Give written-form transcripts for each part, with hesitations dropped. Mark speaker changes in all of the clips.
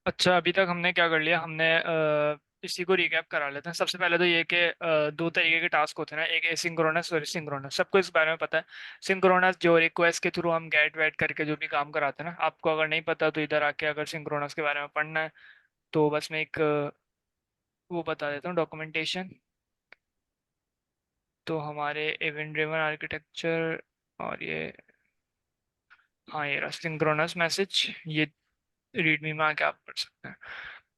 Speaker 1: अच्छा, अभी तक हमने क्या कर लिया, हमने इसी को रिकैप करा लेते हैं। सबसे पहले तो ये कि दो तरीके के टास्क होते हैं ना, एक एसिंक्रोनस और सिंक्रोनस। सबको इस बारे में पता है। सिंक्रोनस जो रिक्वेस्ट के थ्रू हम गेट वेट करके जो भी काम कराते हैं ना, आपको अगर नहीं पता तो इधर आके अगर सिंक्रोनस के बारे में पढ़ना है तो बस मैं एक वो बता देता हूँ, डॉक्यूमेंटेशन। तो हमारे इवेंट ड्रिवन आर्किटेक्चर और ये, हाँ ये रहा सिंक्रोनस मैसेज, ये रीडमी में आके आप पढ़ सकते हैं।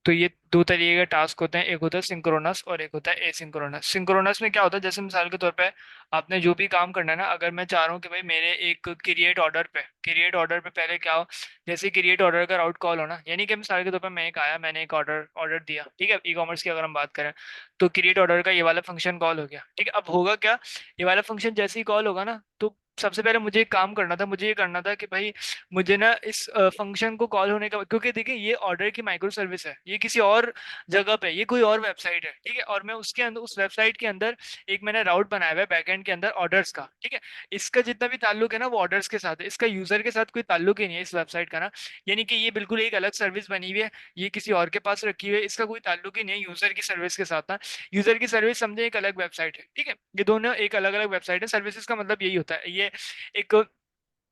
Speaker 1: तो ये दो तरीके के टास्क होते हैं, एक होता है सिंक्रोनस और एक होता है एसिंक्रोनस। सिंक्रोनस में क्या होता है, जैसे मिसाल के तौर पे आपने जो भी काम करना है ना, अगर मैं चाह रहा हूँ कि भाई मेरे एक क्रिएट ऑर्डर पे पहले क्या हो, जैसे क्रिएट ऑर्डर का राउट कॉल होना, यानी कि मिसाल के तौर पे मैं एक आया, मैंने एक ऑर्डर ऑर्डर दिया, ठीक है, ई कॉमर्स की अगर हम बात करें, तो क्रिएट ऑर्डर का ये वाला फंक्शन कॉल हो गया, ठीक है। अब होगा क्या, ये वाला फंक्शन जैसे ही कॉल होगा ना, तो सबसे पहले मुझे एक काम करना था, मुझे ये करना था कि भाई मुझे ना इस फंक्शन को कॉल होने का, क्योंकि देखिए ये ऑर्डर की माइक्रो सर्विस है, ये किसी और जगह पे, ये कोई और वेबसाइट है, ठीक है, और मैं उसके अंदर उस वेबसाइट के अंदर एक मैंने राउट बनाया हुआ है बैकएंड के अंदर ऑर्डर्स का, ठीक है। इसका जितना भी ताल्लुक है ना वो ऑर्डर्स के साथ है, इसका यूजर के साथ कोई ताल्लुक ही नहीं है इस वेबसाइट का ना। यानी कि ये बिल्कुल एक अलग सर्विस बनी हुई है, ये किसी और के पास रखी हुई है, इसका कोई ताल्लुक ही नहीं है यूजर की सर्विस के साथ ना। यूजर की सर्विस समझे एक अलग वेबसाइट है, ठीक है, ये दोनों एक अलग अलग वेबसाइट है। सर्विसेज का मतलब यही होता है, ये एक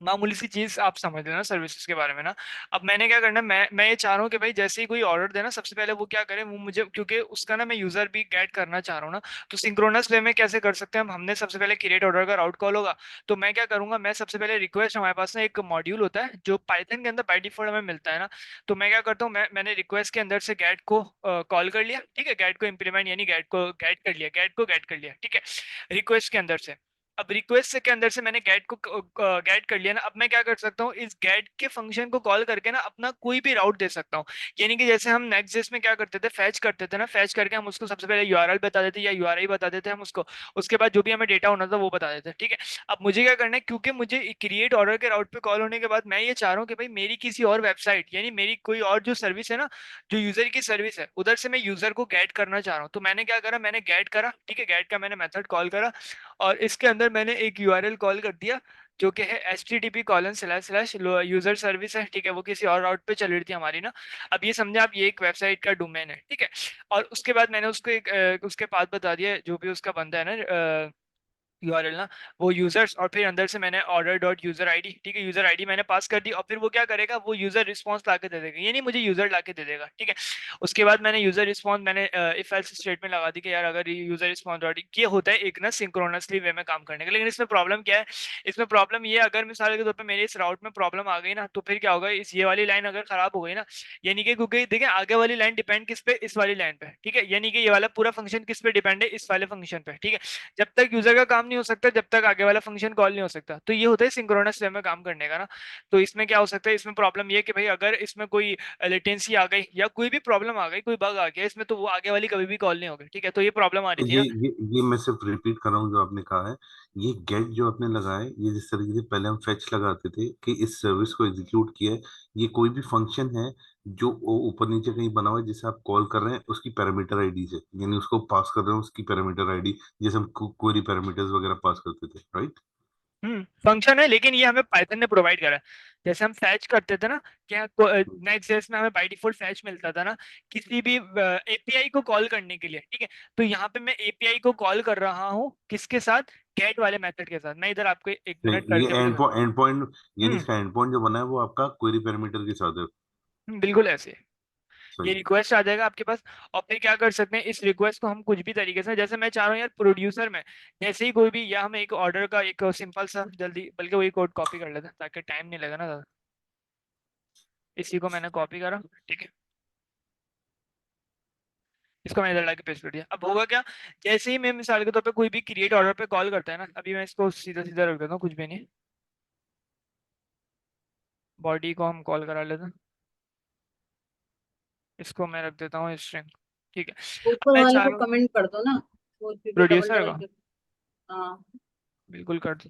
Speaker 1: मामूली सी चीज आप समझ लेना सर्विसेज के बारे में ना। अब मैंने क्या करना है, मैं ये चाह रहा हूँ कि भाई जैसे ही कोई ऑर्डर देना, सबसे पहले वो क्या करे, वो मुझे, क्योंकि उसका ना मैं यूजर भी गेट करना चाह रहा हूँ ना, तो सिंक्रोनस वे में कैसे कर सकते हैं हम, हमने सबसे पहले क्रिएट ऑर्डर का राउट कॉल होगा, तो मैं क्या करूंगा, मैं सबसे पहले रिक्वेस्ट, हमारे पास ना एक मॉड्यूल होता है जो पाइथन के अंदर बाय डिफॉल्ट हमें मिलता है ना, तो मैं क्या करता हूँ, मैंने रिक्वेस्ट के अंदर से गेट को कॉल कर लिया, ठीक है, गेट को इम्प्लीमेंट यानी गेट कर लिया, ठीक है, रिक्वेस्ट के अंदर से। अब रिक्वेस्ट से के अंदर से मैंने गेट को गेट कर लिया ना, अब मैं क्या कर सकता हूँ, इस गेट के फंक्शन को कॉल करके ना अपना कोई भी राउट दे सकता हूँ। यानी कि जैसे हम नेक्स्ट जेस में क्या करते थे, फैच करते थे ना, फैच करके हम उसको सबसे पहले यूआरएल बता देते या यूआरआई बता देते हम उसको, उसके बाद जो भी हमें डेटा होना था वो बता देते, ठीक है। अब मुझे क्या करना है, क्योंकि मुझे क्रिएट ऑर्डर के राउट पे कॉल होने के बाद मैं ये चाह रहा हूँ कि भाई मेरी किसी और वेबसाइट, यानी मेरी कोई और जो सर्विस है ना, जो यूजर की सर्विस है, उधर से मैं यूजर को गेट करना चाह रहा हूँ, तो मैंने क्या करा, मैंने गेट करा, ठीक है, गेट का मैंने मेथड कॉल करा, और इसके अंदर मैंने एक यूआरएल कॉल कर दिया, जो कि है http:// यूजर सर्विस है, ठीक है, वो किसी और राउट पे चल रही थी हमारी ना। अब ये समझे आप, ये एक वेबसाइट का डोमेन है, ठीक है। और उसके बाद मैंने उसको एक उसके पास बता दिया, जो भी उसका बंदा है ना यूआरएल ना, वो यूजर्स, और फिर अंदर से मैंने ऑर्डर डॉट यूजर आईडी, ठीक है, यूजर आईडी मैंने पास कर दी, और फिर वो क्या करेगा, वो यूजर रिस्पॉन्स ला के दे देगा, ये नहीं मुझे यूजर ला के दे देगा, ठीक है। उसके बाद मैंने यूजर रिस्पॉन्स, मैंने इफ एल्स स्टेटमेंट लगा दी कि यार अगर यूजर रिस्पॉन्स डॉट, ये होता है एक ना सिंक्रोनसली वे में काम करने का। लेकिन इसमें प्रॉब्लम क्या है, इसमें प्रॉब्लम ये, अगर मिसाल के तौर पर मेरे इस राउट में प्रॉब्लम आ गई ना, तो फिर क्या होगा, इस ये वाली लाइन अगर खराब हो गई ना, यानी कि क्योंकि देखिए आगे वाली लाइन डिपेंड किस पे, इस वाली लाइन पे, ठीक है, यानी कि ये वाला पूरा फंक्शन किस पे डिपेंड है, इस वाले फंक्शन पे, ठीक है। जब तक यूजर का काम नहीं हो सकता, जब तक आगे वाला फंक्शन कॉल नहीं हो सकता, तो ये होता है सिंक्रोनस वे में काम करने का ना। तो इसमें क्या हो सकता है, इसमें प्रॉब्लम ये कि भाई अगर इसमें कोई लेटेंसी आ गई या कोई भी प्रॉब्लम आ गई, कोई बग आ गया इसमें, तो वो आगे वाली कभी भी कॉल नहीं होगी, ठीक है, तो ये प्रॉब्लम आ रही
Speaker 2: तो
Speaker 1: थी ना।
Speaker 2: ये मैं सिर्फ रिपीट कर रहा हूँ जो आपने कहा है। ये गेट जो आपने लगाया है, ये जिस तरीके से पहले हम फेच लगाते थे कि इस सर्विस को एग्जीक्यूट किया है, ये कोई भी फंक्शन है जो ऊपर नीचे कहीं बना हुआ है जिसे आप कॉल कर रहे हैं उसकी पैरामीटर आईडी से, यानी उसको पास कर रहे हैं उसकी पैरामीटर आईडी, जैसे हम क्वेरी पैरामीटर्स वगैरह पास करते थे, राइट?
Speaker 1: फंक्शन है, लेकिन ये हमें पाइथन ने प्रोवाइड करा है। जैसे हम फैच करते थे ना, क्या नेक्स्ट जेएस में हमें बाय डिफॉल्ट फैच मिलता था ना, किसी भी एपीआई को कॉल करने के लिए, ठीक है। तो यहाँ पे मैं एपीआई को कॉल कर रहा हूँ किसके साथ, गेट वाले मेथड के साथ। मैं इधर आपको एक मिनट
Speaker 2: ये
Speaker 1: करके भी दिखा।
Speaker 2: एंड पॉइंट, यानी
Speaker 1: हम्म
Speaker 2: इसका एंड पॉइंट जो बना है वो आपका क्वेरी पैरामीटर के साथ है।
Speaker 1: बिल्कुल ऐसे ये
Speaker 2: सही।
Speaker 1: रिक्वेस्ट आ जाएगा आपके पास, और फिर क्या कर सकते हैं, इस रिक्वेस्ट को हम कुछ भी तरीके से, जैसे मैं चाह रहा हूँ यार प्रोड्यूसर में, जैसे ही कोई भी, या हम एक ऑर्डर का एक सिंपल सा जल्दी, बल्कि वही कोड कॉपी कर लेते हैं ताकि टाइम नहीं लगे ना ज़्यादा। इसी को मैंने कॉपी करा, ठीक है, इसको मैंने इधर लाके पेस्ट कर दिया। अब होगा क्या, जैसे ही मैं मिसाल के तौर पे कोई भी क्रिएट ऑर्डर पे कॉल करता है ना, अभी मैं इसको सीधा सीधा रख देता हूँ, कुछ भी नहीं, बॉडी को हम कॉल करा लेते हैं, इसको मैं रख देता हूँ स्ट्रिंग, ठीक है। अब
Speaker 2: ऊपर
Speaker 1: मैं
Speaker 2: वाले
Speaker 1: चाह
Speaker 2: को
Speaker 1: रहा हूँ
Speaker 2: कमेंट कर दो ना, वो भी डबल
Speaker 1: प्रोड्यूसर
Speaker 2: डबल
Speaker 1: का,
Speaker 2: के। हाँ।
Speaker 1: बिल्कुल कर दो।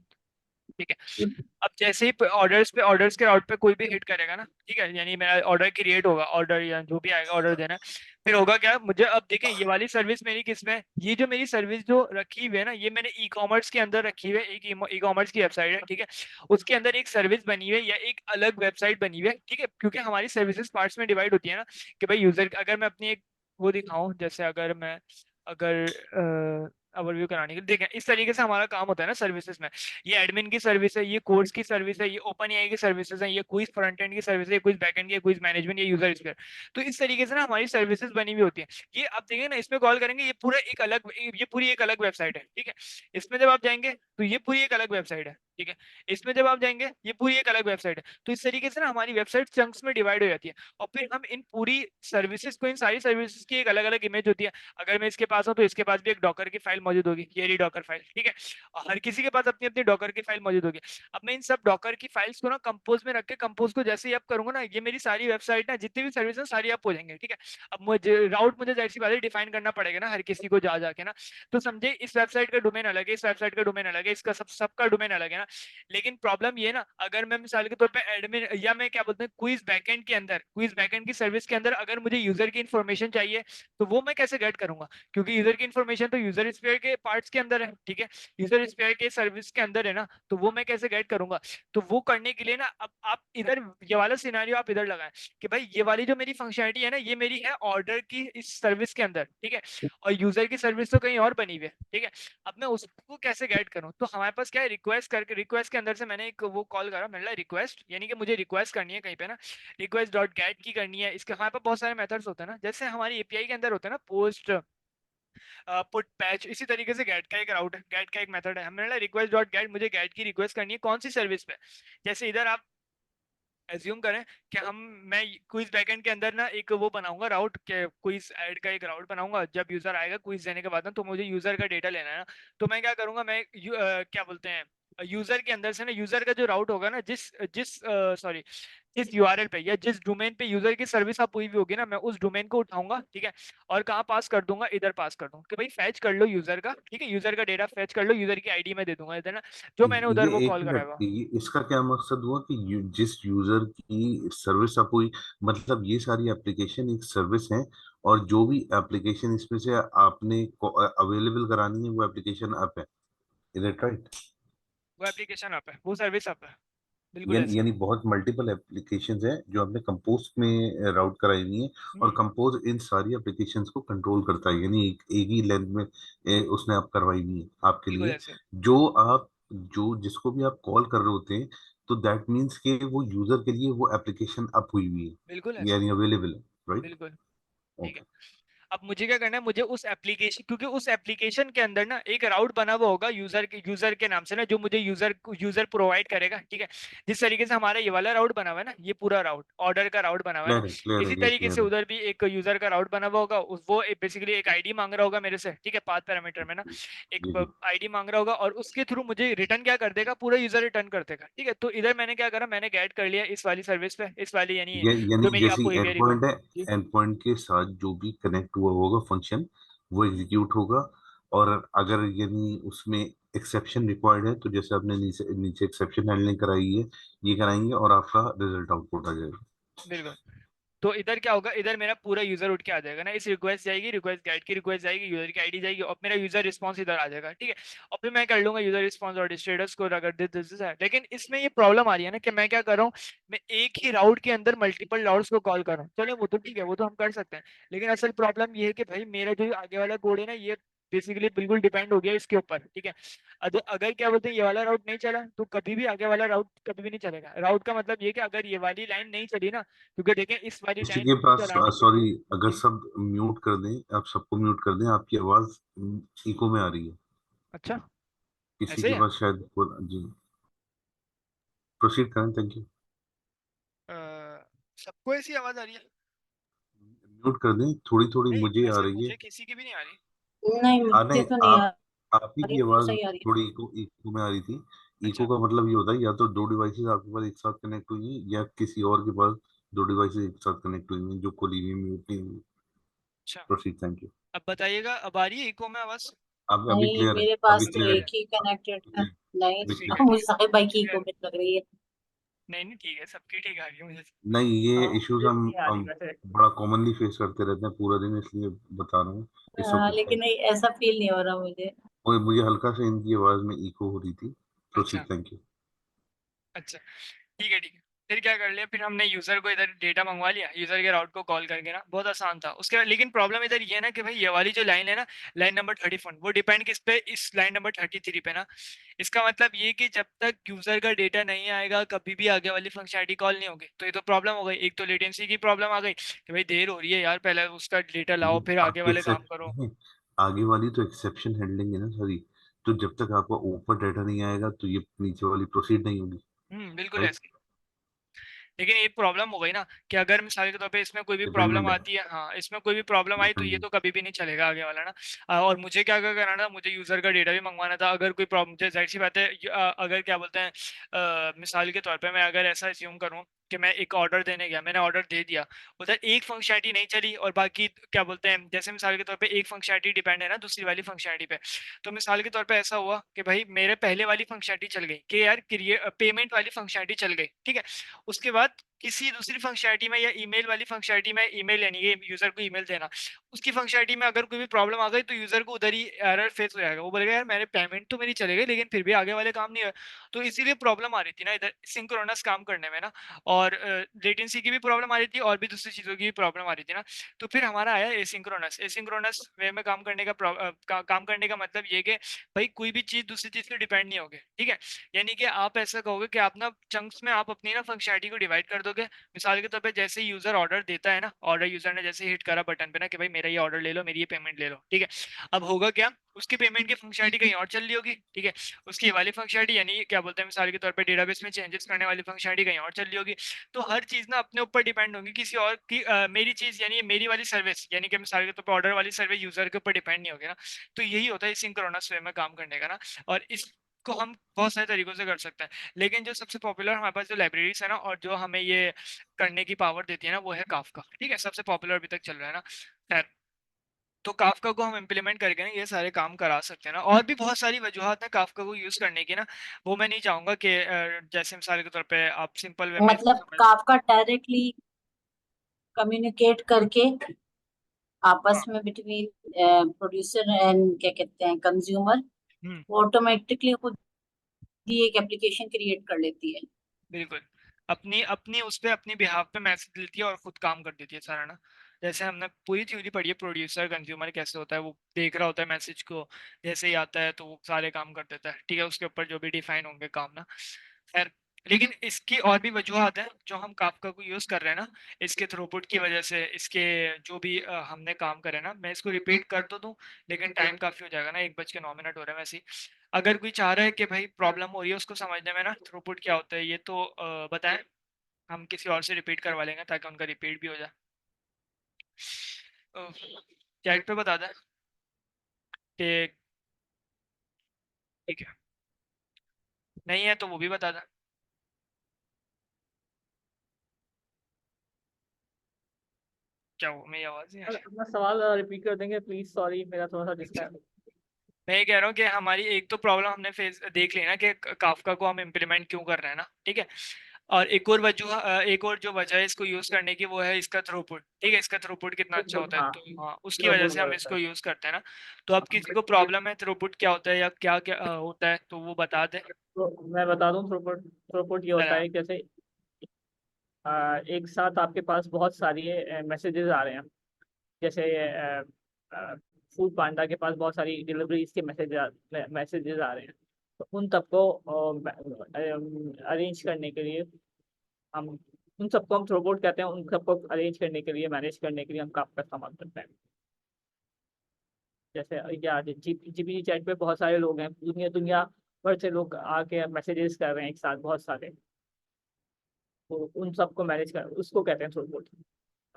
Speaker 1: ठीक है। अब जैसे ही ऑर्डर्स के राउट पे कोई भी हिट करेगा ना, ठीक है, यानी मेरा ऑर्डर क्रिएट होगा, ऑर्डर या जो भी आएगा ऑर्डर देना है, फिर होगा क्या, मुझे अब देखें ये वाली सर्विस मेरी किस में है, ये जो मेरी सर्विस जो रखी हुई है ना, ये मैंने ई कॉमर्स के अंदर रखी हुई है, एक ई कॉमर्स की वेबसाइट है, ठीक है, उसके अंदर एक सर्विस बनी हुई है या एक अलग वेबसाइट बनी हुई है, ठीक है, क्योंकि हमारी सर्विसेज पार्ट्स में डिवाइड होती है ना, कि भाई यूजर, अगर मैं अपनी एक वो दिखाऊं, जैसे अगर ओवरव्यू कराने के लिए देखें, इस तरीके से हमारा काम होता है ना सर्विसेज में। ये एडमिन की सर्विस है, ये कोर्स की सर्विस है, ये ओपन एआई की सर्विसेज है, ये क्विज फ्रंट एंड की सर्विस है, ये क्विज बैक एंड की, क्विज मैनेजमेंट, ये यूजर एक्सपीरियंस। तो इस तरीके से ना हमारी सर्विसेज बनी हुई होती है। ये आप देखिए ना, इसमें कॉल करेंगे, ये पूरा एक अलग, ये पूरी एक अलग वेबसाइट है, ठीक है। इसमें जब आप जाएंगे तो ये पूरी एक अलग वेबसाइट है, ठीक है। इसमें जब आप जाएंगे ये पूरी एक अलग वेबसाइट है। तो इस तरीके से ना हमारी वेबसाइट चंक्स में डिवाइड हो जाती है, और फिर हम इन पूरी सर्विसेज को, इन सारी सर्विसेज की एक अलग अलग इमेज होती है। अगर मैं इसके पास हूँ तो इसके पास भी एक डॉकर की फाइल मौजूद होगी, ये रही डॉकर फाइल, ठीक है। और हर किसी के पास अपनी अपनी डॉकर की फाइल मौजूद होगी। अब मैं इन सब डॉकर की फाइल्स को ना कंपोज में रख के, कंपोज को जैसे ही अप करूंगा ना, ये मेरी सारी वेबसाइट ना, जितनी भी सर्विस है सारी अप हो जाएंगे, ठीक है। अब मुझे राउट, मुझे जाहिर सी बात है डिफाइन करना पड़ेगा ना हर किसी को जा जाके ना। तो समझे, इस वेबसाइट का डोमेन अलग है, इस वेबसाइट का डोमेन अलग है, इसका सबका डोमेन अलग है ना। लेकिन प्रॉब्लम ये ना, अगर मैं मिसाल के तौर पे एडमिन, या मैं क्या बोलते हैं, क्विज बैकएंड के अंदर, क्विज बैकएंड की सर्विस के अंदर अगर मुझे यूजर की इन्फॉर्मेशन चाहिए, तो वो मैं कैसे गेट करूंगा, क्योंकि यूजर की इन्फॉर्मेशन तो यूजर स्पेयर के पार्ट्स के अंदर है, ठीक है, यूजर स्पेयर के सर्विस के अंदर है ना, तो वो मैं कैसे गेट करूंगा। तो वो करने के लिए ना, अब आप इधर ये वाला सिनेरियो आप इधर लगाएं, कि भाई ये वाली जो मेरी फंक्शनलिटी है ना, ये मेरी है ऑर्डर की इस सर्विस के अंदर, ठीक है, और यूजर की सर्विस तो कहीं और बनी हुई है, ठीक है। अब मैं उसको कैसे गेट करूं, तो हमारे पास क्या है, रिक्वेस्ट करके, रिक्वेस्ट के अंदर से मैंने एक वो कॉल करा, मिल रहा है रिक्वेस्ट, यानी कि मुझे रिक्वेस्ट करनी है कहीं पे ना, रिक्वेस्ट डॉट गेट की करनी है। इसके हमारे पास बहुत सारे मेथड्स होते हैं ना, जैसे हमारी एपीआई के अंदर होते हैं ना, पोस्ट, पुट, पैच, इसी तरीके से गेट का एक राउट है, गेट का एक मेथड है। हमने रिक्वेस्ट डॉट गेट, मुझे गेट की रिक्वेस्ट करनी है कौन सी सर्विस पे। जैसे इधर आप एज्यूम करें कि मैं क्विज बैकएंड के अंदर ना एक वो बनाऊंगा राउट, के क्विज ऐड का एक राउट बनाऊंगा, जब यूजर आएगा क्विज देने के बाद ना, तो मुझे यूजर का डेटा लेना है ना। तो मैं क्या करूंगा, मैं क्या बोलते हैं, यूजर के अंदर से ना, यूजर का जो राउट होगा ना, जिस जिस सॉरी जिस यूआरएल पे या जिस डोमेन पे यूजर की सर्विस आप हुई भी होगी ना, मैं उस डोमेन को उठाऊंगा, ठीक है। और कहाँ पास कर दूंगा, इधर पास कर दूंगा कि भाई फैच कर लो यूजर का, ठीक है, यूजर का डेटा फैच कर लो, यूजर की आईडी में दे दूंगा इधर ना, जो मैंने उधर
Speaker 2: ये
Speaker 1: वो
Speaker 2: एक
Speaker 1: कॉल कराया
Speaker 2: मिनट,
Speaker 1: हुआ।
Speaker 2: ये इसका क्या मकसद हुआ कि जिस यूजर की सर्विस आप हुई, मतलब ये सारी एप्लीकेशन एक सर्विस है, और जो भी एप्लीकेशन इसमें से आपने अवेलेबल करानी है वो एप्लीकेशन ऐप है, इज इट राइट?
Speaker 1: वो एप्लीकेशन आप है, वो सर्विस आप है, बिल्कुल
Speaker 2: यानी
Speaker 1: ऐसे।
Speaker 2: यानी बहुत मल्टीपल एप्लीकेशंस हैं जो आपने कंपोज में राउट कराई हुई हैं, और
Speaker 1: हम्म।
Speaker 2: कंपोज इन सारी एप्लीकेशंस को कंट्रोल करता है, यानी एक ही लेंथ में उसने आप करवाई हुई है आपके
Speaker 1: बिल्कुल
Speaker 2: लिए।
Speaker 1: ऐसे।
Speaker 2: जो आप जो जिसको भी आप कॉल कर रहे होते हैं, तो दैट मीन्स कि वो यूजर के लिए वो एप्लीकेशन अप हुई हुई
Speaker 1: बिल्कुल
Speaker 2: है,
Speaker 1: ऐसे।
Speaker 2: यानी अवेलेबल है, राइट?
Speaker 1: बिल्कुल। ठीक है।
Speaker 2: ओके।
Speaker 1: अब मुझे क्या करना है, मुझे उस एप्लीकेशन, क्योंकि उस एप्लीकेशन के अंदर ना एक राउट बना हुआ होगा यूजर के नाम से ना, जो मुझे यूजर प्रोवाइड करेगा, ठीक है। जिस तरीके से हमारा ये वाला राउट बना हुआ है ना, ये पूरा राउट ऑर्डर का राउट बना हुआ है ना,
Speaker 2: क्लियर है,
Speaker 1: इसी
Speaker 2: ये
Speaker 1: तरीके से
Speaker 2: क्लियर है।
Speaker 1: उधर भी एक यूजर का राउट बना हुआ होगा, वो बेसिकली एक आईडी मांग रहा होगा मेरे से, ठीक है, पाथ पैरामीटर में ना एक
Speaker 2: जी जी।
Speaker 1: आईडी मांग रहा होगा, और उसके थ्रू मुझे रिटर्न क्या कर देगा, पूरा यूजर रिटर्न कर देगा, ठीक है। तो इधर मैंने क्या करा, मैंने गेट कर लिया इस वाली सर्विस पे, इस वाली यानी
Speaker 2: यानी
Speaker 1: जो मेरी
Speaker 2: जैसे
Speaker 1: आपको
Speaker 2: एंड
Speaker 1: एपीआई
Speaker 2: पॉइंट है,
Speaker 1: रिक्वेस्ट।
Speaker 2: एंड पॉइंट के साथ जो भी कनेक्ट हुआ होगा फंक्शन, वो एग्जीक्यूट होगा। और अगर यानी उसमें एक्सेप्शन रिक्वायर्ड है, तो जैसे आपने नीचे नीचे एक्सेप्शन हैंडलिंग कराई है, ये कराएंगे और आपका रिजल्ट आउटपुट आ जाएगा।
Speaker 1: बिल्कुल। तो इधर क्या होगा, इधर मेरा पूरा यूजर उठ के आ जाएगा ना, इस रिक्वेस्ट जाएगी, रिक्वेस्ट गेट की रिक्वेस्ट जाएगी, यूजर की आईडी जाएगी, और मेरा यूजर रिस्पांस इधर आ जाएगा, ठीक है। और फिर मैं कर लूंगा यूजर रिस्पांस और स्टेटस को, अगर दिस है। लेकिन इसमें ये प्रॉब्लम आ रही है ना, कि मैं क्या कर रहा हूँ, मैं एक ही राउट के अंदर मल्टीपल राउट्स को कॉल कर रहा हूँ। चलो वो तो ठीक है, वो तो हम कर सकते हैं। लेकिन असल प्रॉब्लम ये है कि भाई मेरा जो आगे वाला कोड है ना, ये बेसिकली बिल्कुल डिपेंड हो गया इसके ऊपर, ठीक है। अगर क्या बोलते हैं, ये वाला राउट नहीं चला, तो कभी भी आगे वाला राउट कभी भी नहीं चलेगा। राउट का मतलब ये कि अगर ये वाली लाइन नहीं चली ना, क्योंकि देखें इस वाली
Speaker 2: किसी
Speaker 1: लाइन
Speaker 2: के
Speaker 1: को
Speaker 2: पास,
Speaker 1: चलाने के लिए।
Speaker 2: सॉरी, अगर
Speaker 1: जी।
Speaker 2: सब म्यूट कर दें, आप सबको म्यूट कर दें, आपकी आवाज इको में आ रही है।
Speaker 1: अच्छा।
Speaker 2: किसी
Speaker 1: ऐसे
Speaker 2: के
Speaker 1: है।
Speaker 2: पास शायद जी, प्रोसीड करें, थैंक यू।
Speaker 1: अ, सबको ऐसी आवाज आ रही है?
Speaker 2: म्यूट कर दें, थोड़ी थोड़ी
Speaker 1: नहीं,
Speaker 2: मुझे आ
Speaker 1: वैसे
Speaker 2: रही है।
Speaker 1: मुझे किसी की भी नहीं आ रही।
Speaker 3: नहीं,
Speaker 2: नहीं,
Speaker 3: मुझे तो नहीं आ
Speaker 2: आप ही
Speaker 3: रही,
Speaker 2: की
Speaker 3: मुझे
Speaker 2: आवाज
Speaker 3: सही आ रही
Speaker 2: थोड़ी इको इको में आ रही थी। इको
Speaker 1: अच्छा।
Speaker 2: का मतलब ये होता है, या तो दो डिवाइसेस आपके पास एक साथ कनेक्ट हुई हैं, या किसी और के पास दो डिवाइसेस एक साथ कनेक्ट हुई हैं जो कोली में म्यूट नहीं हुई।
Speaker 1: अच्छा।
Speaker 2: Proceed, thank you.
Speaker 1: अब बताइएगा, अब आ रही है इको में आवाज?
Speaker 2: अब अभी
Speaker 3: नहीं,
Speaker 2: क्लियर है?
Speaker 3: मेरे
Speaker 2: अभी
Speaker 3: पास तो
Speaker 2: क्लियर है?
Speaker 3: एक ही कनेक्टेड है।
Speaker 2: अभी
Speaker 3: नहीं,
Speaker 2: अभी
Speaker 1: ठीक
Speaker 2: क्लियर?
Speaker 1: है,
Speaker 3: मुझे
Speaker 1: ठीक है,
Speaker 3: साहिब भाई की
Speaker 1: क्लियर।
Speaker 3: कमेंट लग रही है।
Speaker 1: नहीं नहीं, ठीक है, सबकी ठीक आ रही है मुझे।
Speaker 2: नहीं, ये
Speaker 3: हाँ,
Speaker 2: इश्यूज
Speaker 3: मुझे
Speaker 2: हम,
Speaker 3: भी नहीं आ रही
Speaker 2: हम
Speaker 3: वैसे।
Speaker 2: बड़ा कॉमनली फेस करते रहते हैं पूरा दिन, इसलिए बता रहा हूँ। इट्स ओके,
Speaker 3: लेकिन नहीं, ऐसा फील नहीं हो रहा मुझे।
Speaker 2: और मुझे हल्का सा इनकी आवाज में इको हो रही थी।
Speaker 1: अच्छा।
Speaker 2: Proceed, thank you.
Speaker 1: अच्छा, ठीक है, ठीक है। फिर क्या कर लिया, फिर हमने यूजर को इधर डेटा मंगवा लिया, यूजर के राउट को कॉल करके ना, बहुत आसान था उसके बाद। लेकिन प्रॉब्लम इधर ये है ना कि भाई ये वाली जो लाइन है ना, लाइन नंबर 34, वो डिपेंड किस पे, इस लाइन नंबर 33 पे ना। इसका मतलब ये कि जब तक यूजर का डेटा नहीं आएगा कभी भी आगे वाली फंक्शनलिटी कॉल नहीं होगी। तो ये तो प्रॉब्लम हो गई, एक तो लेटेंसी की प्रॉब्लम आ गई कि भाई देर हो रही है यार, पहले उसका डेटा लाओ
Speaker 2: नहीं,
Speaker 1: फिर आगे
Speaker 2: आपकी
Speaker 1: वाले काम करो।
Speaker 2: एक्सेप्ट, आगे वाली तो एक्सेप्शन हैंडलिंग है ना सारी। तो जब तक आपका ऊपर डाटा नहीं आएगा तो ये नीचे वाली प्रोसीड नहीं होगी।
Speaker 1: बिल्कुल
Speaker 2: राइट।
Speaker 1: ऐसे। लेकिन एक प्रॉब्लम हो गई ना कि अगर मिसाल के तौर पे इसमें कोई भी प्रॉब्लम
Speaker 2: डिपेंडेंट है।
Speaker 1: आती है, हाँ इसमें कोई भी प्रॉब्लम आई तो ये
Speaker 2: डिपेंडेंट।
Speaker 1: तो कभी भी नहीं चलेगा आगे वाला ना। और मुझे क्या क्या करना था, मुझे यूजर का डेटा भी मंगवाना था। अगर कोई प्रॉब्लम, जाहिर सी बात है, अगर क्या बोलते हैं, मिसाल के तौर पे मैं अगर ऐसा एज्यूम करूँ कि मैं एक ऑर्डर देने गया, मैंने ऑर्डर दे दिया, उधर एक फंक्शनलिटी नहीं चली और बाकी क्या बोलते हैं, जैसे मिसाल के तौर पे एक फंक्शनलिटी डिपेंड है ना दूसरी वाली फंक्शनलिटी पे। तो मिसाल के तौर पे ऐसा हुआ कि भाई मेरे पहले वाली फंक्शनलिटी चल गई कि यार पेमेंट वाली फंक्शनलिटी चल गई, ठीक है। उसके बाद किसी दूसरी फंक्शनलिटी में या ईमेल वाली फंक्शनलिटी में, ईमेल यानी कि यूजर को ईमेल देना, उसकी फंक्शनलिटी में अगर कोई भी प्रॉब्लम आ गई तो यूजर को उधर ही एरर फेस हो जाएगा। वो बोलेगा यार मैंने पेमेंट तो मेरी चले गई लेकिन फिर भी आगे वाले काम नहीं हुए। तो इसीलिए प्रॉब्लम आ रही थी ना इधर सिंक्रोनस काम करने में ना। और लेटेंसी की भी प्रॉब्लम आ रही थी और भी दूसरी चीज़ों की भी प्रॉब्लम आ रही थी ना। तो फिर हमारा आया एसिंक्रोनस। एसिंक्रोनस वे में काम करने का काम करने का मतलब ये कि भाई कोई भी चीज़ दूसरी चीज़ पे डिपेंड नहीं होगी, ठीक है। यानी कि आप ऐसा कहोगे कि आप ना चंक्स में आप अपनी ना फंक्शनलिटी को डिवाइड कर दोगे। मिसाल के तौर पे जैसे यूजर ऑर्डर देता है ना, ऑर्डर यूजर ने जैसे हिट करा बटन पे ना कि भाई मेरा ये ऑर्डर ले लो, मेरी ये पेमेंट ले लो, ठीक है। अब होगा क्या, उसकी पेमेंट की फंक्शनलिटी कहीं और चल रही होगी, ठीक है। उसकी ये वाली फंक्शनलिटी यानी क्या बोलते हैं, मिसाल के तौर पे डेटाबेस में चेंजेस करने वाली फंक्शनलिटी कहीं और चल रही होगी। तो हर चीज ना अपने ऊपर डिपेंड होगी किसी और की। मेरी चीज यानी मेरी वाली सर्विस यानी कि मिसाल के तौर पे ऑर्डर वाली सर्विस यूजर के ऊपर डिपेंड नहीं होगी ना। तो यही होता है सिंक्रोनस वे में काम करने का ना। और इसको हम बहुत सारे तरीकों से कर सकते हैं। लेकिन जो सबसे पॉपुलर हमारे पास जो लाइब्रेरीज है ना और जो हमें ये करने की पावर देती है ना, वो है काफका, ठीक है। सबसे पॉपुलर अभी तक चल रहा है ना। खैर, तो काफका को हम इम्प्लीमेंट करके ना ये सारे काम करा सकते हैं ना। और भी बहुत सारी वजूहत है काफका को यूज करने की ना। वो मैं नहीं चाहूंगा कि जैसे मिसाल के तौर पे आप सिंपल वे में इसको
Speaker 3: मतलब
Speaker 1: समझ।
Speaker 3: काफका डायरेक्टली कम्युनिकेट करके
Speaker 1: हाँ।
Speaker 3: आपस में बिटवीन प्रोड्यूसर एंड क्या कहते हैं कंज्यूमर,
Speaker 1: हम्म।
Speaker 3: ऑटोमेटिकली खुद ही एक एप्लीकेशन क्रिएट कर लेती है।
Speaker 1: बिल्कुल। अपनी अपनी उस पे अपनी बिहाफ पे मैसेज लेती है और खुद काम कर देती है सारा ना। जैसे हमने पूरी थ्योरी पढ़ी है, प्रोड्यूसर कंज्यूमर कैसे होता है, वो देख रहा होता है मैसेज को, जैसे ही आता है तो वो सारे काम कर देता है, ठीक है। उसके ऊपर जो भी डिफाइन होंगे काम ना। खैर, लेकिन इसकी और भी वजूहत है जो हम काफका को यूज कर रहे हैं ना। इसके थ्रूपुट की वजह से, इसके जो भी हमने काम करे ना, मैं इसको रिपीट कर तो दूं लेकिन टाइम काफी हो जाएगा ना, 1:09 हो रहा है वैसे ही। अगर कोई चाह रहा है कि भाई प्रॉब्लम हो रही है उसको समझने में ना, थ्रूपुट क्या होता है ये तो बताएं। हम किसी और से रिपीट करवा लेंगे ताकि उनका रिपीट भी हो जाए। चैट पे बता दें कि ठीक है, नहीं है तो वो भी बता दें। क्या वो मेरी आवाज़ नहीं आ रही?
Speaker 4: अपना सवाल रिपीट कर देंगे प्लीज, सॉरी मेरा थोड़ा सा डिस्टर्ब।
Speaker 1: मैं ये कह रहा हूँ कि हमारी एक तो प्रॉब्लम हमने फेस देख ली ना कि काफका को हम इम्प्लीमेंट क्यों कर रहे हैं ना, ठीक है। और एक और जो वजह है इसको यूज करने की, वो है इसका थ्रूपुट, ठीक है। इसका थ्रूपुट कितना अच्छा
Speaker 4: थ्रूपुट,
Speaker 1: होता है,
Speaker 4: हाँ,
Speaker 1: तो हाँ उसकी वजह
Speaker 4: थ्रूपुट
Speaker 1: से हम
Speaker 4: बढ़ता
Speaker 1: इसको
Speaker 4: है।
Speaker 1: यूज करते हैं ना। तो अब किसी को प्रॉब्लम है थ्रूपुट क्या होता है या क्या क्या होता है तो वो बता दे।
Speaker 4: तो मैं बता दूं, थ्रूपुट थ्रूपुट ये होता
Speaker 1: जरा।
Speaker 4: है जैसे एक साथ आपके पास बहुत सारी मैसेजेस आ रहे हैं। जैसे फूड पांडा के पास बहुत सारी डिलीवरीज के मैसेजेस आ रहे हैं। तो उन सबको अरेंज करने के लिए हम उन सबको हम थ्रूपुट कहते हैं। उन सबको अरेंज करने के लिए, मैनेज करने के लिए हम काफका इस्तेमाल करते हैं। जैसे क्या जीपीटी चैट पे बहुत सारे लोग हैं, दुनिया दुनिया भर से लोग आके मैसेजेस कर रहे हैं एक साथ बहुत सारे। तो उन सबको मैनेज कर, उसको कहते हैं थ्रूपुट।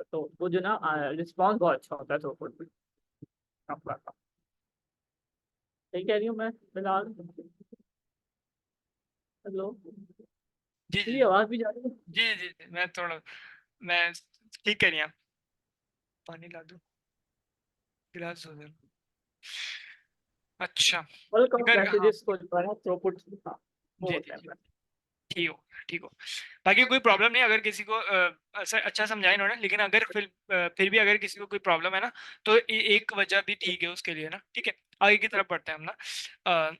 Speaker 4: तो वो जो ना रिस्पॉन्स बहुत अच्छा होता है थ्रूपुट पे आपका। सही कह रही हूँ मैं फिलहाल? हेलो,
Speaker 1: जी जी
Speaker 4: मेरी आवाज भी जा रही है?
Speaker 1: जी जी जी, मैं थोड़ा, मैं ठीक करिए आप। पानी ला दूं, गिलास धो दे। अच्छा,
Speaker 4: बल्क ऑफ
Speaker 1: अगर हाँ
Speaker 4: मैसेजेस को जो है थ्रूपुट वो
Speaker 1: जी
Speaker 4: होता
Speaker 1: जी
Speaker 4: है।
Speaker 1: ठीक हो ठीक हो। बाकी कोई प्रॉब्लम नहीं, अगर किसी को अच्छा समझाया इन्होंने, लेकिन अगर फिर भी अगर किसी को कोई प्रॉब्लम है ना, तो एक वजह भी ठीक है उसके लिए ना। ठीक है, आगे की तरफ बढ़ते हैं हम ना। अ,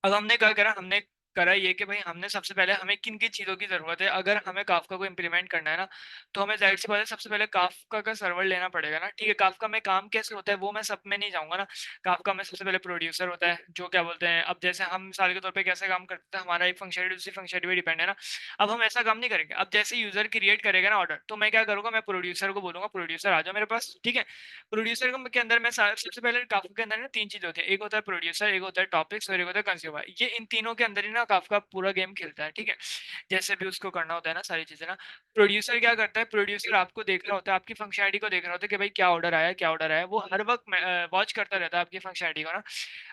Speaker 1: अब हमने क्या करा, हमने करा ये कि भाई हमने सबसे पहले हमें किन किन चीज़ों की ज़रूरत है। अगर हमें काफका को इम्प्लीमेंट करना है ना, तो हमें जाहिर सी बात है सबसे पहले काफका का सर्वर लेना पड़ेगा ना। ठीक है, काफका में काम कैसे होता है वो मैं सब में नहीं जाऊंगा ना। काफका में सबसे पहले प्रोड्यूसर होता है, जो क्या बोलते हैं, अब जैसे हम मिसाल के तौर पे कैसे काम करते हैं, हमारा एक फंक्शनलिटी दूसरी फंक्शनलिटी पे डिपेंड है ना। अब हम ऐसा काम नहीं करेंगे। अब जैसे यूजर क्रिएट करेगा ना ऑर्डर, तो मैं क्या करूंगा, मैं प्रोड्यूसर को बोलूंगा प्रोड्यूसर आ जाओ मेरे पास। ठीक है, प्रोड्यूसर के अंदर मैं सबसे पहले काफका के अंदर ना तीन चीजें होती है, एक होता है प्रोड्यूसर, एक होता है टॉपिक्स और एक होता है कंज्यूमर। ये इन तीनों के अंदर ही ना काफका पूरा गेम खेलता है। ठीक है, जैसे भी उसको करना होता है ना सारी चीजें ना। प्रोड्यूसर क्या करता है, प्रोड्यूसर आपको देख रहा होता है, आपकी फंक्शनलिटी को देख रहा होता है कि भाई क्या ऑर्डर आया क्या ऑर्डर आया, वो हर वक्त वॉच करता रहता है आपकी फंक्शनलिटी को ना।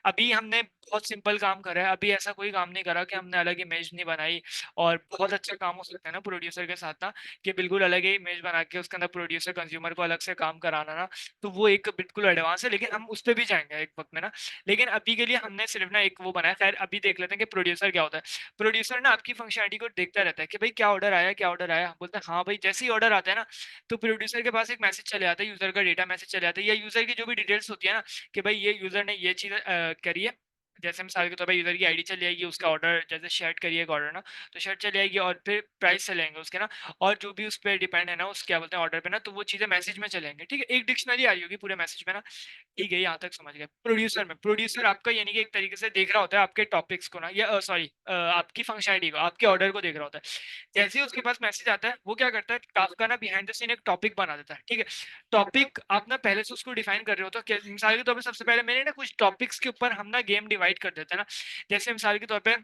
Speaker 1: अभी हमने बहुत सिंपल काम करा है, अभी ऐसा कोई काम नहीं करा कि हमने अलग इमेज नहीं बनाई। और बहुत अच्छा काम हो सकता है ना प्रोड्यूसर के साथ ना, कि बिल्कुल अलग ही इमेज बना के उसके अंदर प्रोड्यूसर कंज्यूमर को अलग से काम कराना ना। तो वो एक बिल्कुल एडवांस है, लेकिन हम उस पर भी जाएंगे एक वक्त में ना। लेकिन अभी के लिए हमने सिर्फ ना एक वो बनाया। खैर अभी देख लेते हैं कि प्रोड्यूसर क्या होता है। प्रोड्यूसर ना आपकी फंक्शनलिटी को देखता रहता है कि भाई क्या ऑर्डर आया क्या ऑर्डर आया। हम बोलते हैं हाँ भाई, जैसे ही ऑर्डर आता है ना, तो प्रोड्यूसर के पास एक मैसेज चले आता है, यूजर का डेटा मैसेज चले आता है, या यूजर की जो भी डिटेल्स होती है ना, कि भाई ये यूजर ने ये चीज करी है। जैसे मिसाल के तौर पर यूजर की आईडी चली आएगी, उसका ऑर्डर जैसे शर्ट करिए ऑर्डर ना, तो शर्ट चली आएगी और फिर प्राइस चले आएंगे उसके ना। और जो भी उस पर डिपेंड है ना, उस क्या बोलते हैं ऑर्डर पे ना, तो वो चीजें मैसेज में चलेंगे। ठीक है, एक डिक्शनरी आ रही होगी पूरे मैसेज में ना। ठीक है, यहाँ तक समझ गए। प्रोड्यूसर में प्रोड्यूसर आपका यानी कि एक तरीके से देख रहा होता है आपके टॉपिक्स को ना, या सॉरी आपकी फंक्शनलिटी को, आपके ऑर्डर को देख रहा होता है। जैसे ही उसके पास मैसेज आता है, वो क्या करता है, काफका ना बिहाइंड द सीन एक टॉपिक बना देता है। ठीक है, टॉपिक आप ना पहले से उसको डिफाइन कर रहे हो, तो मिसाल के तौर पर सबसे पहले मैंने ना कुछ टॉपिक्स के ऊपर हम ना गेम डिवाइड कर देते हैं ना। जैसे मिसाल के तौर पर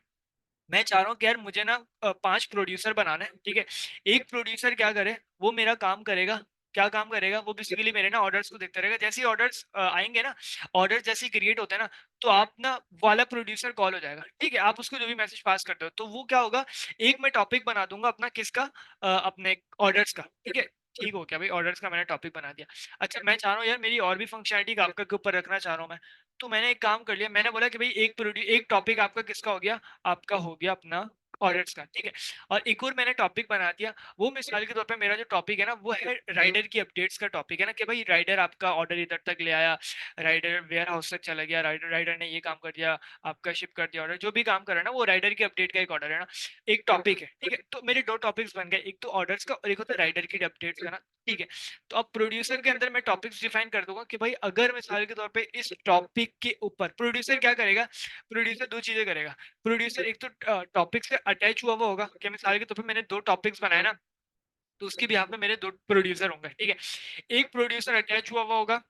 Speaker 1: मैं चाह रहा हूँ कि यार मुझे ना 5 प्रोड्यूसर बनाना है। ठीक है, एक प्रोड्यूसर क्या करे, वो मेरा काम करेगा। क्या काम करेगा, वो बेसिकली मेरे ना ऑर्डर्स को देखता रहेगा। जैसे ही ऑर्डर्स आएंगे ना, ऑर्डर जैसे ही क्रिएट होते हैं ना, तो आप ना वाला प्रोड्यूसर कॉल हो जाएगा। ठीक है, आप उसको जो भी मैसेज पास करते हो, तो वो क्या होगा, एक मैं टॉपिक बना दूंगा अपना, किसका, अपने ऑर्डर्स का। ठीक है, ठीक हो क्या भाई, ऑर्डर्स का मैंने टॉपिक बना दिया। अच्छा, मैं चाह रहा हूँ यार मेरी और भी फंक्शनलिटी आपका के ऊपर रखना चाह रहा हूँ मैं। तो मैंने एक काम कर लिया, मैंने बोला कि भाई एक टॉपिक आपका किसका हो गया, आपका हो गया अपना ऑर्डर्स का। ठीक है, और एक और मैंने टॉपिक बना दिया। वो मिसाल के तौर पे मेरा जो टॉपिक है ना, वो है राइडर की अपडेट्स का टॉपिक है ना, कि भाई राइडर आपका ऑर्डर इधर तक ले आया, राइडर वेयर हाउस तक चला गया, राइडर राइडर ने ये काम कर दिया, आपका शिप कर दिया ऑर्डर, जो भी काम कर रहा है ना, वो राइडर की अपडेट का एक ऑर्डर है ना, एक टॉपिक है। ठीक है, तो मेरे दो टॉपिक्स बन गए, एक तो ऑर्डर्स का और एक होता है राइडर की अपडेट्स का ना। ठीक है, तो अब प्रोड्यूसर के अंदर मैं टॉपिक्स डिफाइन कर दूंगा कि भाई अगर मिसाल के तौर पे इस टॉपिक के ऊपर प्रोड्यूसर क्या करेगा, प्रोड्यूसर दो चीजें करेगा। प्रोड्यूसर एक तो टॉपिक से अटैच हुआ हुआ होगा, कि मिसाल के तौर पे मैंने दो टॉपिक्स बनाए ना, तो उसके भी यहाँ पे मेरे दो प्रोड्यूसर होंगे। ठीक है, एक प्रोड्यूसर अटैच हुआ हुआ होगा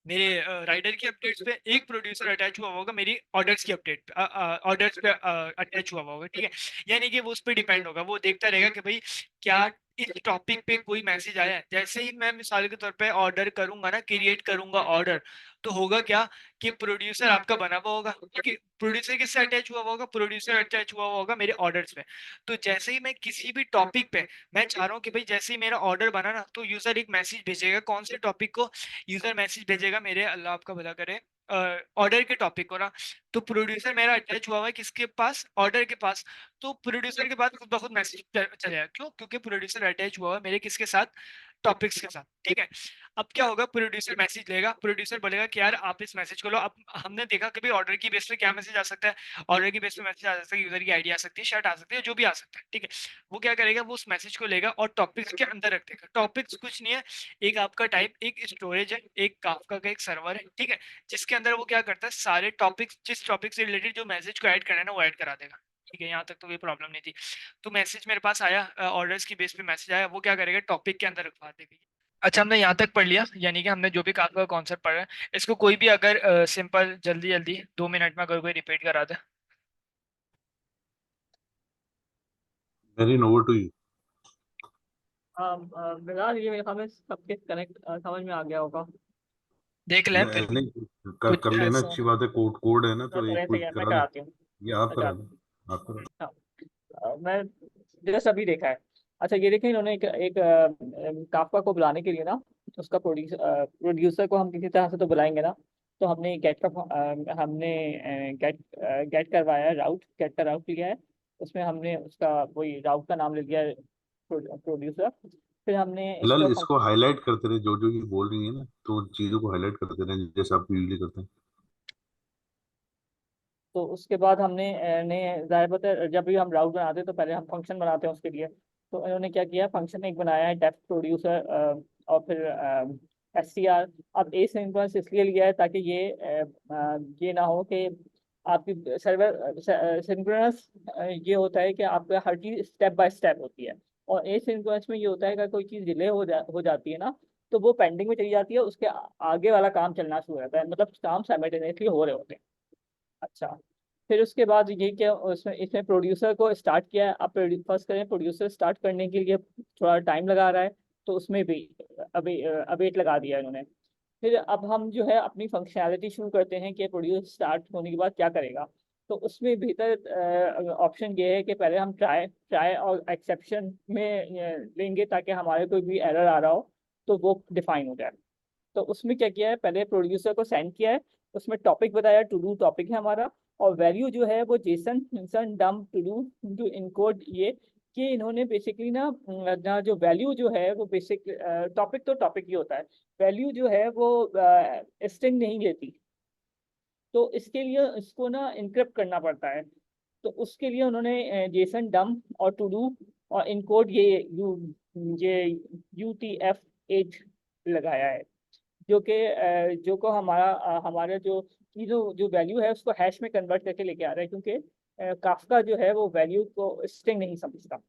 Speaker 1: मेरे राइडर की अपडेट्स पे, एक प्रोड्यूसर अटैच हुआ होगा मेरी ऑर्डर्स की अपडेट ऑर्डर्स पे अटैच हुआ होगा। ठीक है, यानी कि वो उस पर डिपेंड होगा, वो देखता रहेगा कि भाई क्या इस टॉपिक पे कोई मैसेज आया है। जैसे ही मैं मिसाल के तौर पे ऑर्डर करूंगा ना, क्रिएट करूंगा ऑर्डर, तो होगा क्या कि प्रोड्यूसर आपका बना हुआ होगा। क्योंकि प्रोड्यूसर किससे अटैच हुआ होगा, प्रोड्यूसर अटैच हुआ होगा मेरे ऑर्डर्स पे। तो जैसे ही मैं किसी भी टॉपिक पे, मैं चाह रहा हूँ कि भाई जैसे ही मेरा ऑर्डर बना ना, तो यूजर एक मैसेज भेजेगा, कौन से टॉपिक को, यूजर मैसेज भेजेगा मेरे, अल्लाह आपका भला करे, ऑर्डर के टॉपिक को ना। तो प्रोड्यूसर मेरा अटैच हुआ हुआ है किसके पास, ऑर्डर के पास। तो प्रोड्यूसर के पास खुद ब खुद मैसेज चलेगा, क्यों, क्योंकि प्रोड्यूसर अटैच हुआ हुआ है मेरे किसके साथ, टॉपिक्स के साथ। ठीक है, अब क्या होगा, प्रोड्यूसर मैसेज लेगा, प्रोड्यूसर बोलेगा कि यार आप इस मैसेज को लो। अब हमने देखा कि भाई ऑर्डर की बेस पे क्या मैसेज आ सकता है, ऑर्डर की बेस पे मैसेज आ सकता है, यूजर की आईडी आ सकती है, शर्ट आ सकती है, जो भी आ सकता है। ठीक है, वो क्या करेगा, वो उस मैसेज को लेगा और टॉपिक्स के अंदर रख देगा। टॉपिक्स कुछ नहीं है, एक आपका टाइप, एक स्टोरेज है, एक काफका का एक सर्वर है। ठीक है, जिसके अंदर वो क्या करता है, सारे टॉपिक्स, जिस टॉपिक से रिलेटेड जो मैसेज को ऐड करना है ना, वो ऐड करा देगा। ठीक है, यहाँ तक तो कोई प्रॉब्लम नहीं थी। तो मैसेज मेरे पास आया, ऑर्डर्स की बेस पे मैसेज आया, वो क्या करेगा, टॉपिक के अंदर रखवा देगा। अच्छा, हमने यहाँ तक पढ़ लिया, यानी कि हमने जो भी काफका का कॉन्सेप्ट पढ़ा है, इसको कोई भी अगर सिंपल जल्दी जल्दी 2 मिनट में अगर कोई रिपीट करा दे।
Speaker 2: Very over to you.
Speaker 4: Bilal, ये मेरे ख्याल में सबके कनेक्ट समझ में आ गया होगा।
Speaker 1: देख लें फिर भी
Speaker 2: नहीं, कर
Speaker 1: कुछ
Speaker 2: लेना,
Speaker 1: ऐसा।
Speaker 2: अच्छी बात है। कोड कोड है ना,
Speaker 4: मैं
Speaker 2: तो एक
Speaker 4: तरह से
Speaker 2: कोई
Speaker 4: मैं
Speaker 2: करा दे।
Speaker 4: कराती हूँ,
Speaker 2: ये आप
Speaker 4: मैं
Speaker 2: करा
Speaker 4: कराती
Speaker 2: दो, आप करा
Speaker 4: हूँ। मैं जस्ट अभी देखा है। अच्छा, ये देखिए, इन्होंने एक काफका को बुलाने के लिए ना, उसका प्रोड्यूसर को हम किसी तरह से तो बुलाएंगे ना। तो हमने गेट का हमने गेट करवाया, गेट का राउट लिया है, उसमें हमने उसका वही राउट का नाम ले लिया प्रोड्यूसर। फिर हमने
Speaker 2: फिलहाल
Speaker 4: इसका
Speaker 2: इसको हाईलाइट करते रहे, जो जो ये बोल रही है ना, तो उन चीजों को हाईलाइट करते रहे जैसे आप यूजली करते हैं।
Speaker 4: तो उसके बाद हमने ने जाहिर बात है जब भी हम राउट बनाते हैं तो पहले हम फंक्शन बनाते हैं उसके लिए। तो इन्होंने क्या किया, फंक्शन एक बनाया है डेफ प्रोड्यूसर और फिर STR। अब ए सिंक्रोनस इसलिए लिया है ताकि ये ना हो कि आपकी सर्वर सिंक्रोनस ये होता है कि आपका हर चीज स्टेप बाय स्टेप होती है, और ए सिंक्रोनस में ये होता है कि कोई चीज डिले हो जाती है ना, तो वो पेंडिंग में चली जाती है, उसके आगे वाला काम चलना शुरू हो जाता है, मतलब काम साइमल्टेनियसली हो रहे होते हैं। अच्छा, फिर उसके बाद ये क्या, उसमें इसमें प्रोड्यूसर को स्टार्ट किया है। आप फर्स्ट करें, प्रोड्यूसर स्टार्ट करने के लिए थोड़ा टाइम लगा रहा है, तो उसमें भी अभी अवेट लगा दिया इन्होंने। फिर अब हम जो है अपनी फंक्शनैलिटी शुरू करते हैं कि प्रोड्यूस स्टार्ट होने के बाद क्या करेगा। तो उसमें भीतर ऑप्शन ये है कि पहले हम ट्राई और एक्सेप्शन में लेंगे ताकि हमारे कोई भी एरर आ रहा हो तो वो डिफाइन हो जाए। तो उसमें क्या किया है, पहले प्रोड्यूसर को सेंड किया है, उसमें टॉपिक बताया, टू डू टॉपिक है हमारा, और वैल्यू जो है वो जेसन इंसन डम टू डू टू इनकोड ये, कि इन्होंने बेसिकली ना जो वैल्यू जो है वो बेसिक टॉपिक तो टॉपिक ही होता है, वैल्यू जो है वो स्ट्रिंग नहीं लेती, तो इसके लिए इसको ना इनक्रिप्ट करना पड़ता है। तो उसके लिए उन्होंने जेसन डम और टू डू और इनकोड ये UTF-8 लगाया है, जो कि जो को हमारे जो की जो वैल्यू है उसको हैश में कन्वर्ट करके लेके आ रहा है, क्योंकि काफका जो है वो वैल्यू को स्ट्रिंग नहीं समझता।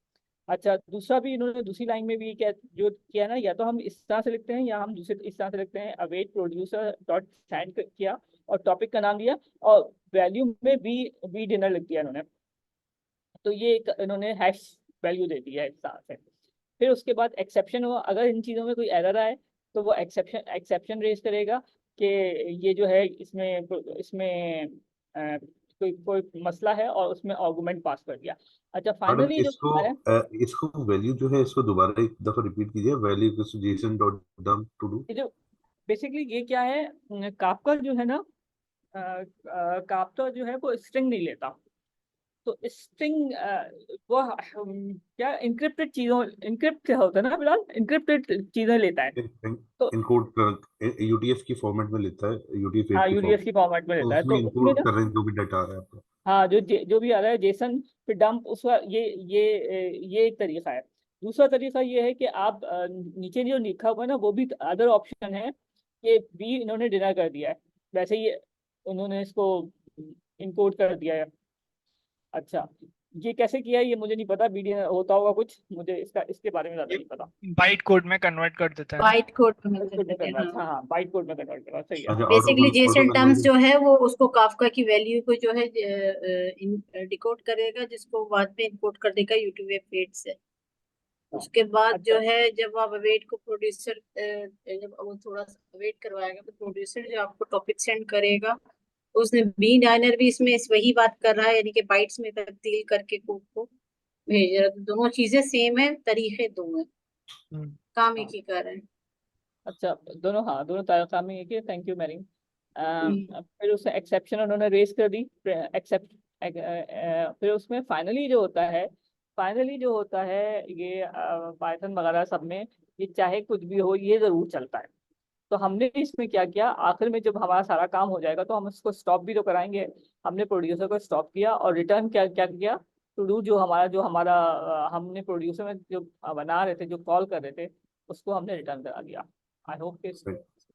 Speaker 4: अच्छा, दूसरा भी इन्होंने दूसरी लाइन में भी क्या जो किया ना, या तो हम इस तरह से लिखते हैं या हम दूसरे इस तरह से लिखते हैं, अवेट प्रोड्यूसर डॉट सेंड किया और टॉपिक का नाम दिया और वैल्यू में बी डिनर लिख दिया इन्होंने। तो ये एक इन्होंने हैश वैल्यू दे दी है इस तरह से। फिर उसके बाद एक्सेप्शन हुआ, अगर इन चीज़ों में कोई एरर आए तो वो एक्सेप्शन रेज करेगा कि ये जो है इसमें इसमें कोई कोई मसला है, और उसमें आर्गुमेंट पास कर दिया। अच्छा,
Speaker 2: मैडम
Speaker 4: फाइनली जो
Speaker 2: इसको
Speaker 4: है
Speaker 2: इसको वैल्यू जो है इसको दोबारा एक दफा रिपीट कीजिए, वैल्यू जेसन डॉट डम टू डू।
Speaker 4: ये जो बेसिकली ये क्या है, काफका जो है ना, काफका जो है वो स्ट्रिंग नहीं लेता। तो स्ट्रिंग वो क्या इनक्रिप्टेड चीजों, इनक्रिप्ट क्या होता है ना फिलहाल, इनक्रिप्टेड चीजें लेता है। तो
Speaker 2: इनकोड कर यूटीएफ की फॉर्मेट में लेता है, यूटीएफ
Speaker 4: हाँ,
Speaker 2: 8 की
Speaker 4: यूडीएफ
Speaker 2: फॉर्मेट,
Speaker 4: की फॉर्मेट में
Speaker 2: तो
Speaker 4: लेता है, तो
Speaker 2: उसमें
Speaker 4: उसमें
Speaker 2: इनकोड
Speaker 4: ना
Speaker 2: कर रहे हैं जो भी डाटा आ रहा है आपका।
Speaker 4: हाँ, जो भी आ रहा है जेसन फिर डंप उसका ये एक तरीका है। दूसरा तरीका ये है कि आप नीचे जो लिखा हुआ है ना वो भी अदर ऑप्शन है, कि बी इन्होंने डिनर कर दिया है, वैसे ही उन्होंने इसको इनकोड कर दिया है। अच्छा, ये कैसे किया है ये मुझे नहीं पता, बी डिनर होता होगा कुछ, मुझे इसके बारे में ज्यादा नहीं पता।
Speaker 1: बाइट कोड में कन्वर्ट कर देता है ना।
Speaker 3: बाइट कोड में
Speaker 4: बाइट
Speaker 3: कर
Speaker 4: कोड में
Speaker 3: देते हैं,
Speaker 4: कन्वर्ट,
Speaker 3: हाँ।
Speaker 4: हाँ हाँ, बाइट कोड में कन्वर्ट करना सही है।
Speaker 2: अच्छा,
Speaker 3: basically
Speaker 2: auto
Speaker 3: Jason terms
Speaker 2: conversion.
Speaker 3: जो है वो उसको काफका की वैल्यू को जो है डिकोड करेगा, जिसको बाद में इनकोड कर देगा UTF-8 से। उसके बाद जो
Speaker 4: अच्छा
Speaker 3: है जब आप अवेट को प्रोड्यूसर जब वो थोड़ा सा अवेट करवाएगा तो प्रोड्यूसर जो आपको टॉपिक सेंड करेगा, उसने बी डायनर भी इसमें वही बात कर रहा है, यानी कि बाइट्स में तब्दील करके कोड को भेज रहा है। तो दोनों चीजें सेम है, तरीके दो हैं,
Speaker 1: हम्म।
Speaker 3: काम एक
Speaker 4: हाँ,
Speaker 3: ही कर रहे हैं।
Speaker 4: अच्छा, दोनों, हाँ, दोनों तरीका में है, थैंक यू मैरी।
Speaker 3: हम्म।
Speaker 4: फिर उससे एक्सेप्शन उन्होंने रेज कर दी, एक्सेप्ट फिर उसमें फाइनली जो होता है ये पाइथन वगैरह सब में ये चाहे कुछ भी हो ये जरूर चलता है। तो हमने इसमें क्या किया, आखिर में जब हमारा सारा काम हो जाएगा तो हम उसको स्टॉप भी तो कराएंगे। हमने प्रोड्यूसर को स्टॉप किया और रिटर्न क्या क्या किया, टू डू जो हमारा हमने प्रोड्यूसर में जो बना रहे थे, जो कॉल कर रहे थे, उसको हमने रिटर्न करा दिया। आई होप कि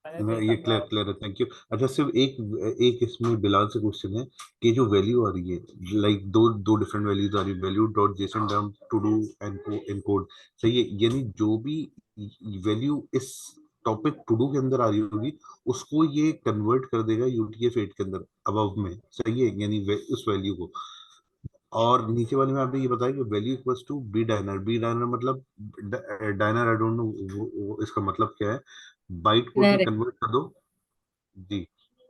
Speaker 4: मैंने सही
Speaker 2: ये
Speaker 4: समझा।
Speaker 2: क्लियर है, थैंक यू। अच्छा, सिर्फ एक एक इसमें बिलाल से क्वेश्चन है कि जो वैल्यू आ रही है, लाइक दो दो डिफरेंट वैल्यूज आ रही है, वैल्यू डॉट जेसन डम टू डू एनकोड, सही है? यानी जो भी वैल्यू इस टॉपिक टू डू के अंदर आ रही होगी उसको ये कन्वर्ट कर देगा UTF-8 के अंदर अबव में, सही है? यानी उस वैल्यू को। और नीचे वाले में आपने ये बताया कि वैल्यू इक्वल्स टू बी डायनर मतलब डायनर, आई डोंट नो वो इसका मतलब क्या है। बाइट कोड में
Speaker 3: Direct,
Speaker 2: कन्वर्ट कर दो जी,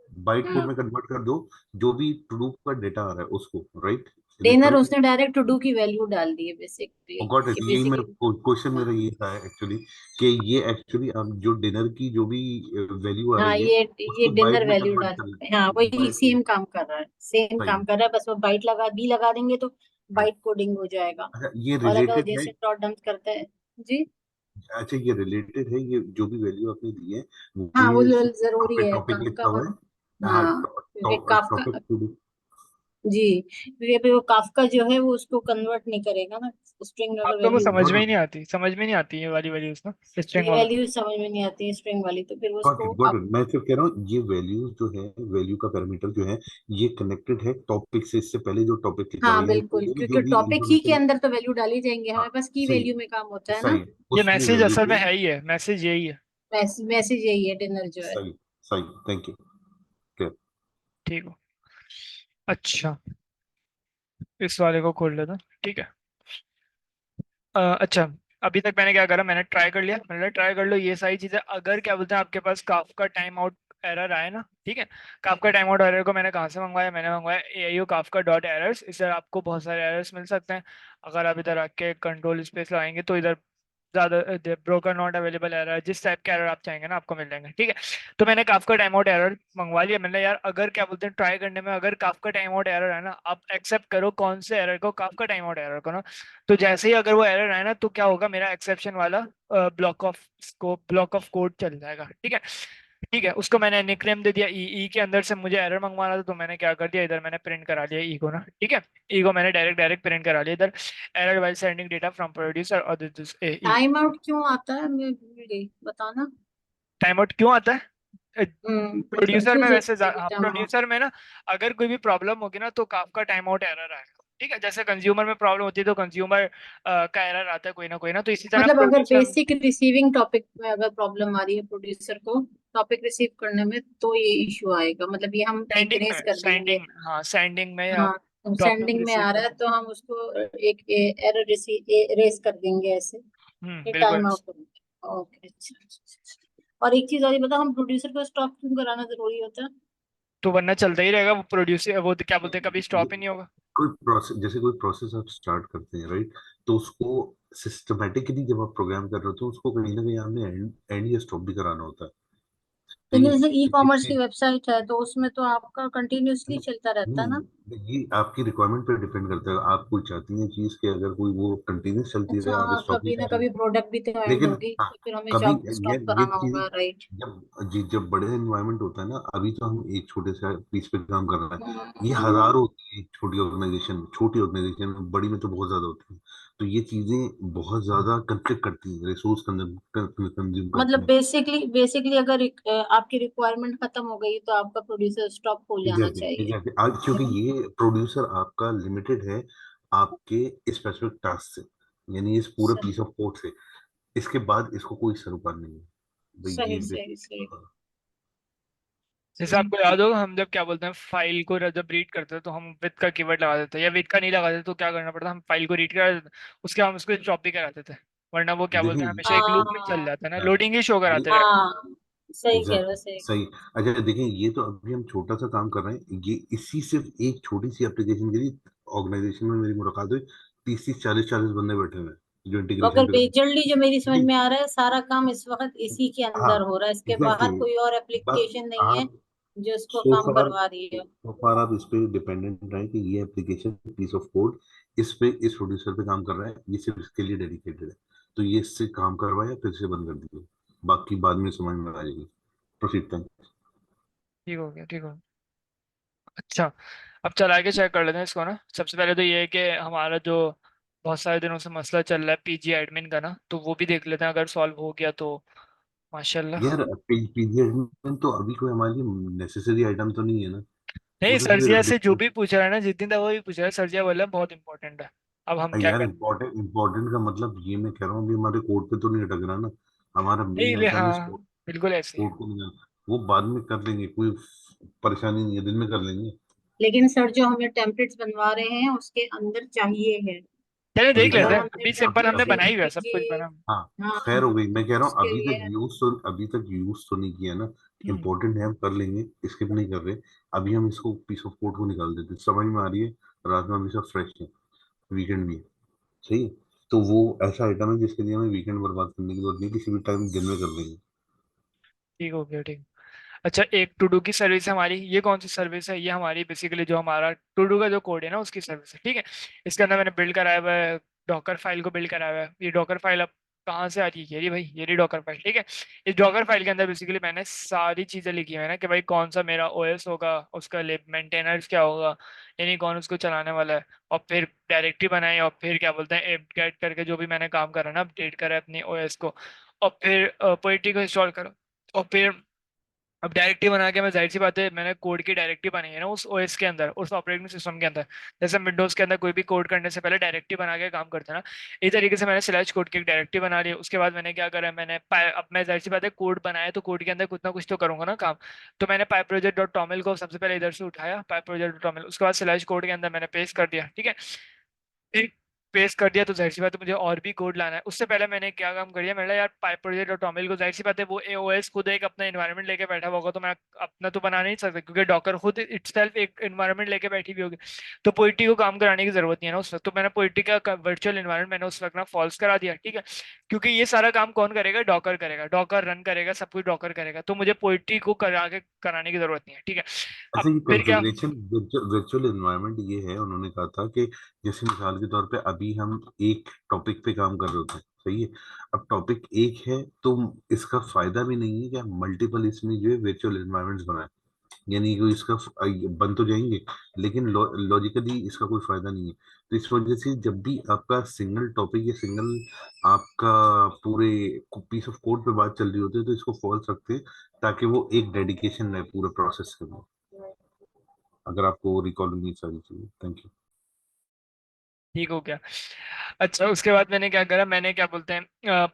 Speaker 2: बाइट कोड
Speaker 3: हाँ।
Speaker 2: में कन्वर्ट कर दो जो भी टू डू का डेटा आ रहा है उसको, राइट?
Speaker 3: डेनर उसने डायरेक्ट टू डू की वैल्यू डाल दी है बेसिकली।
Speaker 2: गॉट इट, यही मेरा
Speaker 3: बेसिकली
Speaker 2: क्वेश्चन मेरा ये था एक्चुअली, कि ये एक्चुअली अब जो डिनर की जो भी वैल्यू आ
Speaker 3: हाँ,
Speaker 2: रही है
Speaker 3: ये
Speaker 2: उसको
Speaker 3: डिनर
Speaker 2: बाइट में
Speaker 3: वैल्यू
Speaker 2: कन्वर्ट
Speaker 3: डाल
Speaker 2: कर,
Speaker 3: हाँ, वही
Speaker 2: बाइट में।
Speaker 3: सेम काम कर रहा है, सेम
Speaker 2: सही।
Speaker 3: काम कर रहा है, बस वो बाइट लगा बी लगा देंगे तो बाइट कोडिंग हो जाएगा।
Speaker 2: अच्छा ये
Speaker 3: और अगर वो
Speaker 2: रिलेटेड है।
Speaker 3: जैसे डॉट डंप करता है। जी।
Speaker 2: अच्छा ये रिलेटेड है, ये जो भी वैल्यू आपने दी है वो
Speaker 3: हाँ, वो
Speaker 2: ये
Speaker 3: जरूरी
Speaker 2: आपके
Speaker 3: है,
Speaker 2: टॉपिक लिखा
Speaker 3: काफका।
Speaker 2: हुआ है। हाँ,
Speaker 3: हाँ, क्योंकि काफका।
Speaker 2: Topic to do.
Speaker 3: जी, क्योंकि अभी वो काफका जो है वो उसको कन्वर्ट नहीं करेगा ना, स्ट्रिंग
Speaker 1: आप
Speaker 3: अगर
Speaker 1: लोगों को
Speaker 3: वैल्यू
Speaker 1: समझ
Speaker 2: गॉट
Speaker 1: में ही
Speaker 2: इट,
Speaker 1: नहीं आती, समझ में नहीं आती ये वाली वैल्यूज ना, स्ट्रिंग
Speaker 3: ये
Speaker 1: वाला।
Speaker 3: वैल्यू समझ में नहीं आती है स्ट्रिंग वाली, तो फिर
Speaker 2: गॉट
Speaker 3: उसको
Speaker 2: इट, गॉट
Speaker 3: आप।
Speaker 2: इट। मैं सिर्फ कह रहा हूँ ये वैल्यूज जो है, वैल्यू का पैरामीटर जो है ये कनेक्टेड है टॉपिक से, इससे पहले जो टॉपिक लिखा हुआ
Speaker 3: हाँ
Speaker 2: है, यानी
Speaker 3: बिल्कुल,
Speaker 2: जो
Speaker 3: क्योंकि
Speaker 2: भी
Speaker 3: टॉपिक ही के
Speaker 2: इंफॉर्मेशन।
Speaker 3: अंदर तो वैल्यू डाली जाएंगे,
Speaker 2: हाँ
Speaker 3: हमारे पास की
Speaker 2: सही,
Speaker 3: वैल्यू में काम होता है ना।
Speaker 2: सही,
Speaker 1: ये
Speaker 2: उसकी
Speaker 1: मैसेज
Speaker 2: वैल्यू
Speaker 1: असल में
Speaker 2: को।
Speaker 1: है ही है, मैसेज यही है।
Speaker 3: मैसेज यही है, डिनर जो है।
Speaker 2: सही, सही, थैंक यू।
Speaker 1: ठीक हो। अच्छा, इस वाले को खोल लेता हूं, ठीक है। अच्छा, अभी तक मैंने क्या करा, मैंने ट्राई कर लिया, मैंने ट्राई कर लो ये सारी चीजें, अगर क्या बोलते हैं आपके पास काफका टाइम आउट एरर आए ना, ठीक है। काफका टाइम आउट एरर को मैंने कहाँ से मंगवाया, मैंने मंगवाया AIO काफका डॉट एरर्स, इससे आपको बहुत सारे एरर्स मिल सकते हैं। अगर आप इधर आके कंट्रोल स्पेस लगाएंगे तो इधर ज्यादा ब्रोकर नॉट अवेलेबल एरर, जिस टाइप के एरर आप चाहेंगे ना आपको मिल जाएंगे, ठीक है। तो मैंने काफका टाइम आउट एरर मंगवा लिया, मैंने यार अगर क्या बोलते हैं ट्राई करने में अगर काफका टाइम आउट एरर है ना, आप एक्सेप्ट करो कौन से एरर को, काफका टाइम आउट एरर को ना। तो जैसे ही अगर वो एरर आए ना तो क्या होगा, मेरा एक्सेप्शन वाला ब्लॉक ऑफ कोड चल जाएगा, ठीक है। ठीक है, उसको मैंने निकनेम दे दिया ई के अंदर से मुझे एरर मंगवाना था, तो मैंने क्या कर दिया, इधर मैंने प्रिंट करा लिया ई को ना, ठीक है। ई को मैंने डायरेक्ट डायरेक्ट प्रिंट करा लिया इधर, error while sending data from producer और दिस ई।
Speaker 3: टाइम आउट क्यों आता है, मैं भूल गई, बताना।
Speaker 1: टाइम आउट क्यों आता है? प्रोड्यूसर में
Speaker 3: कंफ्यूज
Speaker 1: वैसे
Speaker 3: होता है
Speaker 1: हाँ,
Speaker 3: बेटा वहाँ।
Speaker 1: प्रोड्यूसर में ना अगर कोई भी प्रॉब्लम होगी ना तो काफका टाइम आउट एरर आएगा, ठीक है। जैसे कंज्यूमर में प्रॉब्लम होती है तो कंज्यूमर का एरर आता है कोई ना कोई ना, तो इसी तरह
Speaker 3: मतलब अगर
Speaker 1: प्रोड्यूसर।
Speaker 3: बेसिक रिसीविंग टॉपिक में अगर प्रॉब्लम आ रही है प्रोड्यूसर को, टॉपिक रिसीव करने में, तो ये इशू आएगा, मतलब ये हम एक
Speaker 1: सेंडिंग
Speaker 3: रेस
Speaker 1: में
Speaker 3: कर देंगे।
Speaker 1: सेंडिंग हाँ सेंडिंग में आप
Speaker 3: हाँ, तो
Speaker 1: टॉपिक
Speaker 3: सेंडिंग में
Speaker 1: रिसीव
Speaker 3: आ रहा
Speaker 1: कर।
Speaker 3: है तो हम उसको एक एरर रिसीव रेस कर देंगे ऐसे, ये
Speaker 1: बिल्कुल।
Speaker 3: टाइम आउट करेंगे। ओके, अच्छा अच्छा, अच्छा। और एक चीज और ये बता, हम प्रोड्यूसर को स्टॉप क्यों कराना जरूरी होता है?
Speaker 1: तो वरना चलता ही रहेगा वो प्रोड्यूसर, वो क्या बोलते हैं, कभी
Speaker 2: ये
Speaker 1: स्टॉप ही नहीं होगा।
Speaker 2: कोई प्रोसेस, जैसे कोई प्रोसेस आप स्टार्ट करते हैं राइट, तो उसको सिस्टमेटिकली जब आप प्रोग्राम कर रहे होते हो उसको कहीं ना कहीं आपने एंड एंड या स्टॉप भी कराना होता है। तो
Speaker 3: लेकिन
Speaker 2: ये
Speaker 3: जैसे ई
Speaker 2: ये
Speaker 3: कॉमर्स की
Speaker 2: चीज
Speaker 3: वेबसाइट है तो उसमें तो आपका कंटिन्यूअसली चलता रहता है ना।
Speaker 2: नहीं, ये आपकी रिक्वायरमेंट पे डिपेंड करता है। आप कोई चाहती हैं चीज कि अगर कोई वो कंटिन्यूस चलती
Speaker 3: अच्छा,
Speaker 2: रहे, आप
Speaker 3: हाँ,
Speaker 2: स्टॉप नहीं
Speaker 3: कभी ना
Speaker 2: करेंगे।
Speaker 3: कभी प्रोडक्ट भी तो एंड
Speaker 2: लेकिन
Speaker 3: होगी,
Speaker 2: हाँ,
Speaker 3: तो फिर हमें
Speaker 2: कभी
Speaker 3: स्टॉप
Speaker 2: ये
Speaker 3: कराना
Speaker 2: चीजें
Speaker 3: होगा, राइट।
Speaker 2: जब बड़े एनवायरनमेंट होता है ना, अभी तो हम एक छोटे से पीस पे काम कर रहे हैं, ये
Speaker 3: हम्म,
Speaker 2: हजारों होती है छोटी ऑर्गेनाइजेशन में, बड़ी में तो बहुत ज्यादा होती है। तो ये चीजें बहुत ज्यादा कंफ्लिक्ट करती हैं, रिसोर्स कंज्यूम करती
Speaker 3: मतलब
Speaker 2: हैं।
Speaker 3: बेसिकली अगर आपकी रिक्वायरमेंट खत्म हो गई तो आपका प्रोड्यूसर स्टॉप हो जाना
Speaker 2: एग्जैक्टली,
Speaker 3: चाहिए,
Speaker 2: एग्जैक्टली। आज
Speaker 3: है
Speaker 2: क्योंकि
Speaker 3: ना।
Speaker 2: ये प्रोड्यूसर आपका लिमिटेड है आपके स्पेसिफिक टास्क से, यानी इस पूरे
Speaker 3: सही
Speaker 2: पीस ऑफ कोड से, इसके बाद इसको कोई सरोकार नहीं है भाई, ये
Speaker 3: सही सही सही।
Speaker 1: जैसे आपको याद होगा हम जब क्या बोलते हैं फाइल को जब रीड करते हैं तो हम विद का कीवर्ड लगा देते हैं, या विद का नहीं लगाते तो क्या करना पड़ता, हम फाइल को रीड करा देते उसके हम उसको स्टॉप भी कराते थे, वरना वो क्या बोलते
Speaker 2: देखिए
Speaker 1: हैं हमेशा एक लूप में चल
Speaker 3: हाँ
Speaker 1: जाता है ना, लोडिंग ही शो कराते रहेगा।
Speaker 3: हाँ, सही कह रहे हो,
Speaker 2: एग्जैक्टली,
Speaker 3: सही।
Speaker 2: सही। अच्छा देखिए, ये तो अभी हम छोटा सा काम कर रहे हैं, ये इसी सिर्फ एक छोटी सी एप्लीकेशन के लिए ऑर्गेनाइजेशन में मेरी मुलाकात हुई, 30 30 40 40 बंदे बैठे हुए हैं जो
Speaker 3: तो
Speaker 2: इंटीग्रेशन
Speaker 3: अगर
Speaker 2: पे काम।
Speaker 3: मेजरली जो मेरी समझ
Speaker 2: लेकिन
Speaker 3: में आ रहा है, सारा काम इस वक्त इसी के
Speaker 2: हाँ,
Speaker 3: अंदर हो रहा है, इसके बाहर
Speaker 2: एग्जैक्टली।
Speaker 3: कोई और
Speaker 2: बस
Speaker 3: एप्लीकेशन नहीं है
Speaker 2: आप
Speaker 3: जो इसको
Speaker 2: सो
Speaker 3: काम
Speaker 2: फार
Speaker 3: करवा रही है।
Speaker 2: सो फार आप इस पे डिपेंडेंट रहे कि ये एप्लीकेशन पीस ऑफ कोड इस पे इस प्रोड्यूसर पे काम कर रहा है, ये सिर्फ इसके लिए डेडिकेटेड है। तो ये इससे काम करवाया फिर से बंद कर दिया, बाकी बाद में समझ में आ जाएगी। प्रोसीड।
Speaker 1: ठीक हो गया, ठीक हो गया। अच्छा, अब चला के चेक कर लेते हैं इसको ना। सबसे पहले तो ये है कि हमारा जो बहुत सारे दिनों से मसला चल रहा है पीजी एडमिन का ना, तो वो भी देख लेते हैं, अगर सॉल्व हो गया तो माशाल्लाह।
Speaker 2: यार पीजीएडमिन तो अभी कोई हमारे लिए नेसेसरी आइटम तो नहीं है ना, वो
Speaker 1: नहीं,
Speaker 2: तो सिर्फ
Speaker 1: सरजिया से जो
Speaker 2: डिस्कस।
Speaker 1: भी पूछ रहा है ना, जितनी दफा भी पूछ रहा है सरजिया बोला बहुत इंपॉर्टेंट है। अब हम क्या
Speaker 2: यार
Speaker 1: करें।
Speaker 2: इम्पोर्टेंट इम्पोर्टेंट का मतलब ये मैं कह रहा हूँ, अभी हमारे कोड पे तो नहीं अटक रहा ना, हमारा
Speaker 1: नहीं
Speaker 2: मेन
Speaker 1: ले,
Speaker 2: आइटम है
Speaker 1: हाँ बिल्कुल ऐसे ही है।
Speaker 2: कोड को निकालना। वो बाद में कर लेंगे, कोई परेशानी नहीं है, दिन में कर लेंगे।
Speaker 3: लेकिन सर, जो हमें टेम्पलेट्स बनवा रहे हैं उसके अंदर चाहिए है।
Speaker 1: चलिए देख
Speaker 2: देखिए
Speaker 1: लेते
Speaker 3: अगर
Speaker 1: हैं,
Speaker 3: हमने
Speaker 1: अभी सिंपल हमने
Speaker 2: अभी
Speaker 1: बनाई हुआ है, सब कुछ
Speaker 3: पीजी,
Speaker 1: बना।
Speaker 2: हाँ, खैर
Speaker 3: हाँ,
Speaker 2: हो गई। मैं कह रहा हूँ
Speaker 3: उसके लिए।
Speaker 2: अभी तक यूज तो नहीं किया ना।
Speaker 1: हम्म,
Speaker 2: इम्पोर्टेंट है, हम कर लेंगे, स्किप नहीं कर रहे। अभी हम इसको पीस ऑफ कोड को निकाल देते, समझ में आ रही है। रात में हमेशा फ्रेश है, वीकेंड भी है। सही है। तो वो ऐसा आइटम है जिसके लिए हमें वीकेंड बर्बाद करने की जरूरत नहीं है, किसी भी टाइम दिन में कर देंगे।
Speaker 1: ठीक हो गया, ठीक। अच्छा, एक टू डू की सर्विस है हमारी। ये कौन सी सर्विस है? ये हमारी बेसिकली जो हमारा टू डू का जो कोड है ना, उसकी सर्विस है। ठीक है, इसके अंदर मैंने बिल्ड कराया हुआ है, डॉकर फाइल को बिल्ड कराया हुआ है। ये डॉकर फाइल अब कहाँ से आ रही है? ये रही भाई, ये रही डॉकर फाइल। ठीक है, इस डॉकर फाइल के अंदर बेसिकली मैंने सारी चीजें लिखी है ना, कि भाई कौन सा मेरा ओएस होगा, उसका मेंटेनेंस क्या होगा, यानी कौन उसको चलाने वाला है। और फिर डायरेक्टरी बनाई, और फिर क्या बोलते हैं, एपगेट करके जो भी मैंने काम करा ना, अपडेट करा है अपनी ओएस को। और फिर पोएट्री को इंस्टॉल करो। और फिर अब डायरेक्टरी बना के, मैं जाहिर सी बात है, मैंने कोड की डायरेक्टरी बनाई है ना उस ओएस के अंदर, उस ऑपरेटिंग सिस्टम के अंदर। जैसे विंडोज के अंदर कोई भी कोड करने से पहले डायरेक्टरी बना के काम करते हैं ना, इस तरीके से मैंने स्लैश कोड की एक डायरेक्टरी बना ली। उसके बाद मैंने क्या करा, अब मैं जाहिर सी बात है कोड बनाया, तो कोड के अंदर कुछ ना कुछ तो करूंगा ना काम। तो मैंने पाइप प्रोजेक्ट डॉट टॉमिल को सबसे पहले इधर से उठाया, पाइप प्रोजेक्ट डॉट टॉमिल, उसके बाद स्लैश कोड के अंदर मैंने पेस्ट कर दिया। ठीक है, एक पेस्ट कर दिया, तो जाहिर सी बात है मुझे और भी कोड लाना है। उससे पहले मैंने क्या काम कर दिया, मैंने यार पाइप प्रोजेक्ट और टॉमिल को, जाहिर सी बात है वो एओएस खुद एक अपना एनवायरनमेंट लेके बैठा हुआ होगा, तो मैं अपना तो बना नहीं सकता, क्योंकि डॉकर खुद इटसेल्फ एक एनवायरनमेंट लेके बैठी हुई होगी। तो पोइट्री को काम कराने की जरूरत नहीं है ना उस वक्त। तो मैंने पोइट्री का वर्चुअल एनवायरनमेंट मैंने उस वक्त ना फॉल्स करा दिया। ठीक है, क्योंकि ये सारा काम कौन करेगा? डॉकर करेगा, डॉकर रन करेगा, सब कुछ डॉकर करेगा, तो मुझे पोइट्री को करा के कराने की जरूरत नहीं है। ठीक है,
Speaker 2: अच्छा,
Speaker 1: अब
Speaker 2: ये
Speaker 1: फिर क्या?
Speaker 2: कॉन्फ़िगरेशन वर्चुअल एनवायरनमेंट ये है, उन्होंने कहा था कि जैसे मिसाल के तौर पे अभी हम एक टॉपिक पे काम कर रहे होते हैं, सही है। अब टॉपिक एक है तो इसका फायदा भी नहीं है कि हम मल्टीपल इसमें जो है वर्चुअल एनवायरनमेंट्स बनाए, यानी कि इसका बन तो जाएंगे, लेकिन लॉजिकली इसका कोई फायदा नहीं है। तो इस वजह से जब भी आपका सिंगल टॉपिक या सिंगल आपका पूरे पीस ऑफ कोड पे बात चल रही होती है, तो इसको फॉल्स रखते हैं, ताकि वो एक डेडिकेशन रहे पूरे प्रोसेस के लिए। अगर आपको रिकॉल होनी सारी चीजें। Thank you.
Speaker 1: ठीक हो गया। अच्छा, उसके बाद मैंने क्या करा, मैंने क्या बोलते हैं,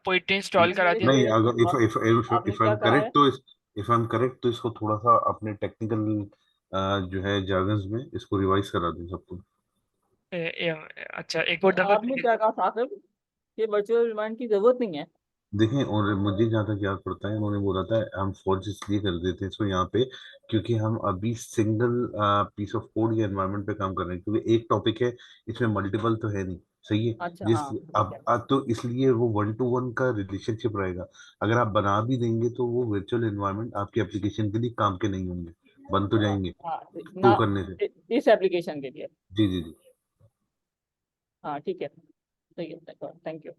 Speaker 1: पोइट्री इंस्टॉल करा दिया।
Speaker 2: नहीं, अगर
Speaker 4: आप, आपने
Speaker 2: इफ आई
Speaker 4: क्या
Speaker 2: एम
Speaker 4: करा है?
Speaker 2: करेक्ट तो इफ आई एम करेक्ट तो इसको थोड़ा सा अपने टेक्निकल जो है jargons में इसको रिवाइज करा दें सबको।
Speaker 1: अच्छा, एक और दफा
Speaker 4: आपने
Speaker 1: please।
Speaker 4: क्या कहा साहब? ये वर्चुअल रिमाइंड की जरूरत नहीं है।
Speaker 2: देखें, और मुझे जहाँ तक याद पड़ता है, उन्होंने बोला था हम फॉर्ज इसलिए कर देते हैं इसको यहाँ पे, क्योंकि हम अभी सिंगल पीस ऑफ कोड या एनवायरनमेंट पे काम कर रहे हैं, क्योंकि एक टॉपिक है, इसमें मल्टीपल तो है नहीं। सही है।
Speaker 4: अच्छा,
Speaker 2: जिस
Speaker 4: हाँ ठीक है।
Speaker 2: अब तो इसलिए वो वन टू वन का रिलेशनशिप रहेगा। अगर आप बना भी देंगे तो वो वर्चुअल एनवायरनमेंट आपकी एप्लीकेशन के लिए काम के नहीं होंगे, बन तो
Speaker 4: हाँ
Speaker 2: जाएंगे
Speaker 4: हाँ,
Speaker 2: टू
Speaker 4: ना,
Speaker 2: करने से।
Speaker 4: इस एप्लीकेशन के लिए।
Speaker 2: जी जी जी।
Speaker 4: हाँ ठीक है, सही है, थैंक यू।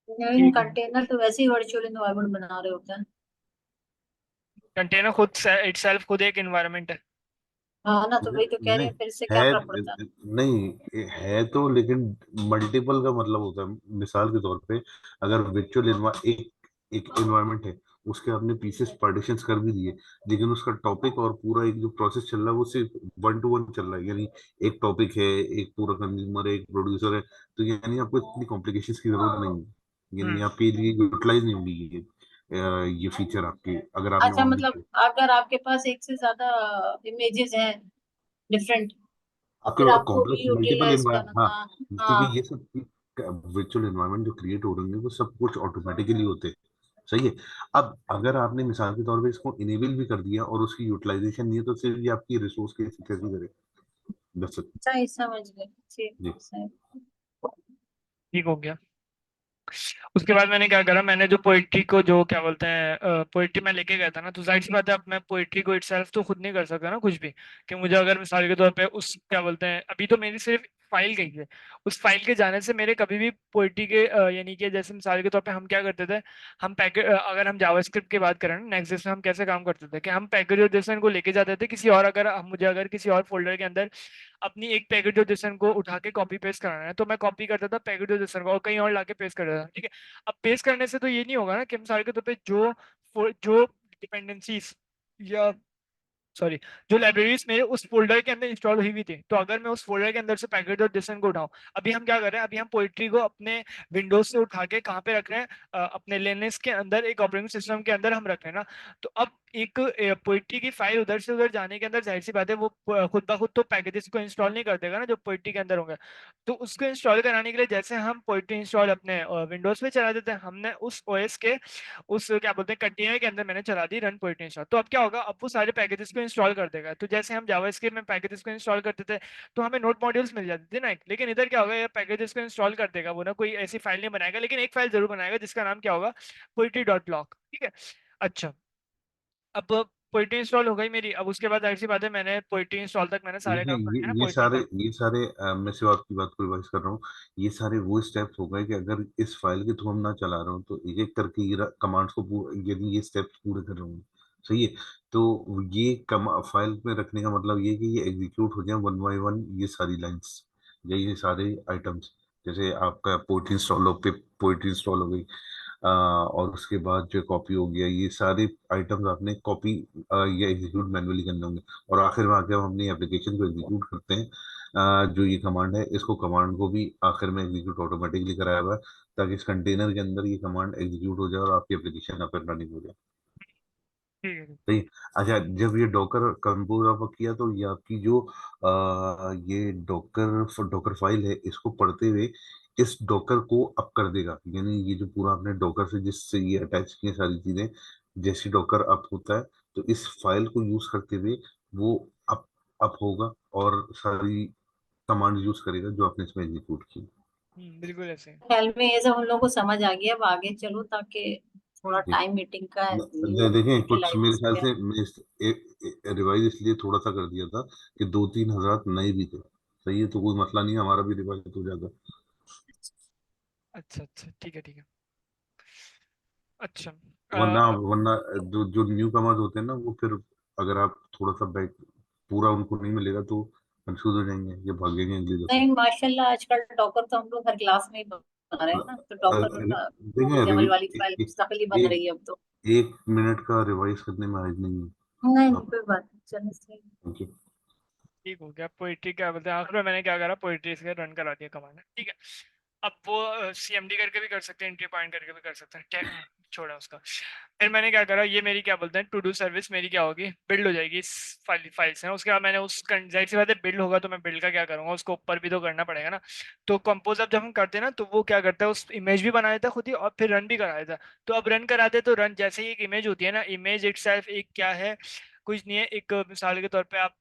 Speaker 3: इन
Speaker 1: ठीक है,
Speaker 3: कंटेनर तो वैसे ही वर्चुअल एनवायरनमेंट बना रहे होते हैं।
Speaker 1: कंटेनर खुद इटसेल्फ खुद एक एनवायरनमेंट है।
Speaker 3: हाँ ना, तो वही तो कह रहे
Speaker 2: नहीं
Speaker 3: हैं, फिर से क्या
Speaker 2: है,
Speaker 3: फर्क पड़ता है?
Speaker 2: नहीं है तो, लेकिन मल्टीपल का मतलब होता है, मिसाल के तौर पे अगर वर्चुअल एक एक एनवायरनमेंट है, उसके आपने पीसेस पार्टीशंस कर भी दिए, लेकिन उसका टॉपिक और पूरा एक जो प्रोसेस चल रहा है वो सिर्फ वन टू वन चल रहा है, यानी एक टॉपिक है, एक पूरा कंज्यूमर है, एक प्रोड्यूसर है, तो यानी आपको इतनी कॉम्प्लिकेशंस की जरूरत नहीं है, यानी
Speaker 1: हम्म।
Speaker 2: आपके लिए यूटिलाइज नहीं होगी ये फीचर आपके, अगर आपने
Speaker 3: अच्छा,
Speaker 2: ऑन भी
Speaker 3: मतलब
Speaker 2: किया।
Speaker 3: अगर आपके पास एक से ज्यादा इमेजेस हैं डिफरेंट, और
Speaker 2: आपके
Speaker 3: फिर
Speaker 2: पास
Speaker 3: आपको
Speaker 2: कॉम्प्लेक्स मल्टीपल
Speaker 3: रीयूटिलाइज
Speaker 2: एनवायरनमेंट,
Speaker 3: करना।
Speaker 2: हाँ,
Speaker 3: हाँ।
Speaker 2: क्योंकि
Speaker 3: हाँ।
Speaker 2: ये सब वर्चुअल एनवायरनमेंट जो क्रिएट हो रहे हैं वो सब कुछ ऑटोमेटिकली होते हैं। सही है। अब अगर आपने मिसाल के तौर पे इसको इनेबल भी कर दिया और उसकी यूटिलाइजेशन नहीं है, तो सिर्फ ये आपकी रिसोर्स कैसे कैसे करे। बस।
Speaker 3: सही, समझ गए। ठीक।
Speaker 2: जी।
Speaker 3: सही।
Speaker 1: ठीक हो गया। उसके बाद मैंने क्या करा, मैंने जो पोइट्री को जो क्या बोलते हैं, पोइट्री मैं लेके गया था ना, तो जाहिर सी बात है अब मैं पोइट्री को इटसेल्फ तो खुद नहीं कर सकता ना कुछ भी। कि मुझे अगर मिसाल के तौर पे उस क्या बोलते हैं, अभी तो मेरी सिर्फ फाइल गई है, उस फाइल के जाने से मेरे कभी भी पोइट्री के यानी कि जैसे मिसाल के तौर पे हम क्या करते थे, हम पैकेज, अगर हम जावास्क्रिप्ट की बात करें ना, नेक्स्ट में हम कैसे काम करते थे, कि हम पैकेज और JSON को लेके जाते थे किसी और, अगर मुझे अगर किसी और फोल्डर के अंदर अपनी एक पैकेट जो JSON को उठा के कॉपी पेस्ट कराना है, तो मैं कॉपी करता था पैकेट जो JSON को और कहीं और लाके पेस्ट कर देता था। ठीक है, अब पेस्ट करने से तो ये नहीं होगा ना कि मिसाल के तौर पे जो डिपेंडेंसीज या सॉरी जो लाइब्रेरीज मेरे उस फोल्डर के अंदर इंस्टॉल हुई हुई थी, तो अगर मैं उस फोल्डर के अंदर से पैकेट और JSON को उठाऊं, अभी हम क्या कर रहे हैं, अभी हम पोइट्री को अपने विंडोज से उठा के कहाँ पे रख रहे हैं, अपने लिनक्स के अंदर एक ऑपरेटिंग सिस्टम के अंदर हम रख रहे हैं ना। तो अब एक पोइट्री की फाइल उधर से उधर जाने के अंदर जाहिर सी बात है वो खुद ब खुद तो पैकेजेस को इंस्टॉल नहीं कर देगा ना जो पोइट्री के अंदर होंगे। तो उसको इंस्टॉल कराने के लिए जैसे हम पोइट्री इंस्टॉल अपने विंडोज पे चला देते हैं, हमने उस ओएस के उस क्या बोलते हैं कंटेनर के अंदर मैंने चला दी रन पोइट्री इंस्टॉल। तो अब क्या होगा, अब वो सारे पैकेजेस को इंस्टॉल कर देगा। तो जैसे हम जावास्क्रिप्ट में पैकेजेस को इंस्टॉल करते थे तो हमें नोड मॉड्यूल्स मिल जाते थे ना, लेकिन इधर क्या होगा, ये पैकेजेस को इंस्टॉल कर देगा वो ना, कोई ऐसी फाइल नहीं बनाएगा, लेकिन एक फाइल जरूर बनाएगा जिसका नाम क्या होगा, poetry.log। ठीक है। अच्छा, अब पोइट्री इंस्टॉल हो गई मेरी। अब उसके बाद जाहिर सी बात है, मैंने पोइट्री इंस्टॉल तक मैंने सारे
Speaker 2: देखिए
Speaker 1: काम कर
Speaker 2: ये
Speaker 1: दिए ना
Speaker 2: ये
Speaker 1: पोइट्री
Speaker 2: सारे
Speaker 1: का।
Speaker 2: ये सारे मैं सिर्फ आपकी बात को रिवाइज कर रहा हूँ। ये सारे वो स्टेप्स हो गए कि अगर इस फाइल के थ्रू हम ना चला रहे हो तो एक एक करके ये कमांड्स को यदि ये स्टेप्स पूरे कर रहे होंगे, सही है। तो ये फाइल में रखने का मतलब ये है कि ये एग्जीक्यूट हो जाए वन बाय वन, ये सारी लाइंस या ये सारे आइटम्स। जैसे आपका पोइट्री इंस्टॉल हो गई, और उसके बाद जो कॉपी हो गया, ये सारे आइटम्स आपने कॉपी या एग्जीक्यूट मैन्युअली करने होंगे। और आखिर में आके हम अपनी एप्लीकेशन को एग्जीक्यूट करते हैं। जो ये कमांड है, इसको कमांड को भी आखिर में एग्जीक्यूट ऑटोमेटिकली कराया हुआ है, ताकि इस कंटेनर के अंदर ये कमांड एग्जीक्यूट हो जाए और आपकी एप्लीकेशन अप एंड रनिंग हो जाए।
Speaker 1: ठीक है।
Speaker 2: सही। अच्छा, जब ये डॉकर कंपोज आप किया तो ये आपकी जो ये डॉकर फाइल है, इसको पढ़ते हुए इस डॉकर को अप कर देगा। यानी ये जो पूरा आपने डॉकर से जिससे ये अटैच किए सारी चीजें, जैसे डॉकर अप होता है तो इस फाइल को यूज करते हुए वो अप अप होगा और सारी कमांड यूज करेगा जो आपने इसमें एग्जीक्यूट की।
Speaker 1: बिल्कुल ऐसे।
Speaker 3: ख्याल में ये सब हम लोग को समझ आ गया। अब आगे चलो, ताकि थोड़ा टाइम मीटिंग का
Speaker 2: देखें, कुछ
Speaker 3: यूटिलाइज
Speaker 2: मेरे ख्याल
Speaker 3: किया।
Speaker 2: से मैं रिवाइज इसलिए थोड़ा सा कर दिया था कि दो तीन हज़ार नए भी थे। सही है, तो कोई मसला नहीं है, हमारा भी रिवाइज हो जाता।
Speaker 1: अच्छा अच्छा, ठीक है ठीक है। अच्छा
Speaker 2: वरना वरना जो जो न्यू कमर्स होते हैं ना, वो फिर अगर आप थोड़ा सा बैक पूरा उनको नहीं मिलेगा तो कंफ्यूज हो जाएंगे, ये भागेंगे अगली दफे।
Speaker 3: नहीं, माशाल्लाह आजकल टॉकर तो हम लोग हर क्लास में ही बना रहे हैं ना, तो टॉकर
Speaker 2: देखिए
Speaker 3: लेवल वाली फाइल मुस्तकिल ही बन रही है अब तो।
Speaker 2: एक मिनट का रिवाइज करने में आज नहीं
Speaker 3: नहीं
Speaker 2: है
Speaker 3: नहीं,
Speaker 2: आप।
Speaker 3: कोई बात नहीं, चलो सही।
Speaker 2: ओके।
Speaker 1: ठीक हो गया। पोइट्री क्या बोलते हैं, आखिर में मैंने क्या करा, पोइट्री से रन करा दिया कमांड। ठीक है। अब वो सीएमडी करके भी कर सकते हैं, एंट्री पॉइंट करके भी कर सकते हैं, छोड़ा उसका। फिर मैंने क्या करा, ये मेरी क्या बोलते हैं टू डू सर्विस मेरी क्या होगी, बिल्ड हो जाएगी इस फाइल से। उसके बाद मैंने उस जाहिर सी बात है बिल्ड होगा तो मैं बिल्ड का क्या करूंगा, उसको ऊपर भी तो करना पड़ेगा ना। तो कंपोज अब जब हम करते हैं ना, तो वो क्या करता है, उस इमेज भी बना देता है खुद ही और फिर रन भी करा देता है। तो अब रन कराते तो रन जैसे ही एक इमेज होती है ना, इमेज इटसेल्फ एक क्या है, कुछ नहीं है। एक मिसाल के तौर पे आप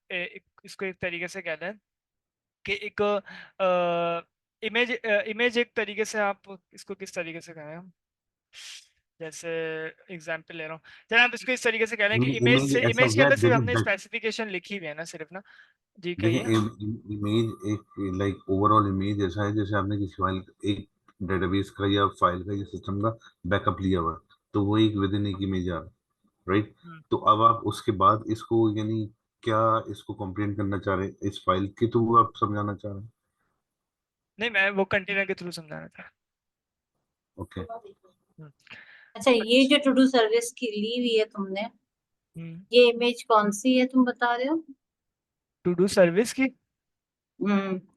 Speaker 1: इसको एक तरीके से कहते हैं कि एक इमेज एक तरीके से आप इसको किस तरीके से कहें हम, जैसे एग्जांपल ले रहा हूँ। चलिए आप इसको इस तरीके से कह रहे हैं कि इमेज
Speaker 2: इमेज
Speaker 1: से,
Speaker 2: ऐसा हो
Speaker 1: इमेज के
Speaker 2: गया,
Speaker 1: अंदर सिर्फ हमने
Speaker 2: देखिए
Speaker 1: स्पेसिफिकेशन लिखी हुई है ना सिर्फ ना। जी कहिए।
Speaker 2: देखिए इमेज एक लाइक ओवरऑल इमेज ऐसा है जैसे आपने किसी फाइल, एक डेटाबेस का या फाइल का या सिस्टम का बैकअप लिया हुआ है, तो वो एक विद इन एक इमेज आ रहा है, राइट।
Speaker 1: हम्म,
Speaker 2: तो अब आप उसके बाद इसको यानी क्या इसको कंप्लेंट करना चाह रहे हैं, इस फाइल के थ्रू आप समझाना चाह रहे हैं?
Speaker 1: नहीं मैं वो कंटेनर के थ्रू समझा रहा था।
Speaker 2: ओके।
Speaker 1: हम्म,
Speaker 3: अच्छा, ये
Speaker 1: अच्छा।
Speaker 3: जो टू डू सर्विस की ली हुई है तुमने,
Speaker 1: हम्म।
Speaker 3: ये इमेज कौन सी है तुम बता रहे हो?
Speaker 1: टू डू सर्विस की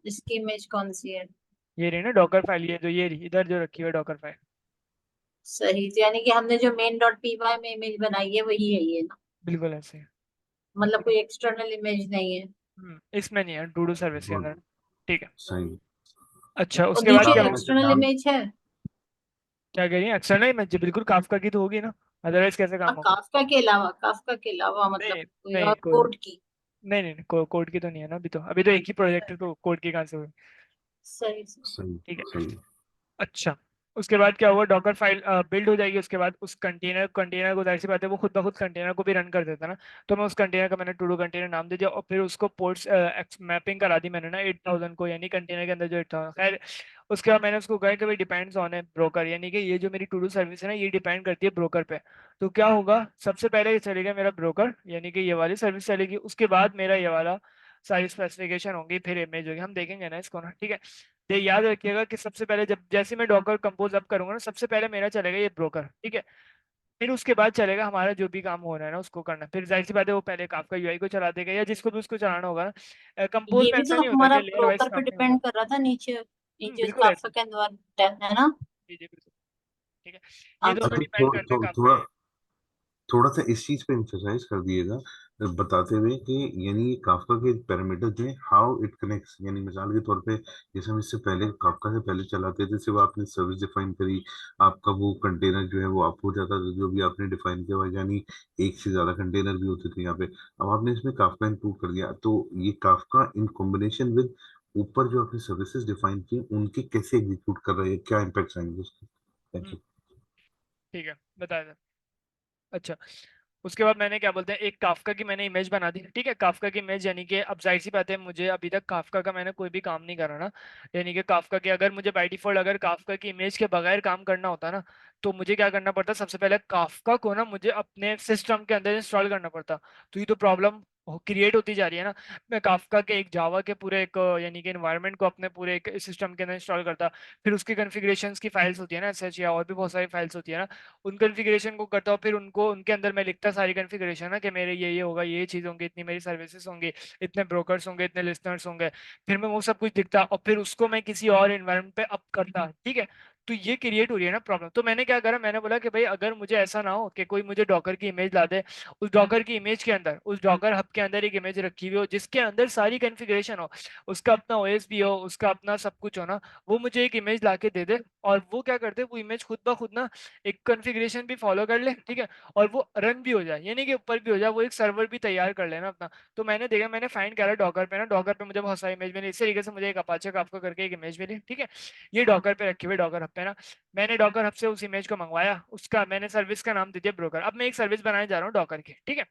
Speaker 3: इसकी इमेज कौन सी है?
Speaker 1: ये रही ना डॉकर फाइल, ये जो ये रही इधर जो रखी हुई है डॉकर फाइल।
Speaker 3: सही, तो यानी कि हमने जो मेन डॉट पी वाई में इमेज बनाई है वही है ये ना?
Speaker 1: बिल्कुल ऐसे ही।
Speaker 3: मतलब कोई एक्सटर्नल इमेज नहीं है?
Speaker 1: इसमें नहीं है टू डू सर्विस के अंदर।
Speaker 2: गुड।
Speaker 1: ठीक है।
Speaker 2: सही।
Speaker 1: अच्छा
Speaker 3: और
Speaker 1: उसके बाद
Speaker 3: नीचे
Speaker 1: क्या
Speaker 2: आपने
Speaker 1: होगा,
Speaker 2: वैसे
Speaker 3: एक्सटर्नल
Speaker 2: ध्यान,
Speaker 3: इमेज है?
Speaker 1: क्या कह रही है, एक्सटर्नल इमेज जी बिल्कुल काफका की तो होगी ना, अदरवाइज कैसे काम
Speaker 3: और
Speaker 1: होगा।
Speaker 3: काफका के अलावा मतलब
Speaker 1: नहीं
Speaker 3: कोई
Speaker 1: नहीं
Speaker 3: और कोड की?
Speaker 1: नहीं नहीं नहीं, कोड की तो नहीं है ना, अभी तो एक ही प्रोजेक्ट है तो कोड की कहाँ से हुई।
Speaker 3: सही सही।
Speaker 2: सही
Speaker 1: ठीक है।
Speaker 2: सही।
Speaker 1: अच्छा उसके बाद क्या हुआ, डॉकर फाइल बिल्ड हो जाएगी। उसके बाद उस कंटेनर को जाहिर सी बात है वो खुद ब खुद कंटेनर को भी रन कर देता है ना। तो मैं उस कंटेनर का मैंने टू डू कंटेनर नाम दे दिया और फिर उसको पोर्ट्स मैपिंग करा दी मैंने ना 8000 को, यानी कंटेनर के अंदर जो 8000 खैर। उसके बाद मैंने उसको कहा कि भाई डिपेंड्स ऑन है ब्रोकर, यानी कि ये जो मेरी टू डू सर्विस है ना ये डिपेंड करती है ब्रोकर पे। तो क्या होगा, सबसे पहले ये चलेगा मेरा ब्रोकर, यानी कि ये वाली सर्विस चलेगी। उसके बाद मेरा ये वाला सारी स्पेसिफिकेशन होंगी, फिर इमेज होगी, हम देखेंगे ना इसको ना। ठीक है। ये याद रखिएगा कि सबसे पहले जब जैसे मैं डॉकर कंपोज अप करूंगा ना, सबसे पहले मेरा चलेगा ये ब्रोकर। ठीक है। फिर उसके बाद चलेगा हमारा जो भी काम होना है ना उसको करना। फिर जाहिर सी बात है वो पहले काफका यूआई को चला देगा या जिसको भी उसको चलाना होगा ना। कंपोज
Speaker 3: ये
Speaker 1: में
Speaker 3: भी
Speaker 1: ऐसा
Speaker 3: तो
Speaker 1: नहीं होता
Speaker 3: हमारा
Speaker 1: कि लेयर वाइज
Speaker 3: ब्रोकर पे
Speaker 1: काम नहीं होता।
Speaker 3: डिपेंड कर रहा था नीचे, ये जो
Speaker 1: बिल्कुल
Speaker 3: काफका
Speaker 1: ऐसे।
Speaker 3: के अंदर है ना?
Speaker 1: जी जी बिल्कुल। ठीक है। ये
Speaker 3: हाँ,
Speaker 1: दोनों
Speaker 2: अच्छा
Speaker 1: डिपेंड करते हैं काफका।
Speaker 2: थोड़ा थोड़ा सा इस चीज पे एम्फेसाइज कर दिएगा बताते हुए कि यानी काफका के पैरामीटर जो है हाउ इट कनेक्ट्स, यानी मिसाल के तौर पे जैसे हम इससे पहले काफका से पहले चलाते थे, सिर्फ आपने सर्विस डिफाइन करी, आपका वो कंटेनर जो है वो आप हो जाता था जो भी आपने डिफाइन किया हुआ, यानी एक से ज्यादा कंटेनर भी होते थे यहाँ पे। अब आपने इसमें काफका इंक्लूड कर दिया, तो ये काफका इन कॉम्बिनेशन विद ऊपर जो आपने सर्विसेज डिफाइन की उनके कैसे एग्जीक्यूट कर रहे हैं, क्या इम्पैक्ट आएंगे उसके। Thank
Speaker 1: hmm,
Speaker 2: you.
Speaker 1: ठीक है, बताया था। अच्छा, उसके बाद मैंने क्या बोलते हैं, एक काफका की मैंने इमेज बना दी। ठीक है, काफका की इमेज, यानी कि अब जाहिर सी बात है, मुझे अभी तक काफका का मैंने कोई भी काम नहीं करा ना। यानी कि काफका के अगर मुझे बाय डिफॉल्ट अगर काफका की इमेज के बगैर काम करना होता ना, तो मुझे क्या करना पड़ता, सबसे पहले काफका को ना मुझे अपने सिस्टम के अंदर इंस्टॉल करना पड़ता। तो ये तो प्रॉब्लम क्रिएट होती जा रही है ना। मैं काफका के एक जावा के पूरे एक यानी कि एनवायरनमेंट को अपने पूरे एक सिस्टम के अंदर इंस्टॉल करता। फिर उसकी कॉन्फ़िगरेशंस की फाइल्स होती है ना, एसएच या और भी बहुत सारी फाइल्स होती है ना, उन कॉन्फ़िगरेशन को करता हूँ। फिर उनको उनके अंदर मैं लिखता सारी कॉन्फ़िगरेशन है कि मेरे ये होगा, ये चीज़ होंगी, इतनी मेरी सर्विसेज होंगी, इतने ब्रोकर्स होंगे, इतने लिसनर्स होंगे। फिर मैं वो सब कुछ लिखता और फिर उसको मैं किसी और एनवायरनमेंट पे अप करता। ठीक है, तो ये क्रिएट हो रही है ना प्रॉब्लम। तो मैंने क्या करा, मैंने बोला कि भाई अगर मुझे ऐसा ना हो कि कोई मुझे डॉकर की इमेज ला दे, उस डॉकर की इमेज के अंदर, उस डॉकर हब के अंदर एक इमेज रखी हुई हो जिसके अंदर सारी कॉन्फ़िगरेशन हो, उसका अपना ओएस भी हो, उसका अपना सब कुछ हो ना, वो मुझे एक इमेज ला के दे दे। और वो क्या करते, वो इमेज खुद ब खुद ना एक कॉन्फ़िगरेशन भी फॉलो कर ले। ठीक है, और वो रन भी हो जाए, यानी कि ऊपर भी हो जाए, वो एक सर्वर भी तैयार कर लेना अपना। तो मैंने देखा, मैंने फाइंड करा डॉकर पे ना, डॉकर पे मुझे बहुत सारी इमेज मिली। इस तरीके से मुझे एक अपाचे काफका करके एक इमेज मिली। ठीक है, ये डॉकर पे रखी हुई, डॉकर हब पे ना। मैंने डॉकर हब से उस इमेज को मंगवाया, उसका मैंने सर्विस का नाम दे दिया ब्रोकर। अब मैं एक सर्विस बनाने जा रहा हूँ डॉकर की। ठीक है,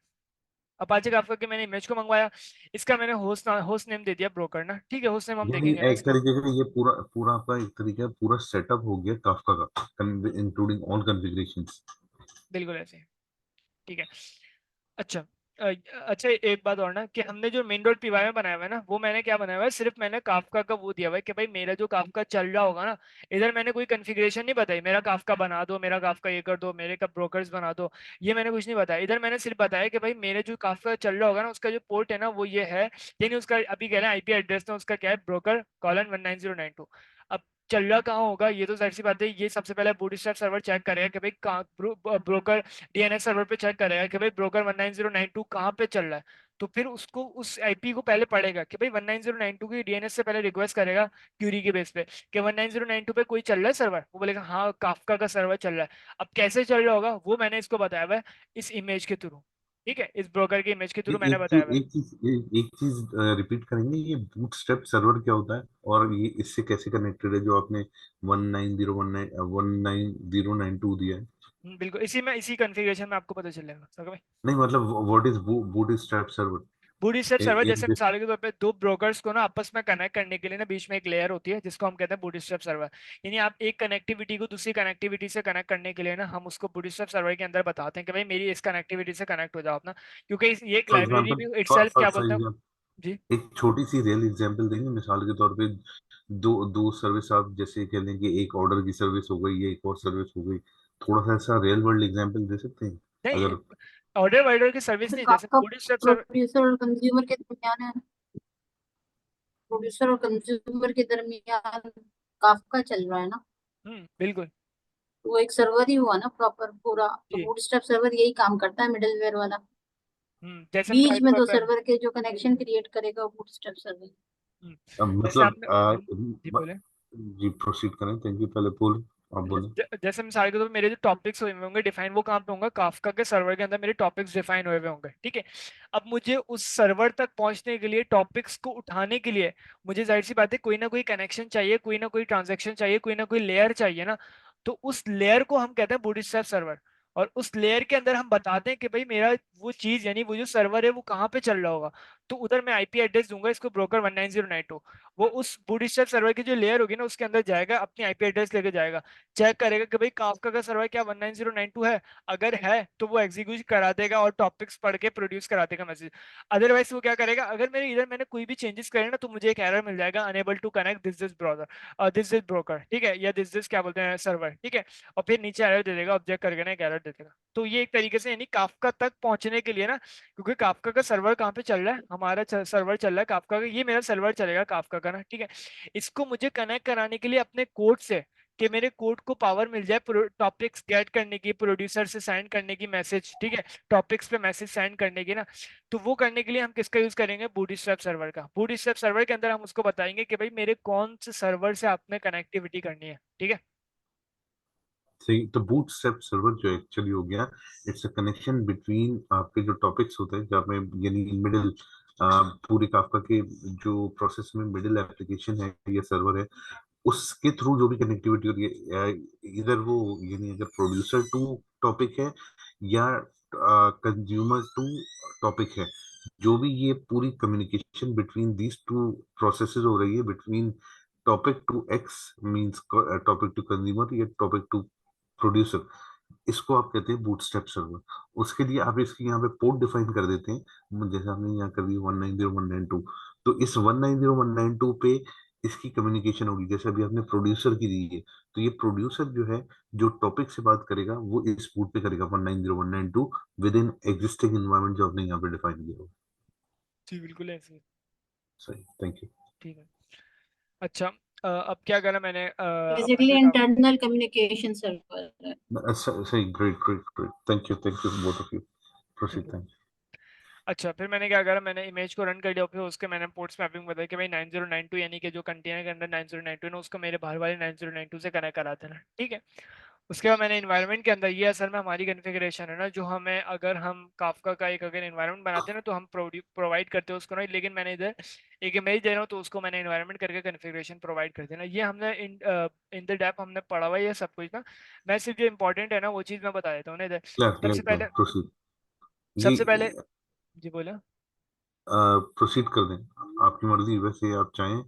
Speaker 1: अपाचे काफका के मैंने इमेज को मंगवाया, इसका मैंने होस्ट नेम दे दिया ब्रोकर ना। ठीक है, होस्ट नेम हम
Speaker 2: यानी
Speaker 1: देखेंगे ना
Speaker 2: एक
Speaker 1: इसका।
Speaker 2: तरीके से ये पूरा पूरा आपका एक तरीके का पूरा सेटअप हो गया काफका का, इंक्लूडिंग ऑल कॉन्फ़िगरेशंस।
Speaker 1: बिल्कुल ऐसे ही। ठीक है। अच्छा, अ, अच्छा एक बात और ना, कि हमने जो मेन डॉट पीवाई में बनाया हुआ है ना, वो मैंने क्या बनाया हुआ है, सिर्फ मैंने काफका का वो दिया हुआ है कि भाई मेरा जो काफका चल रहा होगा ना, इधर मैंने कोई कॉन्फ़िगरेशन नहीं बताई, मेरा काफका बना दो, मेरा काफका ये कर दो, मेरे का ब्रोकर्स बना दो, ये मैंने कुछ नहीं बताया। इधर मैंने सिर्फ बताया कि भाई मेरे जो काफका चल रहा होगा ना, उसका जो पोर्ट है ना वो ये है, यानी उसका अभी कह रहे हैं आईपी एड्रेस ना, उसका क्या है, ब्रोकर कॉलन 19092। अब चल रहा कहाँ होगा, ये तो जाहिर सी बात है, ये सबसे पहले बूटस्ट्रैप सर्वर चेक करेगा कि भाई कहाँ ब्रोकर डीएनएस सर्वर पे चेक करेगा कि भाई ब्रोकर 19092 कहाँ पे चल रहा है। तो फिर उसको उस आईपी को पहले पढ़ेगा कि भाई 19092 की डीएनएस से पहले रिक्वेस्ट करेगा क्यूरी के बेस पे कि 19092 पे कोई चल रहा है सर्वर, वो बोलेगा हाँ काफका का सर्वर चल रहा है। अब कैसे चल रहा होगा वो मैंने इसको बताया हुआ है इस इमेज के थ्रू। ठीक है, इस ब्रोकर की इमेज के थ्रू मैंने बताया हुआ है।
Speaker 2: एक चीज रिपीट करेंगे, ये बूटस्ट्रैप सर्वर क्या होता है और ये इससे कैसे कनेक्टेड है जो आपने 19019 19092 दिया है।
Speaker 1: बिल्कुल, इसी में इसी कॉन्फ़िगरेशन में आपको पता चलेगा सर।
Speaker 2: नहीं मतलब what is bootstrap server
Speaker 1: bootstrap server
Speaker 2: इन
Speaker 1: जैसे
Speaker 2: दिस।
Speaker 1: मिसाल के तौर पे दो ब्रोकर्स को ना आपस में कनेक्ट करने के लिए ना बीच में एक लेयर होती है जिसको हम कहते हैं बूटस्ट्रैप सर्वर। यानी आप एक कनेक्टिविटी को दूसरी कनेक्टिविटी से कनेक्ट करने के लिए ना हम उसको बूटस्ट्रैप सर्वर के अंदर बताते हैं कि भाई मेरी इस कनेक्टिविटी से कनेक्ट हो जाओ अपना, क्योंकि ये एक
Speaker 2: फॉर
Speaker 1: लाइब्रेरी
Speaker 2: एग्जांपल
Speaker 1: भी इटसेल्फ क्या
Speaker 2: फॉर
Speaker 1: बोलते हैं।
Speaker 2: एग्जांपल
Speaker 1: जी
Speaker 2: एक छोटी सी रियल एग्जांपल देंगे, मिसाल के तौर पे दो दो सर्विस आप जैसे कह लें कि एक ऑर्डर की सर्विस हो गई, एक और सर्विस हो गई, थोड़ा सा ऐसा रियल वर्ल्ड एग्जांपल दे सकते हैं
Speaker 1: नहीं,
Speaker 2: अगर।
Speaker 1: ऑर्डर वाइडर की सर्विस
Speaker 3: तो
Speaker 1: नहीं, जैसे
Speaker 3: काफका
Speaker 1: बूटस्ट्रैप सर्वर।
Speaker 3: प्रोड्यूसर और कंज्यूमर के दरमियान है, प्रोड्यूसर और कंज्यूमर के दरमियान काफका चल रहा है ना,
Speaker 1: बिल्कुल।
Speaker 3: तो वो एक सर्वर ही हुआ ना प्रॉपर पूरा। तो
Speaker 1: जी।
Speaker 3: बूटस्ट्रैप सर्वर यही काम करता है, मिडलवेयर वाला।
Speaker 1: जैसे मिसाल
Speaker 3: बीच
Speaker 1: के
Speaker 3: में
Speaker 1: तौर
Speaker 3: दो
Speaker 1: पे।
Speaker 3: सर्वर के जो कनेक्शन क्रिएट करेगा वो बूटस्ट्रैप सर्वर।
Speaker 1: हम्म, जैसे
Speaker 2: मतलब
Speaker 1: आपने। जी बोले।
Speaker 2: जी प्रोसीड करें, थैंक यू, पहले बोल आप बोलें।
Speaker 1: जैसे मिसाल के तौर पे मेरे जो टॉपिक्स हुए हुए होंगे डिफाइन, वो कहाँ पे होंगे, काफका के सर्वर के अंदर मेरे टॉपिक्स डिफाइन हुए हुए होंगे। ठीक है, अब मुझे उस सर्वर तक पहुंचने के लिए, टॉपिक्स को उठाने के लिए, मुझे जाहिर सी बात है कोई ना कोई कनेक्शन चाहिए, कोई ना कोई ट्रांजेक्शन चाहिए, कोई ना कोई लेयर चाहिए ना। तो उस लेयर को हम कहते हैं बूटस्ट्रैप सर्वर। और उस लेयर के अंदर हम बताते हैं कि भाई मेरा वो चीज, यानी वो जो सर्वर है वो कहाँ पे चल रहा होगा। तो उधर मैं आईपी एड्रेस दूंगा इसको, ब्रोकर 19092। वो उस बूटस्ट्रैप सर्वर की जो लेयर होगी ना उसके अंदर जाएगा, अपनी आईपी एड्रेस लेके जाएगा, चेक करेगा कि भाई काफका का सर्वर क्या 19092 है। अगर है तो वो एग्जीक्यूट करा देगा और टॉपिक्स पढ़ के प्रोड्यूस करा देगा मैसेज। अदरवाइज वो क्या करेगा, अगर मेरे इधर मैंने कोई भी चेंजेस करे ना, तो मुझे एक एरर मिल जाएगा, unable to connect this this browser, this this broker. ठीक है, या दिस दिस क्या बोलते हैं सर्वर। ठीक है, और फिर नीचे एरर दे देगा, ऑब्जेक्ट करके ना एक एरर दे देगा। तो ये एक तरीके से, यानी काफका तक पहुंचने के लिए ना, क्योंकि काफका का सर्वर कहाँ पे चल रहा है, हमारा सर्वर चल रहा है काफका का, ये मेरा सर्वर चलेगा काफका का ना। ठीक है, इसको मुझे कनेक्ट कराने के लिए अपने कोड से, कि मेरे कोड को पावर मिल जाए टॉपिक्स गेट करने की, प्रोड्यूसर से सेंड करने की मैसेज, ठीक है, टॉपिक्स पे मैसेज सेंड करने की ना, तो वो करने के लिए हम किसका यूज करेंगे? बूटस्ट्रैप सर्वर का। बूटस्ट्रैप सर्वर के अंदर हम उसको बताएंगे कि भाई मेरे कौन से सर्वर से आपने कनेक्टिविटी करनी है, ठीक है।
Speaker 2: सही। तो बूटस्ट्रैप सर्वर जो एक्चुअली हो गया, इट्स अ कनेक्शन बिटवीन आपके जो टॉपिक्स होते हैं जहाँ में यानी मिडिल, पूरे काफका के जो प्रोसेस में मिडिल एप्लीकेशन है या सर्वर है, उसके थ्रू जो भी कनेक्टिविटी हो रही है, इधर वो यानी अगर प्रोड्यूसर टू टॉपिक है या कंज्यूमर टू टॉपिक है, जो भी ये पूरी communication between these two processes हो रही है, between topic to X means topic to consumer या टॉपिक टू प्रोड्यूसर, इसको आप कहते हैं बूटस्ट्रैप सर्वर। उसके लिए आप इसकी यहाँ पे पोर्ट डिफाइन कर देते हैं, जैसे हमने यहाँ कर दी 190.192। तो इस 190.192 पे इसकी कम्युनिकेशन होगी। जैसे अभी आपने प्रोड्यूसर की दी है, तो ये प्रोड्यूसर जो है जो टॉपिक से बात करेगा वो इस पोर्ट पे करेगा 190.192 विद इन एग्जिस्टिंग एनवायरनमेंट जो आपने यहाँ पे डिफाइन किया हो।
Speaker 1: जी बिल्कुल ऐसे ही।
Speaker 2: सही, थैंक यू।
Speaker 1: ठीक है। अच्छा, अब क्या करा मैंने, अपना
Speaker 3: बेसिकली
Speaker 1: जो
Speaker 3: इंटरनल कम्युनिकेशन सर्वर है।
Speaker 2: सही, great great great, thank you both of you. Proceed,
Speaker 1: ठीक है।
Speaker 2: थैंक
Speaker 1: अच्छा, फिर मैंने क्या करा, मैंने इमेज को रन कर लिया, फिर उसके मैंने पोर्ट्स मैपिंग बताया कि भाई 9092 यानी कि जो कंटेनर के अंदर 9092 है ना, उसको मेरे बाहर वाले 9092 से कनेक्ट करा देना, ठीक है। उसके बाद मैंने इन्वायरमेंट के अंदर, ये असल में हमारी कॉन्फ़िगरेशन है ना, जो हमें अगर हम काफका का एक अगर इन्वायरमेंट बनाते हैं ना, तो हम प्रोवाइड करते हैं उसको ना, लेकिन मैंने इधर एक इमेज दे रहा हूँ तो उसको मैंने इन्वायरमेंट करके कॉन्फ़िगरेशन प्रोवाइड कर देना। ये हमने इन द डेप्थ हमने पढ़ा हुआ है ये सब कुछ ना। मैं सिर्फ जो इंपॉर्टेंट है ना वो चीज़ मैं बता देता हूँ ना इधर।
Speaker 2: क्लियर क्लियर
Speaker 1: सबसे
Speaker 2: क्लियर,
Speaker 1: पहले
Speaker 2: प्रोसीड। ये
Speaker 1: सबसे पहले जी बोला।
Speaker 2: प्रोसीड कर दें, आपकी मर्जी। वैसे आप चाहें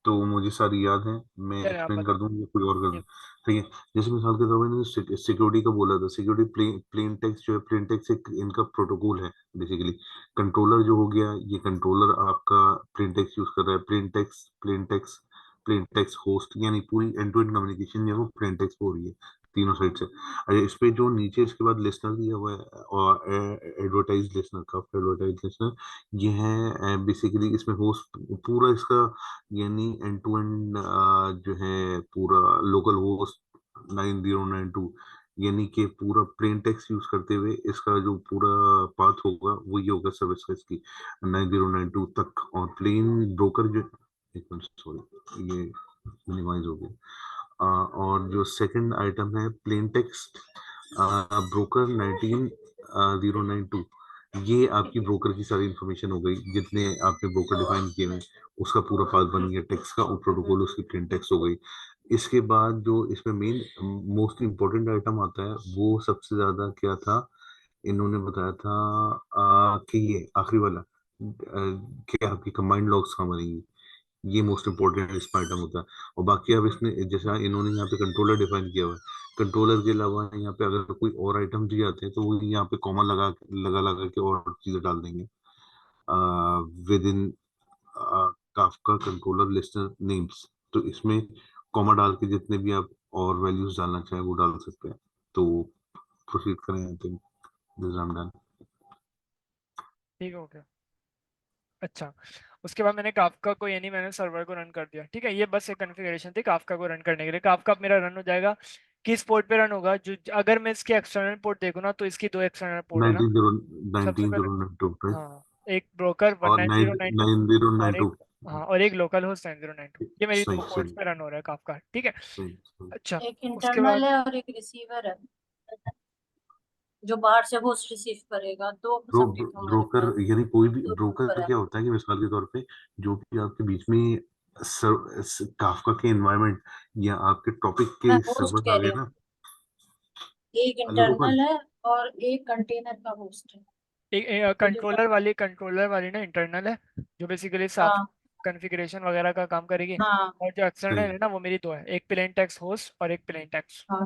Speaker 2: तो मुझे सारी याद है, मैं
Speaker 1: चले आप
Speaker 2: एक्सप्लेन कर
Speaker 1: बताओ।
Speaker 2: दूं या कोई और कर दूं।
Speaker 1: ये
Speaker 2: ठीक है। जैसे मिसाल के तौर पर मैंने सिक्योरिटी का बोला था, सिक्योरिटी प्लेन टेक्स्ट जो है, प्लेन टेक्स्ट एक इनका प्रोटोकॉल है बेसिकली। कंट्रोलर जो हो गया, ये कंट्रोलर आपका प्लेन टेक्स्ट यूज कर रहा है। प्लेन टेक्स्ट होस्ट, यानी पूरी एंड टू एंड कम्युनिकेशन जो है वो प्लेन टेक्स्ट हो रही है तीनों साइड से। इस पे जो नीचे इसके बाद लिसनर दिया हुआ है, और एडवर्टाइज लिसनर का एडवर्टाइज लिसनर, ये है बेसिकली इसमें होस्ट पूरा इसका, यानी एंड टू एंड जो है पूरा लोकल होस्ट 9092, यानी कि पूरा प्लेन टेक्स्ट यूज करते हुए इसका जो पूरा पाथ होगा वो ये होगा सर्विस का इसकी 9092 तक। और प्लेन ब्रोकर जो, एक मिनट सॉरी, ये मिनिमाइज हो गया। और जो सेकंड आइटम है प्लेन टेक्स्ट ब्रोकर 19092, ये आपकी ब्रोकर की सारी इंफॉर्मेशन हो गई, जितने आपने ब्रोकर डिफाइन किए हैं उसका पूरा पाथ बन गया टेक्स्ट का, और प्रोटोकॉल उसकी प्लेन टेक्स्ट हो गई। इसके बाद जो इसमें मेन मोस्ट इम्पोर्टेंट आइटम आता है वो सबसे ज्यादा क्या था, इन्होंने बताया था कि ये आखिरी वाला कि आपकी कंबाइंड लॉग्स कहाँ बनेंगी। ये मोस्ट इंपॉर्टेंट इसका आइटम होता है। और बाकी अब इसने जैसा इन्होंने यहाँ पे कंट्रोलर डिफाइन किया हुआ है, कंट्रोलर के अलावा यहाँ पे अगर कोई और आइटम दिए जाते हैं तो वो यहाँ पे कॉमा लगा लगा के और चीजें डाल देंगे with in Kafka controller listener names. तो इसमें कॉमा डाल के जितने भी आप और वैल्यूज डालना चाहें वो डाल सकते हैं। तो प्रोसीड करें, I think this I am done.
Speaker 1: ठीक हो गया। अच्छा, उसके बाद मैंने काफका को यानी मैंने सर्वर को रन कर दिया, ठीक है। ये बस एक कॉन्फ़िगरेशन थी काफका को रन करने के लिए। काफका मेरा रन हो जाएगा, किस पोर्ट पे रन होगा? जो अगर मैं इसके एक्सटर्नल पोर्ट देखूँ ना, तो इसकी दो एक्सटर्नल पोर्ट है ना। सबसे पहले
Speaker 2: 19092
Speaker 1: हाँ, एक ब्रोकर वन
Speaker 2: और
Speaker 1: nine zero nine two
Speaker 2: nine zero
Speaker 1: और
Speaker 2: नाइन
Speaker 1: एक,
Speaker 2: टू
Speaker 1: हाँ, और एक लोकल होस्ट 9092। ये मेरी
Speaker 2: सही
Speaker 1: दो पोर्ट्स
Speaker 2: सही
Speaker 1: पे रन हो रहा है काफका, ठीक है।
Speaker 2: सही सही।
Speaker 1: अच्छा,
Speaker 3: एक
Speaker 1: उसके
Speaker 3: इंटरनल
Speaker 1: बाद
Speaker 3: है और एक रिसीवर है, जो बाहर से होस्ट रिसीव करेगा। दो सबनेट हमारे
Speaker 2: ब्रोकर,
Speaker 3: पास,
Speaker 2: यानी कोई भी
Speaker 3: दो
Speaker 2: ब्रोकर
Speaker 3: ब्रोकर है।
Speaker 2: क्या होता है कि मिसाल के तौर पे जो भी आपके बीच में काफका के एनवायरनमेंट या आपके टॉपिक
Speaker 3: मैं
Speaker 2: के
Speaker 3: होस्ट
Speaker 2: सर्वर
Speaker 3: कह
Speaker 2: आ
Speaker 3: रही
Speaker 2: गए
Speaker 3: हूँ,
Speaker 2: ना।
Speaker 3: एक
Speaker 2: हेलो रूपल।
Speaker 3: इंटरनल है और एक कंटेनर का होस्ट है।
Speaker 1: एक
Speaker 3: तो जो
Speaker 1: कंट्रोलर वाली ना इंटरनल है, जो बेसिकली साफ
Speaker 3: हाँ
Speaker 1: कॉन्फ़िगरेशन वगैरह का काम करेगी।
Speaker 3: हाँ
Speaker 1: और जो एक्सटर्नल
Speaker 2: सही
Speaker 1: है ना, वो मेरी दो है, एक प्लेन टेक्स्ट होस्ट और एक प्लेन टेक्स्ट,
Speaker 3: हाँ,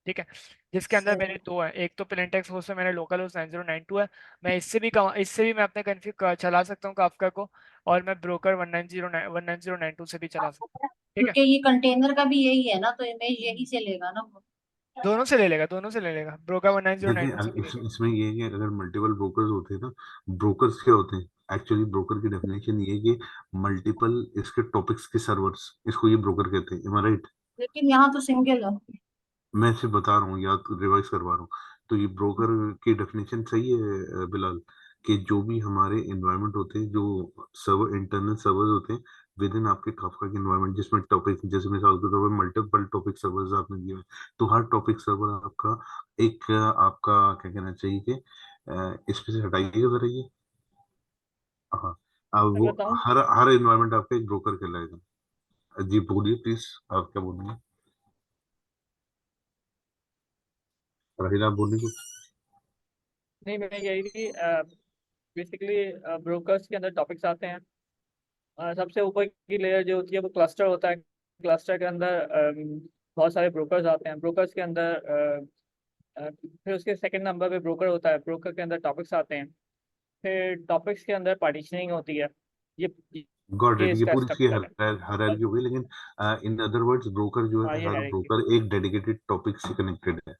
Speaker 1: ठीक है। जिसके अंदर मेरे
Speaker 3: सही।
Speaker 1: दो है, एक तो प्लेन टेक्स्ट होस्ट है, मैंने लोकल होस्ट 9092 है। मैं इससे भी मैं अपने कन्फिग चला सकता हूँ काफका को। और मैं ब्रोकर 19092 से भी चला सकता हूँ, ठीक है।
Speaker 3: क्योंकि ये कंटेनर का भी यही है ना, तो इमेज यही से लेगा ना वो।
Speaker 1: दोनों से ले लेगा, broker one nine zero nine
Speaker 2: देखिए,
Speaker 1: टू से भी ले लेगा।
Speaker 2: इसमें ये है कि अगर मल्टीपल ब्रोकर्स होते हैं ना, ब्रोकर्स क्या होते हैं एक्चुअली, ब्रोकर की डेफिनेशन ये है कि मल्टीपल इसके टॉपिक्स के सर्वर्स, इसको ये ब्रोकर कहते हैं, राइट।
Speaker 3: लेकिन यहाँ तो सिंगल है।
Speaker 2: मैं सिर्फ बता रहा हूँ, या तो रिवाइज करवा रहा हूँ। तो ये ब्रोकर की डेफिनेशन सही है बिलाल, कि जो भी हमारे एनवायरनमेंट होते हैं, जो सर्वर इंटरनल सर्वर्स होते हैं विद इन आपके काफका के एनवायरनमेंट, जिसमें टॉपिक, जैसे मिसाल के तौर पर मल्टीपल टॉपिक सर्वर्स आपने दिए हैं, तो हर टॉपिक सर्वर आपका एक आपका क्या कहना चाहिए कि इसमें से हटाइएगा जरा ये। हाँ, अब
Speaker 4: मैं
Speaker 2: वो
Speaker 4: बताऊं,
Speaker 2: हर हर एनवायरनमेंट आपका एक ब्रोकर कहलाएगा। जी बोलिए प्लीज, आप क्या बोलेंगे? राहिल आप बोलेंगे?
Speaker 4: नहीं मैं कह रही थी बेसिकली ब्रोकर्स के अंदर टॉपिक्स आते हैं। सबसे ऊपर की लेयर जो होती है वो क्लस्टर होता है। क्लस्टर के अंदर बहुत सारे ब्रोकर्स आते हैं। ब्रोकर्स के अंदर फिर उसके सेकंड नंबर पे ब्रोकर होता है। ब्रोकर के अंदर टॉपिक्स आते हैं। फिर टॉपिक्स के अंदर पार्टीशनिंग होती है। ये
Speaker 2: गॉट
Speaker 4: ये
Speaker 2: इट, ये
Speaker 4: इसका
Speaker 2: पूरी इसकी
Speaker 4: स्ट्रक्चर है।
Speaker 2: हायरार्की हो गई, लेकिन इन अदर वर्ड्स ब्रोकर जो
Speaker 4: हाँ
Speaker 2: है,
Speaker 4: ये
Speaker 2: हर
Speaker 4: है कि
Speaker 2: ब्रोकर एक डेडिकेटेड टॉपिक से कनेक्टेड है।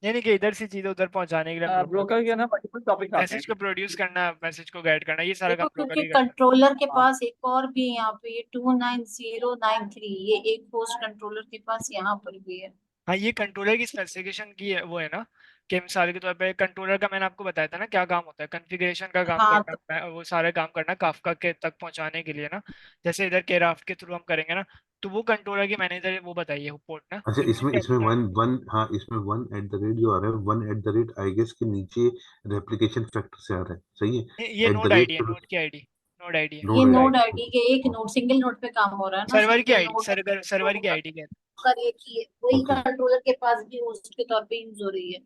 Speaker 1: यानी कि इधर से चीजें उधर पहुंचाने के लिए ब्रोकर,
Speaker 4: ब्रोकर के अंदर मल्टीपल टॉपिक्स आते हैं।
Speaker 1: मैसेज को प्रोड्यूस करना, मैसेज को गाइड करना, ये सारा काम
Speaker 3: देखो
Speaker 1: ब्रोकर
Speaker 3: क्योंकि
Speaker 1: ही करता है।
Speaker 3: कंट्रोलर के
Speaker 4: हाँ
Speaker 3: पास एक और भी है यहाँ पे, ये 29093, ये एक होस्ट कंट्रोलर के पास यहाँ पर भी है।
Speaker 1: हाँ, ये कंट्रोलर की स्पेसिफिकेशन की है, वो है ना, कि मिसाल के तौर पे कंट्रोलर का मैंने आपको बताया था ना क्या काम होता है, कॉन्फ़िगरेशन का काम
Speaker 3: हाँ
Speaker 1: करना,
Speaker 3: तो
Speaker 1: वो सारे काम करना काफका के तक पहुंचाने के लिए ना। जैसे इधर केराफ्ट के थ्रू हम करेंगे ना, तो वो कंट्रोलर की मैंने इधर वो बताई है पोर्ट ना,
Speaker 2: अच्छा,
Speaker 1: तो
Speaker 2: इसमें
Speaker 1: क्या
Speaker 2: इसमें
Speaker 1: बोलता है।
Speaker 2: वन वन, हाँ इसमें वन एट द रेट जो आ रहा है, one at the rate I guess के नीचे रेप्लिकेशन फैक्टर से आ रहा है, सही
Speaker 1: ये
Speaker 2: है? एट द
Speaker 1: नोड आईडी है,
Speaker 2: रेट
Speaker 1: नोड की आईडी, नोड आईडी है।
Speaker 3: ये
Speaker 2: नोड
Speaker 3: नोड
Speaker 2: आईडी।
Speaker 3: आईडी के एक नोड, सिंगल नोड पे काम हो रहा है ना,
Speaker 1: सर्वर की
Speaker 3: सिंगल
Speaker 1: आईडी,
Speaker 3: नोड है
Speaker 1: सर्वर की
Speaker 3: तो
Speaker 1: आईडी कहते
Speaker 3: कर एक ही है, वही
Speaker 2: ओके
Speaker 3: कंट्रोलर के पास भी होस्ट के तौर पे यूज हो रही है।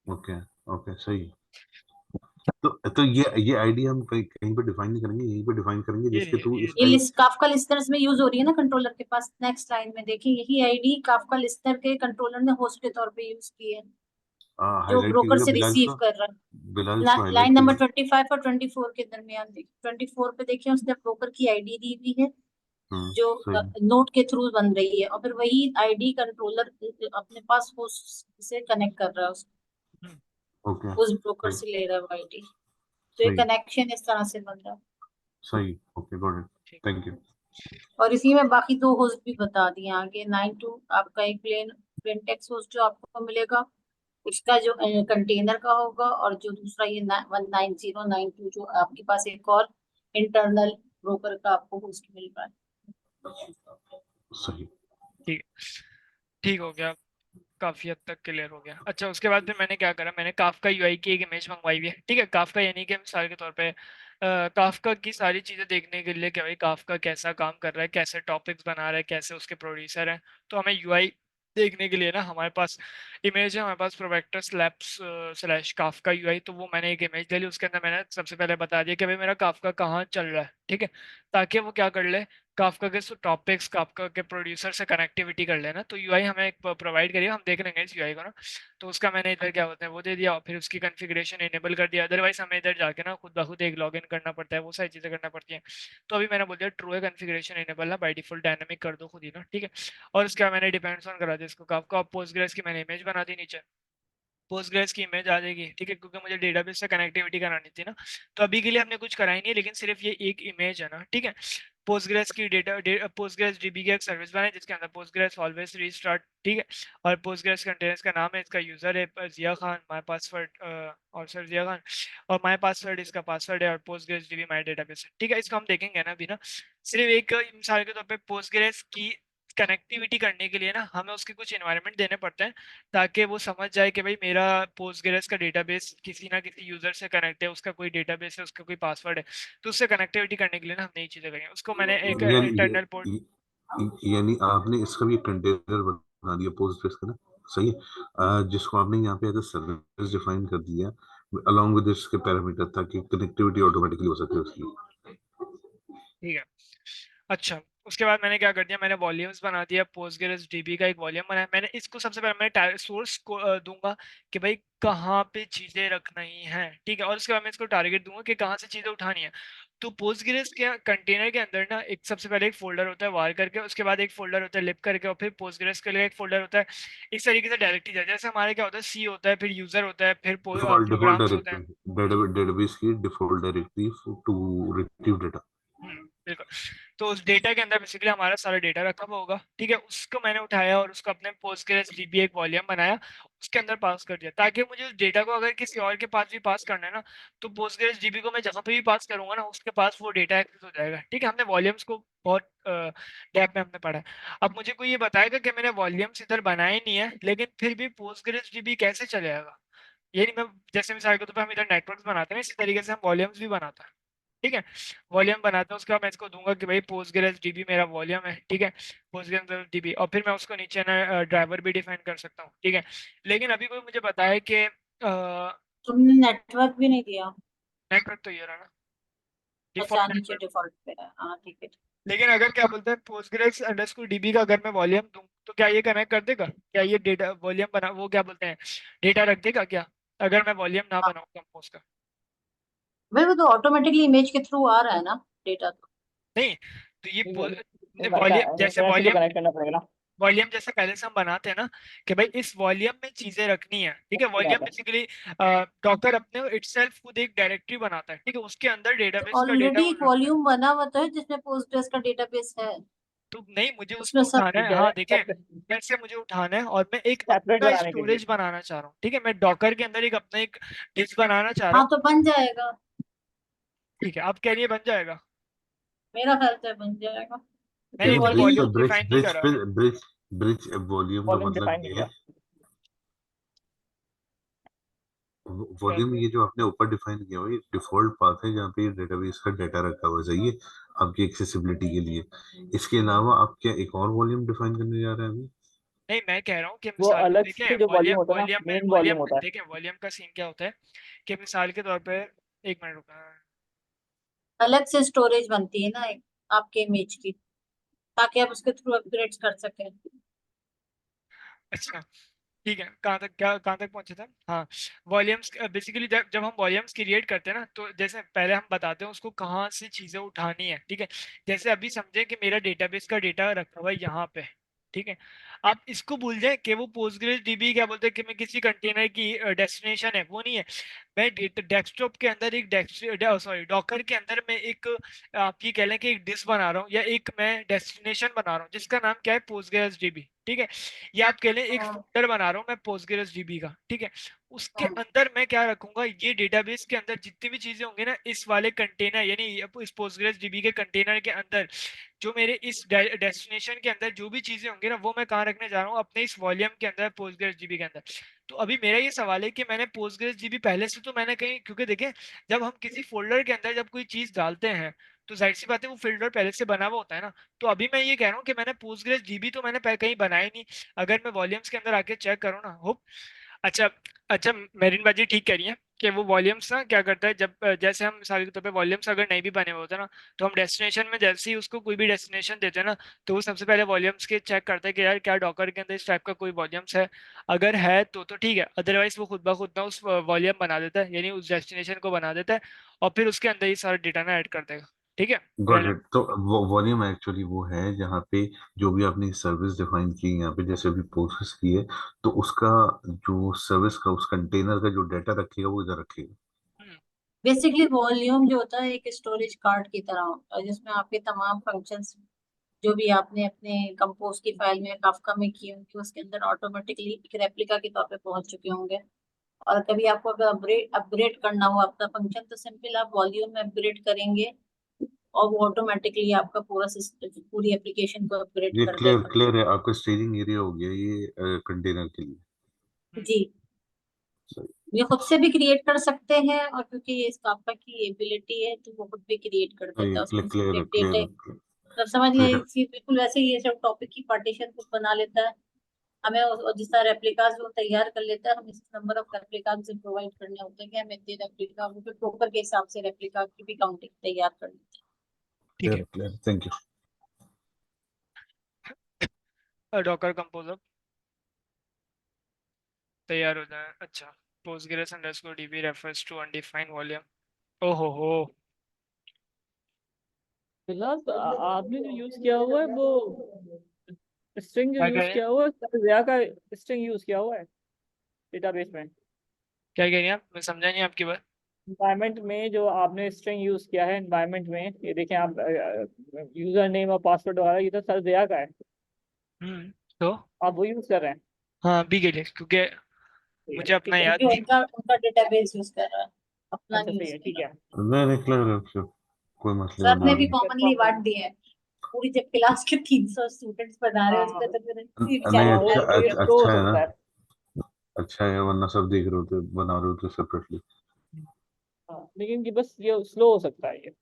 Speaker 2: ओके ओके, सही है। तो ये आईडी हम कहीं कहीं पे डिफाइन नहीं करेंगे, यहीं पे डिफाइन करेंगे,
Speaker 1: हैं।
Speaker 2: जिसके थ्रू
Speaker 1: ये
Speaker 3: ये
Speaker 2: इसका
Speaker 3: लिस्ट काफका लिस्टनर्स में यूज हो रही है ना कंट्रोलर के पास। नेक्स्ट लाइन में देखिए, यही आईडी काफका लिस्टनर के कंट्रोलर ने होस्ट के तौर पे यूज की है, जो
Speaker 2: हाईलाइट
Speaker 3: ब्रोकर
Speaker 2: कीजिएगा
Speaker 3: से
Speaker 2: बिलाल
Speaker 3: रिसीव
Speaker 2: इसको,
Speaker 3: कर रहा
Speaker 2: बिलाल
Speaker 3: है।
Speaker 2: इसको हाईलाइट
Speaker 3: लाइन नंबर
Speaker 2: कीजिए।
Speaker 3: 25 और 24 के दरमियान देखिए, 24 पे देखिए उसने ब्रोकर की आईडी दी हुई है जो
Speaker 2: सही।
Speaker 3: नोट के थ्रू बन रही है, और फिर वही आईडी कंट्रोलर अपने पास होस्ट से कनेक्ट कर रहा है,
Speaker 1: हम्म,
Speaker 2: ओके,
Speaker 3: उस ब्रोकर
Speaker 2: सही
Speaker 3: से ले रहा है वो आईडी। तो ये
Speaker 2: सही
Speaker 3: कनेक्शन इस तरह से बन रहा है।
Speaker 2: सही, ओके गॉट इट,
Speaker 1: ठीक।
Speaker 2: Thank you.
Speaker 3: और इसी में बाकी दो होस्ट भी बता दिए आगे। 92 आपका एक प्लेन प्लेन टेक्स्ट होस्ट जो आपको मिलेगा, उसका जो कंटेनर का होगा, और जो दूसरा ये 19092 जो आपके पास एक और इंटरनल ब्रोकर का आपको होस्ट मिल रहा है।
Speaker 2: सही।
Speaker 1: ठीक, ठीक हो गया, काफी हद तक क्लियर हो गया। अच्छा, उसके बाद फिर मैंने क्या करा, मैंने काफका यूआई की एक इमेज मंगवाई हुई है, ठीक है। काफका यानी कि मिसाल के तौर पे काफका की सारी चीजें देखने के लिए कि भाई काफका कैसा काम कर रहा है, कैसे टॉपिक्स बना रहा है, कैसे उसके प्रोड्यूसर हैं, तो हमें यूआई देखने के लिए ना हमारे पास इमेज है, हमारे पास प्रोवेक्टर्स लैब्स स्लैश काफका यूआई, तो वो मैंने एक इमेज ले ली। उसके अंदर मैंने सबसे पहले बता दिया कि भाई मेरा काफका कहाँ चल रहा है, ठीक है, ताकि वो क्या कर ले, काफका के टॉपिक्स, काफका के प्रोड्यूसर से कनेक्टिविटी कर लेना। तो यूआई हमें एक प्रोवाइड करिए, हम देख लेंगे इस यूआई को ना। तो उसका मैंने इधर क्या होता है वो दे दिया, और फिर उसकी कॉन्फ़िगरेशन इनेबल कर दिया। अदरवाइज हमें इधर जाके ना खुद ब खुद एक लॉगिन करना पड़ता है, वो सारी चीज़ें करना पड़ती हैं। तो अभी मैंने बोल दिया ट्रू है कॉन्फ़िगरेशन इनेबल ना, बाय डिफॉल्ट डायनामिक कर दो खुद ही ना, ठीक है। और उसके बाद मैंने डिपेंड्स ऑन करा दिया इसको काफका, पोस्टग्रेस की मैंने इमेज बना दी नीचे, पोस्टग्रेस की इमेज आ जाएगी, ठीक है, क्योंकि मुझे डेटाबेस से कनेक्टिविटी करानी थी ना। तो अभी के लिए हमने कुछ कराई नहीं है, लेकिन सिर्फ ये एक इमेज है ना, ठीक है। पोस्टग्रेस की पोस्टग्रेस डीबी की एक सर्विस बनाई जिसके अंदर पोस्टग्रेस ऑलवेज रीस्टार्ट, ठीक है। और पोस्टग्रेस कंटेनर्स का नाम है, इसका यूजर है जिया खान, माय पासवर्ड और सर जिया खान, और माय पासवर्ड इसका पासवर्ड है, और पोस्टग्रेस डीबी माय डेटाबेस है, ठीक है। इसको हम देखेंगे ना अभी ना, सिर्फ एक मिसाल के तौर पे पोस्टग्रेस की कनेक्टिविटी करने के लिए ना हमें उसके कुछ एनवायरनमेंट देने पड़ते हैं, ताकि वो समझ जाए कि भाई मेरा पोस्टग्रेस का डेटाबेस किसी ना किसी यूजर से कनेक्ट है, उसका कोई डेटाबेस है, उसका कोई पासवर्ड है, तो उससे कनेक्टिविटी करने के लिए ना हम नई चीजें करेंगे। उसको मैंने एक
Speaker 2: यानी
Speaker 1: इंटरनल पोर्ट,
Speaker 2: यानी आपने इसका भी कंटेनर बना दिया पोस्टग्रेस का ना, सही है। जिसको आपने यहाँ पे एज सर्विस डिफाइन कर दिया along with इसके पैरामीटर, ताकि कनेक्टिविटी ऑटोमेटिकली हो सके उसकी।
Speaker 1: ठीक है। अच्छा, उसके बाद मैंने क्या कर दिया, मैंने वॉल्यूम्स बना दिया, पोस्टग्रेस डीबी का एक वॉल्यूम बनाया मैंने। इसको सबसे पहले मैं सोर्स को दूंगा कि भाई कहाँ पे चीजें रखनी है, ठीक है, और उसके बाद मैं इसको टारगेट दूंगा कि कहाँ से चीजें उठानी है। तो पोस्टग्रेस के कंटेनर के अंदर ना एक सबसे पहले एक फोल्डर होता है वार करके, उसके बाद एक फोल्डर होता है लिप करके, और फिर पोस्टग्रेस के लिए एक फोल्डर होता है। इस तरीके से डायरेक्टली जाए, जैसे हमारे क्या होता है सी होता है, फिर यूजर होता है, फिर
Speaker 2: डिफॉल्ट
Speaker 1: प्रोग्राम्स होते हैं।
Speaker 2: डायरेक्टरी, डेटाबेस की default directory to retrieve data.
Speaker 1: बिल्कुल। तो उस डेटा के अंदर बेसिकली हमारा सारा डेटा रखा हुआ होगा, ठीक है। उसको मैंने उठाया और उसको अपने पोस्टग्रेस डीबी एक वॉल्यूम बनाया, उसके अंदर पास कर दिया, ताकि मुझे उस डेटा को अगर किसी और के पास भी पास करना है ना, तो पोस्टग्रेस डीबी को मैं जहाँ पे भी पास करूंगा ना, उसके पास वो डेटा एक्सेस हो जाएगा, ठीक है। हमने वॉल्यूम्स को बहुत डेप्थ में हमने पढ़ा है। अब मुझे कोई ये बताएगा कि मैंने वॉल्यूम्स इधर बनाए नहीं है, लेकिन फिर भी पोस्टग्रेस डीबी कैसे चलेगा। ये नहीं, मैं जैसे मिसाल के तौर पर हम इधर नेटवर्क्स बनाते हैं, इसी तरीके से हम वॉल्यूम्स भी बनाते हैं, ठीक है। वॉल्यूम बनाते हैं, उसके बाद मैं इसको दूंगा कि भाई पोस्टग्रेस डीबी मेरा वॉल्यूम है, ठीक है, पोस्टग्रेस डीबी, और फिर मैं उसको नीचे ना ड्राइवर भी डिफाइन कर सकता हूँ, ठीक है। लेकिन अभी कोई मुझे बताए कि
Speaker 3: तुमने नेटवर्क भी नहीं दिया।
Speaker 1: नेटवर्क तो ये रहा ना,
Speaker 3: अच्छा,
Speaker 1: डिफॉल्ट
Speaker 3: नीचे
Speaker 1: नेटवर्क।
Speaker 3: डिफॉल्ट पे है, हाँ ठीक है।
Speaker 1: लेकिन अगर क्या बोलते हैं पोस्टग्रेस अंडरस्कोर डीबी का अगर मैं वॉल्यूम दूं, तो क्या ये कनेक्ट कर देगा, क्या ये डेटा वॉल्यूम बना, वो क्या बोलते हैं, डेटा रख देगा क्या, अगर मैं वॉल्यूम ना
Speaker 3: हाँ,
Speaker 1: बनाऊं कंपोज का।
Speaker 3: भाई वो तो ऑटोमेटिकली इमेज के थ्रू आ रहा है ना डेटा तो।
Speaker 1: नहीं, तो ये वॉल्यूम जैसे
Speaker 4: इंटरनेट से तो
Speaker 1: वॉल्यूम,
Speaker 4: कनेक्ट करना पड़ेगा ना।
Speaker 1: वॉल्यूम जैसे पहले से हम बनाते हैं ना, कि भाई इस वॉल्यूम में चीजें रखनी है, ठीक है।
Speaker 4: सही
Speaker 1: वॉल्यूम
Speaker 4: बात है।
Speaker 1: बेसिकली डॉकर अपने इटसेल्फ खुद एक डायरेक्टरी बनाता है, ठीक है, उसके अंदर डेटाबेस का डेटा
Speaker 3: ऑलरेडी
Speaker 1: वो
Speaker 3: एक
Speaker 1: रखता है।
Speaker 3: वॉल्यूम बना हुआ तो है जिसमें पोस्टग्रेस का डेटाबेस है।
Speaker 1: तो नहीं, मुझे
Speaker 3: उसमें
Speaker 1: उसको
Speaker 3: सब
Speaker 1: उठाना है, हाँ देखें,
Speaker 4: सेपरेट
Speaker 1: कैसे मुझे उठाना है, और मैं एक अपना
Speaker 4: बनाने के लिए।
Speaker 1: स्टोरेज बनाना चाह रहा हूँ, ठीक है। मैं डॉकर के अंदर एक अपना एक डिस्क बनाना चाह रहा
Speaker 3: हाँ
Speaker 1: हूँ,
Speaker 3: तो बन जाएगा।
Speaker 1: ठीक है। आप कह रही है बन जाएगा,
Speaker 3: मेरा ख्याल से बन जाएगा क्योंकि
Speaker 1: मैंने
Speaker 2: नहीं,
Speaker 1: इधर
Speaker 2: ब्रिज
Speaker 3: वॉल्यूम।
Speaker 2: तो
Speaker 1: वॉल्यूम
Speaker 2: ब्रिज
Speaker 1: डिफाइन नहीं
Speaker 2: ब्रिज
Speaker 1: करा।
Speaker 2: फिर ब्रिज ब्रिज वॉल्यूम का
Speaker 4: वॉल्यूम
Speaker 2: मतलब
Speaker 4: डिफाइन नहीं
Speaker 2: ये
Speaker 4: किया।
Speaker 2: है, वॉल्यूम ये जो आपने ऊपर डिफाइन किया हुआ है, ये डिफॉल्ट पाथ है जहाँ पे ये डेटाबेस का डाटा रखा हुआ है, सही है, आपकी एक्सेसिबिलिटी के लिए। इसके अलावा आप क्या एक और वॉल्यूम डिफाइन करने जा रहे हैं अभी?
Speaker 1: नहीं, मैं कह रहा हूँ कि
Speaker 4: वो
Speaker 1: मिसाल
Speaker 4: अलग
Speaker 1: देखें,
Speaker 4: से जो
Speaker 1: वॉल्यूम
Speaker 4: वॉल्यूम होता है ना,
Speaker 1: वॉल्यूम में
Speaker 4: मेन
Speaker 1: वॉल्यूम
Speaker 4: वॉल्यूम होता है।
Speaker 1: देखें, वॉल्यूम का सीन क्या होता है कि मिसाल के तौर पे, एक मिनट रुकना।
Speaker 3: अलग से स्टोरेज बनती है ना एक, आपके इमेज की, ताकि आप उसके थ्रू अपग्रेड कर सकें।
Speaker 1: अच्छा, ठीक है, कहाँ तक, क्या कहाँ तक पहुंचे थे, हाँ। वॉल्यूम्स बेसिकली जब जब हम वॉल्यूम्स क्रिएट करते हैं ना, तो जैसे पहले हम बताते हैं उसको कहाँ से चीजें उठानी है, ठीक है। जैसे अभी समझे कि मेरा डेटाबेस का डेटा रखा हुआ है यहाँ पे, ठीक है। आप इसको भूल जाए कि वो पोस्टग्रेस डीबी क्या बोलते हैं कि मैं किसी कंटेनर की डेस्टिनेशन है, वो नहीं है। मैं डेस्कटॉप के अंदर एक सॉरी डॉकर के अंदर मैं एक, आप ये कह लें कि एक डिस्क बना रहा हूँ, या एक मैं डेस्टिनेशन बना रहा हूँ जिसका नाम क्या है पोस्टग्रेस डीबी, ठीक है। या आप कह लें एक
Speaker 3: हाँ,
Speaker 1: फोल्डर बना रहा हूँ मैं पोस्टग्रेस डीबी का, ठीक है। उसके
Speaker 3: हाँ,
Speaker 1: अंदर मैं क्या रखूंगा, ये डेटाबेस के अंदर जितनी भी चीजें होंगी ना, इस वाले कंटेनर यानी इस पोस्टग्रेस डीबी के कंटेनर के अंदर, जो मेरे इस डेस्टिनेशन के अंदर जो भी चीजें होंगी ना, वो मैं कहाँ रखने जा रहा हूँ, अपने इस वॉल्यूम के अंदर पोस्टग्रेस डीबी के अंदर। तो अभी मेरा ये सवाल है कि मैंने पोस्टग्रेस डीबी पहले से तो मैंने कहीं, क्योंकि देखें जब हम किसी फोल्डर के अंदर जब कोई चीज डालते हैं, तो जाहिर सी बात है वो फोल्डर पहले से बना हुआ होता है ना। तो अभी मैं ये कह रहा हूँ कि मैंने पोस्टग्रेस डीबी तो मैंने कहीं बनाया नहीं। अगर मैं वॉल्यूम्स के अंदर आके चेक करूँ ना, होप, अच्छा, अच्छा, मेरिन बाजी ठीक कह रही है कि वो वॉल्यूम्स ना क्या करता है, जब जैसे हम मिसाल के तौर पे वॉल्यूम्स अगर नहीं भी बने हुए होते ना, तो हम डेस्टिनेशन में जैसे ही उसको कोई भी डेस्टिनेशन देते हैं ना, तो वो सबसे पहले वॉल्यूम्स के चेक करता है कि यार क्या डॉकर के अंदर इस टाइप का कोई वॉल्यूम्स है। अगर है तो ठीक है, अदरवाइज वो खुद ब खुद ना उस वॉल्यूम बना देता है, यानी उस डेस्टिनेशन को बना देता है, और फिर उसके अंदर ही सारा डेटा ना ऐड कर देगा, ठीक है।
Speaker 2: Got it. तो वॉल्यूम एक्चुअली वो है जहाँ पे जो भी आपने सर्विस डिफाइन की है यहाँ पे, जैसे अभी प्रोसेस की है, तो उसका जो सर्विस का उस कंटेनर का जो डाटा रखेगा वो इधर रखेगा।
Speaker 1: हम्म,
Speaker 3: बेसिकली वॉल्यूम जो होता है एक स्टोरेज कार्ड की तरह होता है जिसमें आपके तमाम फंक्शंस जो भी आपने अपने कंपोज की फाइल में काफका में किए होंगे उसके अंदर ऑटोमेटिकली एक रेप्लिका के तौर पे पहुंच चुके होंगे। और कभी आपको अगर अपग्रेड अपग्रेड करना हो आपका फंक्शन तो सिंपल आप वॉल्यूम में अपग्रेड करेंगे और वो ऑटोमेटिकली आपका पूरा सिस्टम पूरी एप्लीकेशन को अपग्रेड
Speaker 2: ये
Speaker 3: कर
Speaker 2: क्लियर
Speaker 3: देगा।
Speaker 2: क्लियर है, आपका स्टेजिंग एरिया हो गया ये कंटेनर के लिए।
Speaker 1: हम्म,
Speaker 3: जी,
Speaker 2: सही।
Speaker 3: ये खुद से भी क्रिएट कर सकते हैं और क्योंकि ये इस काफका की एबिलिटी है तो वो खुद भी क्रिएट कर देता है उसमें
Speaker 2: क्लियर
Speaker 3: सिर्फ
Speaker 2: है,
Speaker 3: एक
Speaker 2: क्लियर
Speaker 3: डेटा।
Speaker 2: है,
Speaker 3: तो समझ लें
Speaker 2: क्लियर।
Speaker 3: इसी बिल्कुल वैसे ही ये सब टॉपिक की पार्टीशन खुद बना लेता है। हमें जिस तरह रेप्लिकास वो तैयार कर लेता है हम इस नंबर ऑफ रेप्लिकास से प्रोवाइड करने होते हैं कि हमें इतने रेप्लिका वो फिर टोकर के हिसाब से रेप्लिका की भी काउंटिंग तैयार कर लेते
Speaker 1: ठीक
Speaker 2: क्लियर
Speaker 1: है।
Speaker 2: Clear, thank you.
Speaker 1: Docker composer तैयार हो जाए, अच्छा। Postgres underscore DB refers to undefined volume, ओहो हो।
Speaker 4: फिलहाल तो आपने जो यूज किया हुआ है वो स्ट्रिंग जो
Speaker 1: क्या कह
Speaker 4: यूज
Speaker 1: रहे हैं,
Speaker 4: किया हुआ है जया का स्ट्रिंग यूज किया हुआ है डेटाबेस में।
Speaker 1: क्या कह रही हैं आप, मैं समझा नहीं आपकी बात।
Speaker 4: एनवायरनमेंट में जो आपने स्ट्रिंग यूज किया है एनवायरनमेंट में, ये देखें आप, यूजर नेम और पासवर्ड वगैरह ये तो सर दिया का है,
Speaker 1: तो
Speaker 4: आप वो यूज कर रहे हैं।
Speaker 1: हाँ अभी के लिए, क्योंकि
Speaker 4: ठीक
Speaker 1: मुझे
Speaker 4: है,
Speaker 1: अपना
Speaker 4: ठीक है।
Speaker 1: याद
Speaker 3: क्योंकि
Speaker 1: नहीं।
Speaker 3: उनका उनका डेटाबेस यूज कर रहा है, अपना
Speaker 4: अच्छा
Speaker 3: नहीं
Speaker 4: सही
Speaker 3: यूज
Speaker 4: है,
Speaker 3: कर
Speaker 4: ठीक
Speaker 3: रहा।
Speaker 4: है।
Speaker 2: नहीं क्लियर है, कोई मसले
Speaker 3: सर
Speaker 2: वाली
Speaker 3: ने
Speaker 2: बात
Speaker 3: भी
Speaker 2: नहीं।
Speaker 3: कॉमनली बांट दिए हैं, पूरी जब क्लास के 300 स्टूडेंट्स बना रहे हैं
Speaker 4: हाँ
Speaker 3: उसमें, तो फिर इसी
Speaker 2: नहीं
Speaker 3: बेचारे
Speaker 4: हाँ,
Speaker 3: को
Speaker 4: वो
Speaker 2: अच्छा
Speaker 3: हेल्प
Speaker 4: ये
Speaker 3: करना
Speaker 4: स्लो हो
Speaker 2: अच्छा है ना,
Speaker 4: सकता है।
Speaker 2: अच्छा है, वरना सब देख रहे होते, बना रहे होते सेपरेटली।
Speaker 4: हाँ, लेकिन कि बस ये स्लो हो सकता है ये,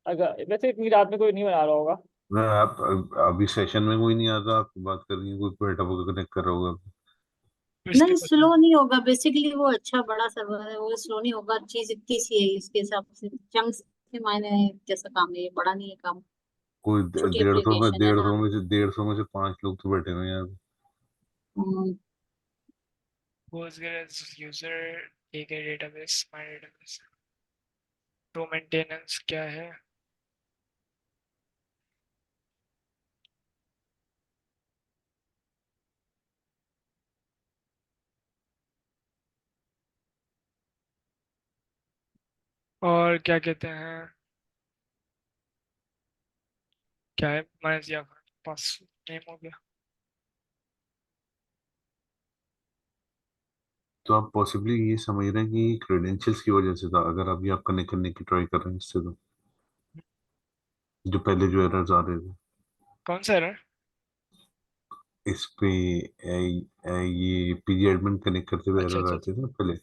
Speaker 4: अगर वैसे इतनी रात में कोई नहीं बना रहा होगा।
Speaker 2: मैं आप अभी सेशन में कोई नहीं आता, आप बात कर रही है, कोई बैठा होगा कनेक्ट कर रहा होगा।
Speaker 1: इसलिए
Speaker 3: नहीं,
Speaker 1: पता
Speaker 3: स्लो नहीं होगा, बेसिकली वो अच्छा बड़ा सर्वर है, वो स्लो नहीं होगा, चीज इतनी सी है इसके हिसाब से, चंक्स के मायने जैसा काम है, ये बड़ा नहीं है काम,
Speaker 2: कोई
Speaker 3: छोटी एप्लीकेशन है ना।
Speaker 2: 150 में से 5 लोग तो बैठे हुए हैं यार।
Speaker 3: हम्म,
Speaker 1: पोस्टग्रेस यूजर एक है, डेटाबेस माय डेटाबेस, तो मेंटेनेंस क्या है। और क्या कहते हैं, क्या है, मैनेज या पास नेम हो गया।
Speaker 2: तो आप पॉसिबली ये समझ रहे हैं कि क्रेडेंशियल्स की वजह से था, अगर अभी आप कनेक्ट करने की ट्राई कर रहे हैं इससे, तो जो पहले जो एरर्स आ रहे थे
Speaker 1: कौन सा एरर?
Speaker 2: इस पे, ये पीजी एडमिन कनेक्ट करते हुए
Speaker 1: अच्छा
Speaker 2: एरर
Speaker 1: अच्छा अच्छा।
Speaker 2: आते थे ना पहले,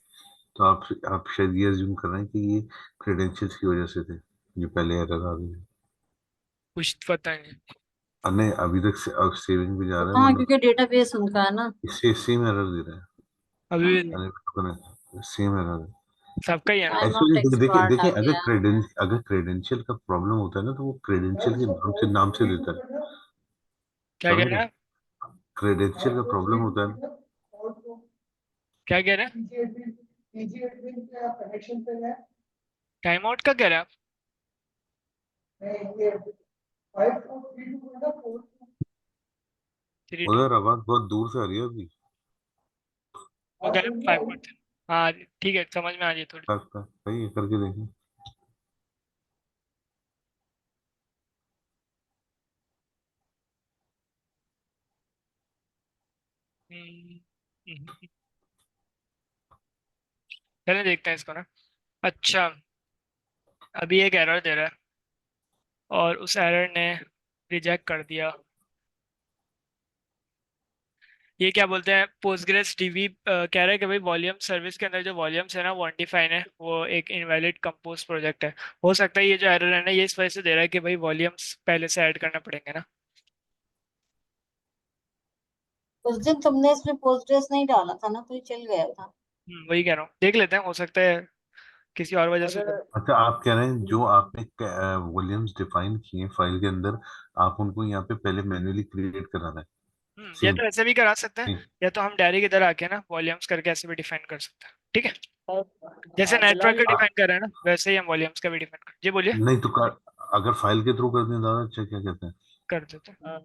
Speaker 2: तो आप शायद ये अज्यूम कर रहे हैं कि ये क्रेडेंशियल्स की वजह से थे, जो पहले एरर आ रहे थे।
Speaker 1: कुछ पता नहीं।
Speaker 2: नहीं, अभी तक अब सेविंग भी जा रहा है,
Speaker 3: हाँ
Speaker 2: मतलब
Speaker 3: क्योंकि डेटाबेस उनका है ना।
Speaker 2: इससे सेम एरर दे रहा है।
Speaker 1: अभी भी नहीं।
Speaker 2: अरे सेम एरर है
Speaker 1: सबका ही है ना।
Speaker 3: I am
Speaker 2: actually.
Speaker 3: नॉट
Speaker 2: देखिए देखिए
Speaker 3: एक्सपर्ट
Speaker 2: देखिए,
Speaker 3: आ गया।
Speaker 2: अगर क्रेडेंशियल का प्रॉब्लम होता है ना, तो वो क्रेडेंशियल के नाम से देता है,
Speaker 1: क्या कह
Speaker 2: समझ
Speaker 1: रहे
Speaker 2: रहे
Speaker 1: हैं
Speaker 2: हैं?
Speaker 1: आप?
Speaker 2: क्रेडेंशियल का प्रॉब्लम होता है।
Speaker 1: क्या कह रहे हैं? टाइम आउट का कह रहे हैं आप? थ्री टू,
Speaker 2: उधर आवाज बहुत दूर से आ रही है अभी।
Speaker 1: वो कह रहे हैं 5%। हाँ ठीक है, समझ में आ रही है थोड़ी।
Speaker 2: सही है, करके देखें।
Speaker 1: हम्म, चलिए देखते हैं इसको ना। अच्छा, अभी एक एरर दे रहा है और उस एरर ने रिजेक्ट कर दिया। ये क्या बोलते हैं, पोस्टग्रेस डीबी कह रहा है कि भाई वॉल्यूम सर्विस के अंदर जो वॉल्यूम्स है ना वो अनडिफाइन है, वो एक इनवैलिड कंपोज प्रोजेक्ट है। हो सकता है ये जो एरर है ना ये इस वजह से दे रहा है कि भाई वॉल्यूम्स पहले से ऐड करना पड़ेंगे ना।
Speaker 3: उस दिन तुमने इसमें पोस्टग्रेस नहीं डाला था ना, तो ये चल गया था।
Speaker 1: वही कह रहा हूँ, देख लेते हैं, हो सकता है किसी और वजह से
Speaker 4: अगर
Speaker 2: अच्छा, आप कह रहे हैं जो आपने वॉल्यूम्स डिफाइन किए फाइल के अंदर, आप उनको यहाँ पे पहले मैन्युअली क्रिएट कराना है।
Speaker 1: या
Speaker 2: सेम।
Speaker 1: तो ऐसे भी करा सकते हैं, या तो हम डायरेक्ट इधर आके ना वॉल्यूम्स करके ऐसे भी डिफाइन कर सकते हैं, ठीक है। जैसे नेटवर्क
Speaker 4: फिलहाल
Speaker 1: का डिफाइन कर रहे हैं ना वैसे ही हम वॉल्यूम्स का भी डिफाइन कर, जी बोलिए।
Speaker 2: नहीं तो अगर फाइल के थ्रू कर दें ज्यादा अच्छा, क्या कहते हैं?
Speaker 1: कर देते हैं।
Speaker 4: अ,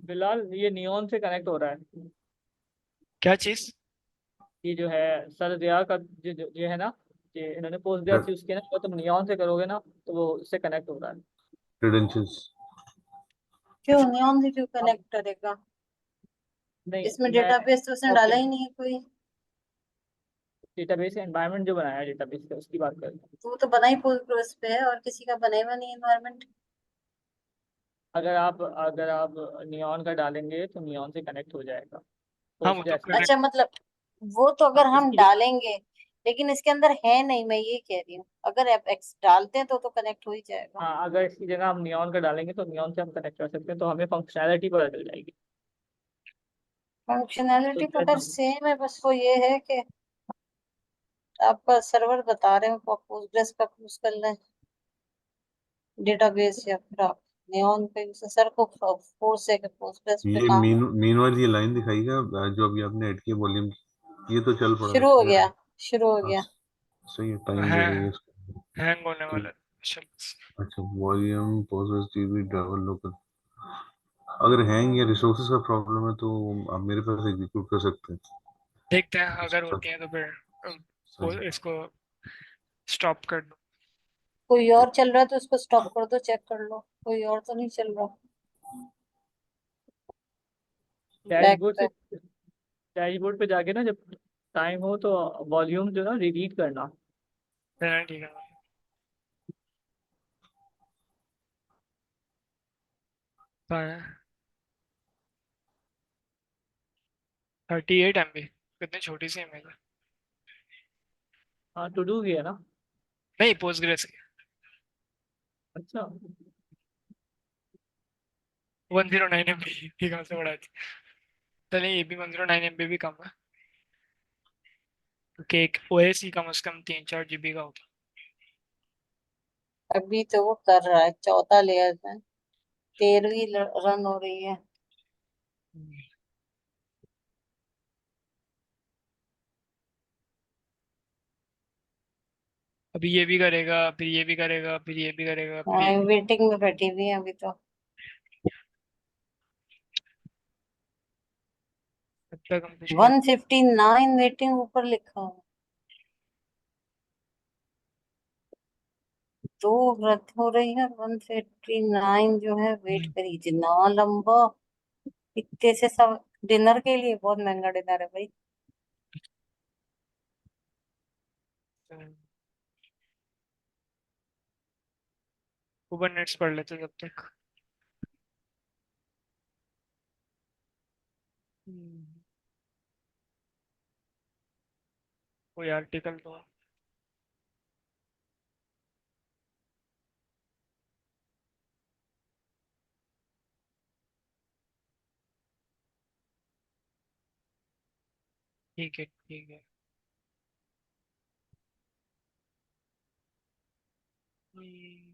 Speaker 4: फिलहाल ये नियॉन से कनेक्ट हो रहा है।
Speaker 1: क्या चीज?
Speaker 4: ये जो है सर दिया का जो है ना, ये इन्होंने पोस्ट ग्रेस यूज किया ना, अगर तुम नियॉन से करोगे ना तो वो उससे कनेक्ट हो रहा है।
Speaker 2: क्रेडेंशियल्स।
Speaker 3: क्यों
Speaker 1: अच्छा,
Speaker 3: नियॉन से क्यों
Speaker 4: अब
Speaker 3: कनेक्ट करेगा?
Speaker 4: नहीं,
Speaker 3: इसमें
Speaker 4: मैं
Speaker 3: डेटाबेस तो उसने डाला
Speaker 4: ओके,
Speaker 3: ही नहीं है कोई।
Speaker 4: डेटाबेस एनवायरनमेंट जो बनाया है डेटाबेस का उसकी बात कर रहे हैं।
Speaker 3: तो वो तो बना ही पोस्टग्रेस पे है, और किसी का बना हुआ नहीं एनवायरमेंट।
Speaker 4: अगर आप नियॉन का डालेंगे तो नियॉन से कनेक्ट हो जाएगा
Speaker 1: हाँ वो
Speaker 4: पोस्ट
Speaker 1: तो
Speaker 4: ग्रेस में।
Speaker 1: कनेक्ट।
Speaker 3: अच्छा मतलब, वो तो अगर
Speaker 4: हाँ
Speaker 3: हम
Speaker 4: इसकी,
Speaker 3: डालेंगे, लेकिन इसके अंदर है नहीं, मैं ये कह रही हूँ, अगर आप एक्स डालते हैं तो कनेक्ट हो ही जाएगा।
Speaker 4: हाँ अगर इसकी जगह हम नियॉन का डालेंगे तो नियॉन से हम कनेक्ट कर सकते हैं, तो हमें फंक्शनैलिटी पता चल जाएगी। तो
Speaker 3: फंक्शनैलिटी तो
Speaker 4: जैसे
Speaker 3: अगर सेम है, बस वो ये है कि आपका सर्वर बता रहे हो आप पोस्टग्रेस का यूज कर लें डेटाबेस, या फिर आप नियॉन पे सर को फोर्स है कि पोस्टग्रेस पे
Speaker 2: ये
Speaker 3: काम हो।
Speaker 2: मीनवाइल ये लाइन दिखाएगा, जो अभी आपने ऐड किया वॉल्यूम, ये तो चल पड़ा है,
Speaker 3: शुरू हो
Speaker 2: क्लियर
Speaker 3: गया,
Speaker 2: है।
Speaker 3: शुरू हो
Speaker 2: हाँ,
Speaker 3: गया।
Speaker 2: सही है, टाइम ले रही है
Speaker 1: है,
Speaker 2: इसको।
Speaker 1: हैंग होने
Speaker 2: तो
Speaker 1: वाला है। चलो।
Speaker 2: अच्छा, volume post TV double local, अगर हैंग या रिसोर्सेज का प्रॉब्लम है तो आप मेरे पास एग्जीक्यूट कर सकते हैं।
Speaker 1: देखते हैं, अगर
Speaker 2: सही
Speaker 1: होती है तो फिर
Speaker 2: सही।
Speaker 1: इसको स्टॉप कर दो।
Speaker 3: कोई और चल रहा है तो उसको स्टॉप कर दो, चेक कर लो कोई और तो नहीं चल रहा। बैक
Speaker 4: डैशबोर्ड से
Speaker 3: पे
Speaker 4: डैशबोर्ड पे जाके ना, जब टाइम हो तो वॉल्यूम जो ना रिडीट करना।
Speaker 1: चलो ठीक है। कहाँ है? 38 MB, कितनी छोटी सी इमेज है।
Speaker 4: हाँ, टू डू किया ना।
Speaker 1: नहीं, पोस्टग्रेस की।
Speaker 4: अच्छा।
Speaker 1: 109 MB ये कहाँ से बढ़ा दी। चलिए ये भी 109 MB भी कम है, क्योंकि एक OS ही कम से कम 3-4 GB का होता
Speaker 3: अभी तो वो कर रहा है, चौथा लेयर में 13वीं रन हो रही है।
Speaker 1: है। अभी ये भी करेगा, फिर ये भी करेगा, फिर ये भी करेगा, फिर ये।
Speaker 3: वेटिंग में बैठी हुई है अभी तो।
Speaker 1: तब तक हम कुछ कर।
Speaker 3: 159 वेटिंग ऊपर लिखा है। दो वृद्ध हो रही है, 159 जो है वेट करी, इतना लंबा। इतने से सब डिनर के लिए बहुत महंगा डिनर है भाई।
Speaker 1: कुबरनेट्स पढ़ लेते तब तक। हम्म, कोई आर्टिकल तो। ठीक है ठीक है।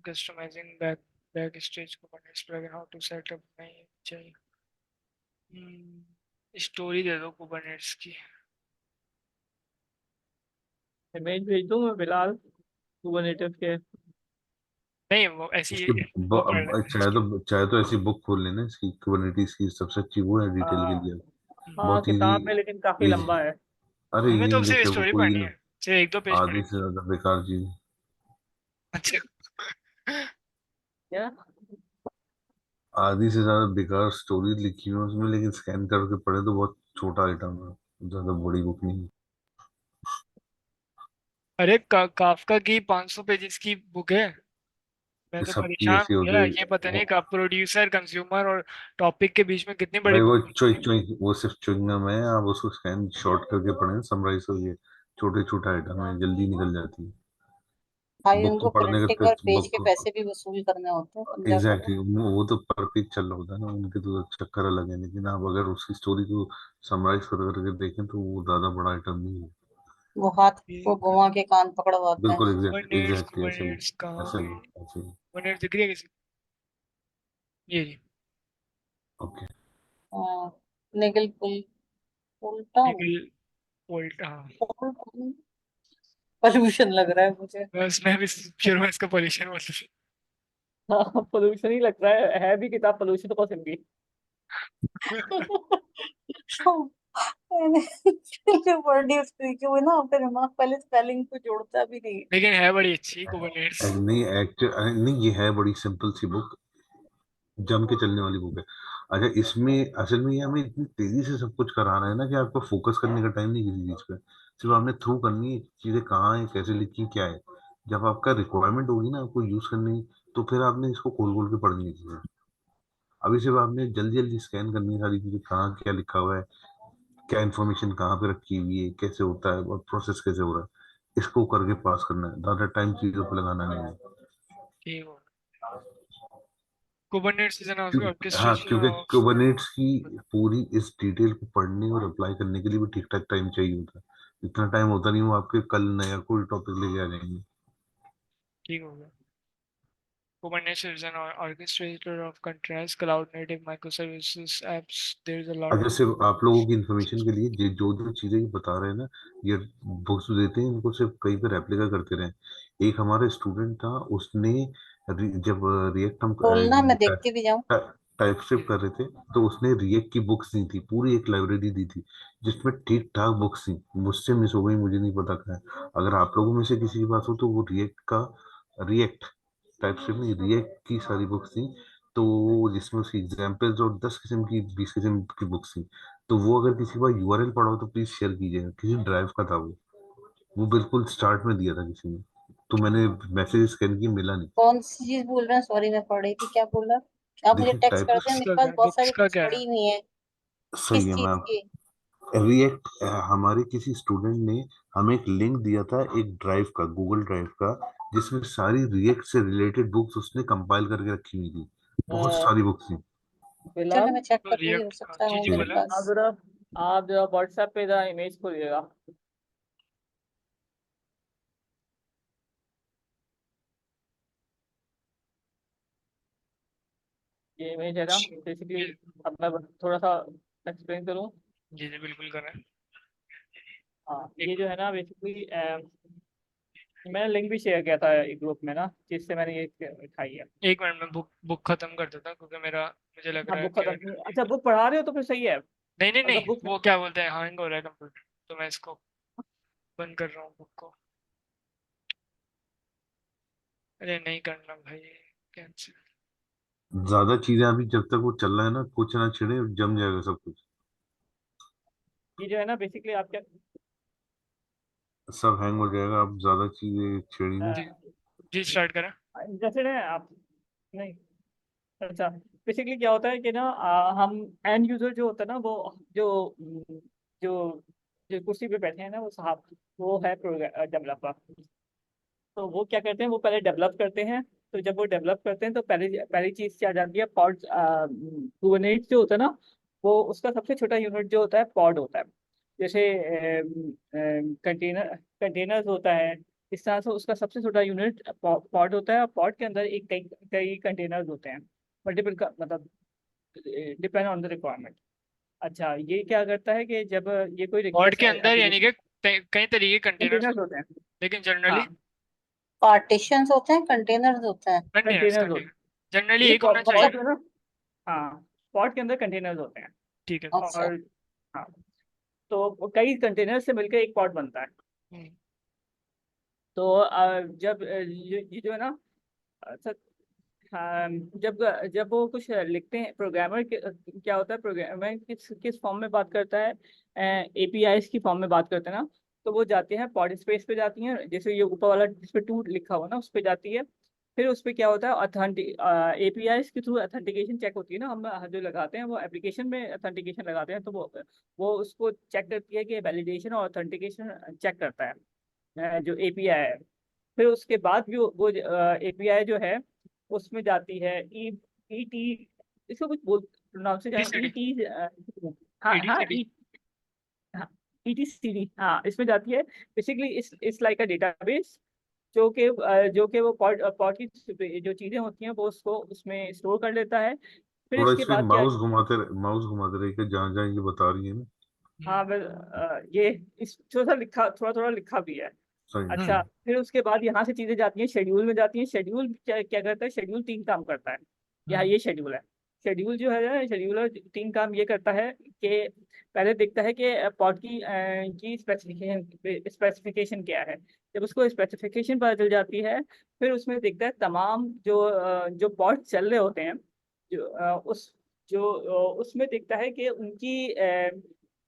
Speaker 1: Customising back stage Kubernetes plugin, how to setup. नहीं चाहिए। स्टोरी दे दो कुबरनेट्स की।
Speaker 4: इमेज भेज दूँ मैं फिलहाल कुबरनेटिव के।
Speaker 1: नहीं वो ऐसी
Speaker 2: इसकी
Speaker 1: वो पढ़ लेते हैं इसकी।
Speaker 2: चाहे तो ऐसी बुक खोल लेना इसकी, कुबरनिटीज की सबसे अच्छी वो है डिटेल के
Speaker 4: हाँ।
Speaker 2: लिए।
Speaker 4: हाँ,
Speaker 2: बहुत इजी।
Speaker 4: किताब में लेकिन काफी
Speaker 2: इजी।
Speaker 4: लंबा है।
Speaker 2: अरे
Speaker 1: हमें
Speaker 2: ये
Speaker 1: तो सिर्फ
Speaker 2: इंग्लिश है वो,
Speaker 1: स्टोरी
Speaker 2: कोई
Speaker 1: पढ़नी
Speaker 2: ना।
Speaker 1: है, सिर्फ 1-2 पेज
Speaker 2: आधी
Speaker 1: पढ़नी।
Speaker 2: से ज्यादा बेकार चीज।
Speaker 1: अच्छा।
Speaker 4: क्या?
Speaker 2: आधी से ज्यादा बेकार स्टोरी लिखी हुई है उसमें, लेकिन स्कैन करके पढ़े तो बहुत छोटा आइटम है, ज्यादा बड़ी बुक नहीं है।
Speaker 1: अरे काफका की 500 पेजेस की बुक है। मैं
Speaker 2: ये
Speaker 1: तो
Speaker 2: सबकी
Speaker 1: परेशान
Speaker 2: ऐसी
Speaker 1: हो
Speaker 2: होती
Speaker 1: गया,
Speaker 2: है
Speaker 1: ये पता नहीं
Speaker 2: वो।
Speaker 1: कब प्रोड्यूसर कंज्यूमर और टॉपिक के बीच में कितनी बड़ी
Speaker 2: भाई वो
Speaker 1: बुक
Speaker 2: चुई
Speaker 1: है।
Speaker 2: चुई वो सिर्फ च्युइंगम है, आप उसको स्कैन शॉर्ट करके पढ़ें, समराइज करके। छोटे छोटे आइटम है, जल्दी निकल जाती है।
Speaker 3: भाई
Speaker 2: बुक तो
Speaker 3: उनको
Speaker 2: पढ़ने
Speaker 3: प्रिंटिंग
Speaker 2: का
Speaker 3: और पेज
Speaker 2: बुक
Speaker 3: के
Speaker 2: को
Speaker 3: पैसे भी वसूल करने होते हैं, समझा
Speaker 2: एग्जैक्टली
Speaker 3: करो।
Speaker 2: वो तो पर पेज चल रहा होता है ना, उनके तो चक्कर अलग है, लेकिन आप अगर उसकी स्टोरी को समराइज कर करके देखें तो वो ज्यादा बड़ा आइटम नहीं है।
Speaker 3: वो हाथ को
Speaker 1: एक
Speaker 3: घुमा के कान पकड़वाते हैं।
Speaker 2: बिल्कुल एग्जैक्ट
Speaker 1: कुबरनेट्स
Speaker 2: एग्जैक्टली ऐसे ही।
Speaker 1: कुबरनेट्स कहाँ
Speaker 2: ऐसे
Speaker 1: गए।
Speaker 2: ही ऐसे ही।
Speaker 1: कुबरनेट्स दिख रही है किसी। ये जी।
Speaker 2: ओके।
Speaker 3: हाँ, निगल पुल, पुल टाउन,
Speaker 1: निकल वोल्ट, हाँ।
Speaker 3: पॉल्यूशन लग रहा है मुझे।
Speaker 1: बस मैं भी शुरू में इसका पॉल्यूशन बोल रहा
Speaker 4: हाँ, पोल्यूशन ही लगता है भी किताब पोल्यूशन को सिंगी।
Speaker 3: मैंने जो वर्ड यूज की हुई ना, फिर दिमाग पहले स्पेलिंग को जोड़ता भी नहीं।
Speaker 1: लेकिन है बड़ी अच्छी कुबरनेट्स।
Speaker 2: नहीं नहीं, ये है बड़ी सिंपल सी बुक, जम के चलने वाली बुक है। अच्छा, इसमें असल में ये हमें इतनी तेजी से सब कुछ करा रहा है ना कि आपको फोकस करने का टाइम नहीं किसी चीज पे। सिर्फ आपने थ्रू करनी है, चीजें कहाँ है, कैसे लिखी, क्या है। जब आपका रिक्वायरमेंट होगी ना आपको यूज करने की, तो फिर आपने इसको खोल खोल के पढ़नी है चीजें। अभी सिर्फ आपने जल्दी जल्दी स्कैन करनी है सारी चीजें, कहाँ क्या लिखा हुआ है, क्या इन्फॉर्मेशन कहाँ पे रखी हुई है, कैसे होता है और प्रोसेस कैसे हो रहा है, इसको करके पास करना है, ज्यादा टाइम चीजों पे लगाना नहीं है।
Speaker 1: ठीक हो। कुबरनेट्स इज एन
Speaker 2: हाँ,
Speaker 1: ऑर्केस्ट्रेशन
Speaker 2: क्योंकि
Speaker 1: ऑफ।
Speaker 2: कुबरनेट्स की पूरी इस डिटेल को पढ़ने और अप्लाई करने के लिए भी ठीक ठाक टाइम चाहिए होता है। इतना टाइम होता नहीं, वो आपके कल नया कोई टॉपिक लेके आ जाएंगे।
Speaker 1: ठीक हो गया। Kubernetes is an orchestrator of contrast, cloud native microservices apps. There's a lot
Speaker 2: अगर
Speaker 1: of.
Speaker 2: सिर्फ आप लोगों की इन्फॉर्मेशन के लिए, जो जो चीजें ये बता रहे हैं ना, ये बुक्स देते हैं, इनको सिर्फ कहीं पे रेप्लिका करते रहे। एक हमारा स्टूडेंट था, उसने जब रिएक्ट हम
Speaker 3: बोलना, मैं देखती भी जाऊं।
Speaker 2: टाइपस्क्रिप्ट कर रहे थे, तो उसने रिएक्ट की बुक्स दी थी, पूरी एक लाइब्रेरी दी थी जिसमें ठीक ठाक बुक्स थी। मुझसे मिस हो गई, मुझे नहीं पता क्या है। अगर आप लोगों में से किसी के पास हो तो वो रिएक्ट टाइपस्क्रिप्ट नहीं, रिएक्ट की सारी बुक्स थी। तो जिसमें उसकी एग्जाम्पल्स और 10 किस्म की 20 किस्म की बुक्स थी। तो वो अगर किसी का यूआरएल पड़ा हो तो प्लीज शेयर कीजिएगा, किसी ड्राइव का था वो बिल्कुल स्टार्ट में दिया था किसी ने। तो मैंने मैसेज स्कैन की, मिला नहीं।
Speaker 3: कौन सी चीज बोल रहे हैं? सॉरी, मैं पढ़ रही थी, क्या बोल रहा? आप मुझे
Speaker 2: देखिए
Speaker 3: टेक्स्ट
Speaker 2: टाइप,
Speaker 3: कर दें,
Speaker 1: बुक्स
Speaker 3: मेरे
Speaker 1: का
Speaker 3: पास
Speaker 1: क्या,
Speaker 3: बहुत
Speaker 1: बुक्स
Speaker 3: सारी
Speaker 1: का
Speaker 3: बुक्स
Speaker 1: क्या है?
Speaker 3: पड़ी हुई हैं।
Speaker 2: सही
Speaker 3: किस
Speaker 2: है
Speaker 3: चीज
Speaker 2: मैम।
Speaker 3: की?
Speaker 2: रिएक्ट, हमारे किसी स्टूडेंट ने हमें एक लिंक दिया था एक ड्राइव का, गूगल ड्राइव का, जिसमें सारी रिएक्ट से रिलेटेड बुक्स उसने कंपाइल करके रखी हुई थी। बहुत सारी बुक्स थी।
Speaker 3: चलो,
Speaker 4: बिलाल,
Speaker 3: मैं चेक
Speaker 1: तो
Speaker 3: करूंगी, हो
Speaker 1: रिएक्ट,
Speaker 3: सकता है
Speaker 1: जी
Speaker 3: हो
Speaker 1: जी
Speaker 3: मेरे
Speaker 1: बोले।
Speaker 3: पास।
Speaker 4: आप जरा व्हाट्सएप पे जरा इमेज खोलिएगा। ये इमेज है ना, बेसिकली।
Speaker 1: जी
Speaker 4: अब मैं थोड़ा सा एक्सप्लेन करूँ।
Speaker 1: जी जी, बिल्कुल करें।
Speaker 4: हाँ, ये
Speaker 1: एक
Speaker 4: जो है ना बेसिकली मैंने लिंक भी शेयर किया था एक ग्रुप में ना, जिससे मैंने ये उठाई है।
Speaker 1: एक मिनट में बुक खत्म कर देता हूँ, क्योंकि मेरा, मुझे लग
Speaker 4: हाँ,
Speaker 1: रहा है
Speaker 4: बुक
Speaker 1: कि
Speaker 4: खत्म, अच्छा बुक पढ़ा रहे हो तो फिर सही है।
Speaker 1: नहीं नहीं
Speaker 4: अगर
Speaker 1: नहीं,
Speaker 4: बुक,
Speaker 1: वो क्या बोलते हैं, हैंग हो रहा है कंप्यूटर, तो मैं इसको बंद कर रहा हूँ बुक को। अरे नहीं करना भाई, कैंसिल।
Speaker 2: ज्यादा चीजें अभी जब तक वो चल रहा है ना, कुछ ना छिड़े, जम जाएगा सब कुछ।
Speaker 4: ये जो है ना बेसिकली आप क्या,
Speaker 2: सब हैंग हो जाएगा, आप ज्यादा चीजें छेड़ेंगे।
Speaker 1: जी जी, स्टार्ट करें।
Speaker 4: जैसे ना आप, नहीं, अच्छा, बेसिकली क्या होता है कि ना हम एंड यूजर जो होता है ना, वो जो जो कुर्सी पे बैठे हैं ना वो साहब, वो है डेवलपर। तो वो क्या करते हैं, वो पहले डेवलप करते हैं। तो जब वो डेवलप करते हैं तो पहली पहली चीज क्या आ जाती है, पॉड कुबरनेट्स जो होता है ना, वो उसका सबसे छोटा यूनिट जो होता है पॉड होता है। जैसे कंटेनर कंटेनर्स होता है, इस तरह से उसका सबसे छोटा यूनिट पॉड होता है। और पॉड के अंदर एक कई कई कंटेनर्स होते हैं, मल्टीपल का मतलब, डिपेंड ऑन द रिक्वायरमेंट। अच्छा, ये क्या करता है कि जब ये कोई
Speaker 1: पॉड
Speaker 4: रिक्वेस्ट
Speaker 1: के अंदर यानी
Speaker 4: एप्लीकेशन,
Speaker 1: कि कई तरीके के कंटेनर्स,
Speaker 4: कंटेनर्स होते हैं।
Speaker 1: लेकिन
Speaker 4: हाँ,
Speaker 1: जनरली
Speaker 3: पार्टीशंस होते हैं, कंटेनर्स होते हैं?
Speaker 1: कंटेनर्स
Speaker 4: कंटेनर्स होते
Speaker 1: कंटेनर
Speaker 4: हैं।
Speaker 1: जनरली
Speaker 4: ये
Speaker 1: एक होना चाहिए।
Speaker 3: मतलब
Speaker 4: पॉड है ना, हाँ, पॉड के अंदर कंटेनर्स होते हैं।
Speaker 1: ठीक है।
Speaker 3: अच्छा।
Speaker 4: और हाँ, तो वो कई कंटेनर से मिलकर एक पॉड बनता है।
Speaker 1: हम्म,
Speaker 4: तो जब ये जो है ना, अच्छा, हाँ, जब जब वो कुछ लिखते हैं, प्रोग्रामर क्या होता है, प्रोग्रामर किस किस फॉर्म में बात करता है, एपीआईज की फॉर्म में बात करते हैं ना। तो वो जाती हैं पॉड स्पेस पे जाती हैं, जैसे ये ऊपर वाला जिस पे टू लिखा हुआ ना उस पे जाती है। फिर उस पे क्या होता है, ऑथेंटिक एपीआईज के थ्रू ऑथेंटिकेशन चेक होती है ना, हम जो लगाते हैं वो एप्लीकेशन में ऑथेंटिकेशन लगाते हैं, तो वो उसको चेक करती है कि वैलिडेशन और ऑथेंटिकेशन चेक करता है, जो एपीआई है। फिर उसके बाद भी वो एपीआई जो है उसमें जाती है ई ई टी, इसको कुछ बोल प्रोनाउंसिएशन ई
Speaker 1: एडीसीडी,
Speaker 4: टी, हाँ हाँ
Speaker 1: एडीसीडी।
Speaker 4: ई, हाँ, ईटीसीडी, हाँ, इसमें जाती है। बेसिकली इस लाइक अ डेटाबेस, जो कि वो पॉड पॉड की जो चीजें होती हैं वो उसको उसमें स्टोर कर लेता है। फिर
Speaker 2: थोड़ा
Speaker 4: इसके
Speaker 2: इस पे
Speaker 4: बाद क्या,
Speaker 2: माउस घुमाते रहिए कि जहाँ जहाँ ये बता रही है ना।
Speaker 4: हाँ मैं ये इस थोड़ा थोड़ा लिखा भी है।
Speaker 2: सही।
Speaker 4: अच्छा, फिर उसके बाद यहाँ से चीजें जाती हैं शेड्यूल में जाती हैं। शेड्यूल क्या क्या करता है, शेड्यूल तीन काम करता है। यहाँ ये शेड्यूल है। शेड्यूल जो है, शेड्यूलर तीन काम ये करता है कि पहले देखता है कि पॉड की स्पेसिफिकेशन क्या है। जब उसको स्पेसिफिकेशन पता चल जाती है, फिर उसमें देखता है तमाम जो पॉड चल रहे होते हैं, जो उसमें देखता है कि उनकी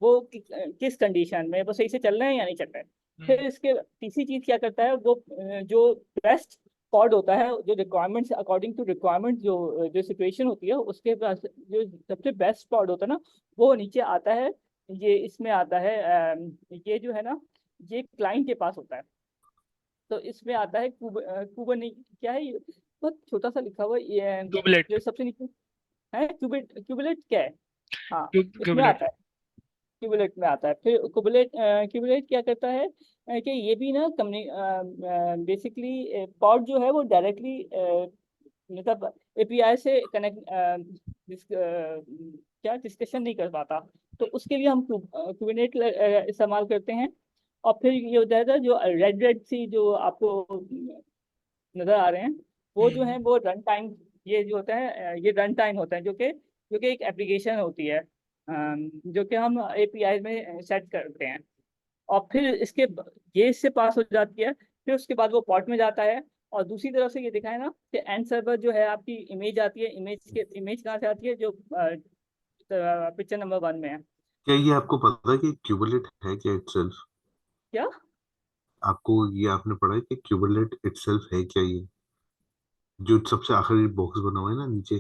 Speaker 4: वो किस कंडीशन में वो सही से चल रहे हैं या नहीं चल रहे हैं। फिर इसके तीसरी चीज क्या करता है, वो जो बेस्ट पॉड होता है, जो रिक्वायरमेंट्स अकॉर्डिंग टू रिक्वायरमेंट, जो सिचुएशन होती है उसके पास जो सबसे बेस्ट पॉड होता है ना, वो नीचे आता है। ये इसमें आता है, ये जो है ना, ये क्लाइंट के पास होता है। तो इसमें आता है कुबर नहीं, क्या है ये, बहुत छोटा सा लिखा हुआ है, ये
Speaker 1: क्यूबलेट,
Speaker 4: जो सबसे नीचे है, क्यूबलेट क्या है, हाँ, इसमें
Speaker 1: क्यूबलेट।
Speaker 4: आता है, क्यूबलेट में आता है। फिर क्यूबलेट क्या करता है, कि ये भी ना कम्युनि बेसिकली पॉड जो है वो डायरेक्टली मतलब एपीआई से कनेक्ट क्या डिस्कशन नहीं कर पाता। तो उसके लिए हम क्यूबनेट इस्तेमाल करते हैं। और फिर ये हो जाएगा, जो रेड रेड सी जो आपको नजर आ रहे हैं, वो जो है वो रन टाइम ये जो होता है ये रन टाइम होता है, जो कि एक एप्लीकेशन होती है, जो कि हम एपीआई में सेट करते हैं। और फिर ये इससे पास हो जाती है, फिर उसके बाद वो पॉट में जाता है। और दूसरी तरफ से ये दिखा है ना कि एंड सर्वर जो है, आपकी इमेज आती है, इमेज कहाँ से आती है, जो पिक्चर नंबर 1 में है।
Speaker 2: क्या ये आपको पता है कि क्यूबलेट है क्या इटसेल्फ?
Speaker 4: क्या?
Speaker 2: आपको ये आपने पढ़ा है कि क्यूबलेट इटसेल्फ है क्या ये, जो सबसे आखिरी बॉक्स बना हुआ है ना नीचे?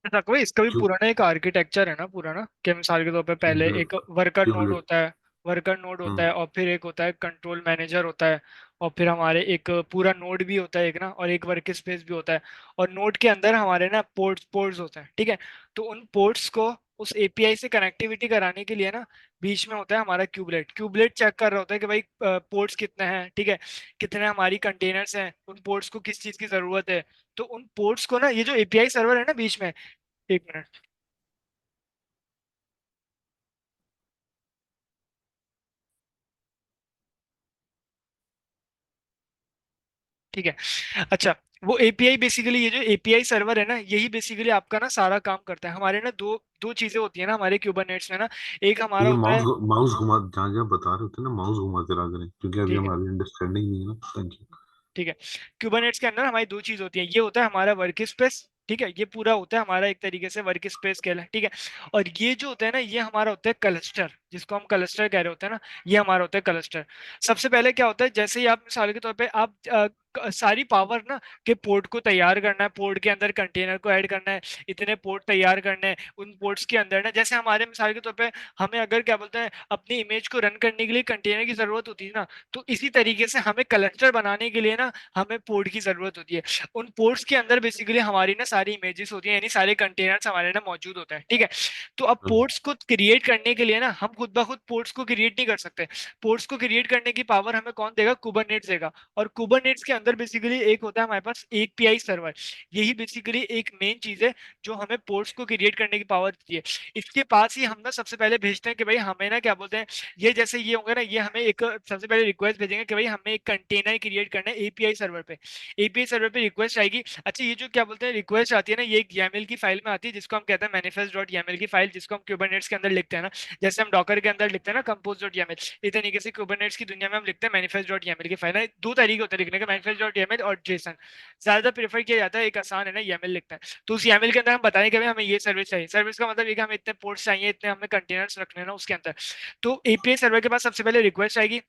Speaker 1: कोई इसका भी
Speaker 2: क्यू
Speaker 1: पुराना एक आर्किटेक्चर है ना पूरा ना, कि मिसाल के तौर पे पहले एक वर्कर नोड
Speaker 2: क्यूबलेट।
Speaker 1: होता है, वर्कर नोड होता
Speaker 2: हम्म।
Speaker 1: है, और फिर एक होता है कंट्रोल मैनेजर होता है, और फिर हमारे एक पूरा नोड भी होता है एक ना, और एक वर्क स्पेस भी होता है। और नोड के अंदर हमारे ना पोर्ट्स होते हैं, ठीक है। तो उन पोर्ट्स को उस एपीआई से कनेक्टिविटी कराने के लिए ना बीच में होता है हमारा क्यूबलेट। क्यूबलेट चेक कर रहा होता है कि भाई पोर्ट्स कितने हैं, ठीक है, कितने हमारी कंटेनर्स हैं, उन पोर्ट्स को किस चीज की जरूरत है। तो उन पोर्ट्स को ना, ये जो एपीआई सर्वर है ना बीच में, 1 मिनट, ठीक है। अच्छा, वो एपीआई बेसिकली, ये जो एपीआई सर्वर है ना, यही बेसिकली आपका ना सारा काम करता है। हमारे ना दो दो चीजें होती है ना हमारे क्यूबरनेट्स में ना। एक हमारा
Speaker 2: ये
Speaker 1: होता है,
Speaker 2: माउस माउस घुमा, जहाँ जहाँ बता रहे होते हैं ना माउस घुमा कर आ करें, क्योंकि अभी
Speaker 1: ठीक है,
Speaker 2: हमारी अंडरस्टैंडिंग नहीं है ना। Thank you.
Speaker 1: ठीक है। क्यूबरनेट्स के अंदर हमारी दो चीज होती है, ये होता है हमारा वर्क स्पेस, ठीक है, ये पूरा होता है हमारा एक तरीके से वर्क स्पेस के लिए, ठीक है। और ये जो होता है ना, ये हमारा होता है क्लस्टर, जिसको हम क्लस्टर कह रहे होते हैं ना, ये हमारा होता है क्लस्टर। सबसे पहले क्या होता है, जैसे ही आप मिसाल के तौर पे आप सारी पावर ना के पोर्ट को तैयार करना है, पोर्ट के अंदर कंटेनर को ऐड करना है, इतने पोर्ट तैयार करने हैं, उन पोर्ट्स के अंदर ना, जैसे हमारे मिसाल के तौर पे हमें अगर क्या बोलते हैं अपनी इमेज को रन करने के लिए कंटेनर की जरूरत होती है ना, तो इसी तरीके से हमें क्लस्टर बनाने के लिए ना हमें पोर्ट की जरूरत होती है। उन पोर्ट्स के अंदर बेसिकली हमारी ना सारी इमेजेस होती हैं, यानी सारे कंटेनर्स हमारे ना मौजूद होते हैं, ठीक है। तो अब
Speaker 2: हम्म।
Speaker 1: पोर्ट्स को क्रिएट करने के लिए ना हम खुद ब खुद पोर्ट्स को क्रिएट नहीं कर सकते। पोर्ट्स को क्रिएट करने की पावर हमें कौन देगा, कुबरनेट्स देगा। और कुबरनेट्स के अंदर बेसिकली एक होता है हमारे पास एपीआई सर्वर, यही बेसिकली एक मेन चीज है जो हमें पोर्ट्स को क्रिएट करने की पावर देती है। इसके पास ही हम ना सबसे पहले भेजते हैं कि भाई हमें ना क्या बोलते हैं, ये जैसे ये होंगे ना, ये हमें एक सबसे पहले रिक्वेस्ट भेजेंगे कि भाई हमें एक कंटेनर क्रिएट करना है एपीआई सर्वर पे। एपीआई सर्वर पे रिक्वेस्ट आएगी। अच्छा, ये जो क्या बोलते हैं रिक्वेस्ट आती है ना, ये एक YAML की फाइल में आती है, जिसको हम कहते हैं manifest.yaml की फाइल, जिसको हम क्यूबरनेट्स के अंदर लिखते हैं ना, जैसे हम डॉकर के अंदर लिखते हैं ना compose.yaml, इस तरीके से क्यूबरनेट्स की दुनिया में हम लिखते हैं manifest.yaml की फाइल है। दो तरीके होते हैं लिखने के, manifest.yaml और JSON। ज्यादा प्रेफर किया जाता है, एक आसान है ना YAML लिखता है। तो उस YAML के अंदर हम बताएं कि भाई हमें ये सर्विस चाहिए। सर्विस का मतलब ये कि हमें इतने पोर्ट्स चाहिए, इतने हमें कंटेनर्स रखने हैं ना उसके अंदर। तो एपीआई सर्वर के पास सबसे पहले रिक्वेस्ट आएगी।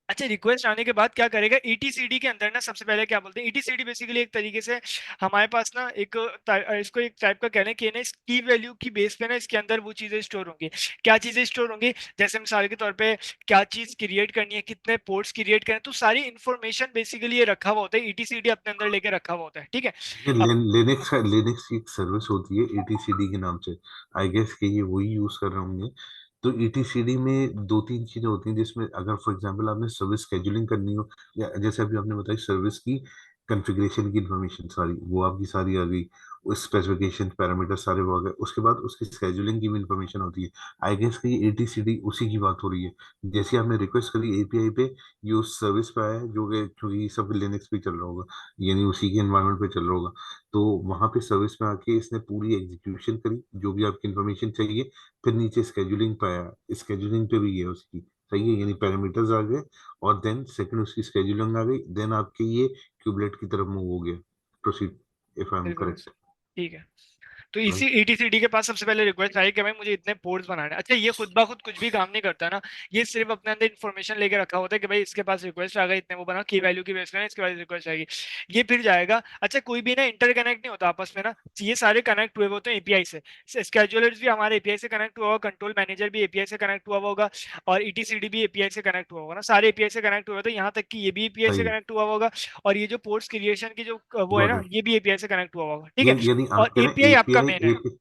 Speaker 1: अच्छा, रिक्वेस्ट आने के बाद क्या करेगा, ईटीसीडी के अंदर ना सबसे पहले क्या बोलते हैं, ईटीसीडी बेसिकली एक तरीके से हमारे पास ना इसको एक टाइप का कह लें कि ना इस की वैल्यू की बेस पे ना इसके अंदर वो चीजें स्टोर होंगी। क्या चीजें स्टोर होंगी, जैसे मिसाल के तौर पे क्या चीज क्रिएट करनी है, कितने पोर्ट्स क्रिएट करने, तो सारी इंफॉर्मेशन बेसिकली ये रखा हुआ होता है, ईटीसीडी अपने अंदर लेके रखा हुआ होता है, ठीक है।
Speaker 2: ये
Speaker 1: अब
Speaker 2: लिनक्स की एक सर्विस होती है एटीसीडी के नाम से। आई गेस कि ये वही यूज कर रहे होंगे। तो एटीसीडी में दो तीन चीजें होती हैं, जिसमें अगर फॉर एग्जांपल आपने सर्विस शेड्यूलिंग करनी हो, या जैसे अभी आपने बताई सर्विस की कॉन्फ़िगरेशन की इंफॉर्मेशन सारी वो आपकी सारी आ गई, उस स्पेसिफिकेशन पैरामीटर सारे वो आ गए, उसके बाद उसकी शेड्यूलिंग की भी इंफॉर्मेशन होती है। आई गेस कि ये एटीसीडी उसी की बात हो रही है। जैसे आपने रिक्वेस्ट करी एपीआई पे, ये उस सर्विस पे आया है, जो कि क्योंकि सब लिनक्स पे चल रहा होगा, यानी उसी के एनवायरनमेंट पे चल रहा होगा। तो वहां पे सर्विस में आके इसने पूरी एग्जीक्यूशन करी, जो भी आपकी इंफॉर्मेशन चाहिए। फिर नीचे स्केड्यूलिंग पे आया, स्केड्यूलिंग पे भी है उसकी, सही है, यानी पैरामीटर्स आ गए, और देन सेकंड उसकी स्केड्यूलिंग आ गई, देन आपके ये क्यूबलेट की तरफ मूव हो गया। प्रोसीड इफ आई एम
Speaker 1: बिल्कुल
Speaker 2: करेक्ट।
Speaker 1: ठीक है। तो इसी
Speaker 2: राइट।
Speaker 1: ईटीसीडी के पास सबसे पहले रिक्वेस्ट आई कि भाई मुझे इतने पोर्ट्स बनाने हैं। अच्छा, ये खुद ब खुद कुछ भी काम नहीं करता है ना, ये सिर्फ अपने अंदर इन्फॉर्मेशन लेके रखा होता है कि भाई इसके पास रिक्वेस्ट आ गई, इतने वो बना की वैल्यू की बेस पे ना इसके बाद रिक्वेस्ट आएगी, ये फिर जाएगा। अच्छा, कोई भी ना इंटरकनेक्ट नहीं होता आपस में ना, ये सारे कनेक्ट हुए होते हैं एपीआई से। स्केड्यूलर्स भी हमारे एपीआई से कनेक्ट हुआ होगा, कंट्रोल मैनेजर भी एपीआई से कनेक्ट हुआ होगा, और ईटीसीडी भी एपीआई से कनेक्ट हुआ होगा ना, सारे एपीआई से कनेक्ट हुए होते हैं, यहाँ तक कि ये भी एपीआई से
Speaker 2: सही है।
Speaker 1: कनेक्ट हुआ होगा। और ये जो पोर्ट्स क्रिएशन की जो वो है
Speaker 2: गॉट
Speaker 1: ना,
Speaker 2: इट।
Speaker 1: ये भी एपीआई से कनेक्ट हुआ होगा, ठीक है।
Speaker 2: यानी
Speaker 1: और
Speaker 2: आप कह रहे
Speaker 1: एपीआई
Speaker 2: हैं
Speaker 1: आपका मेन है।
Speaker 2: एपीआई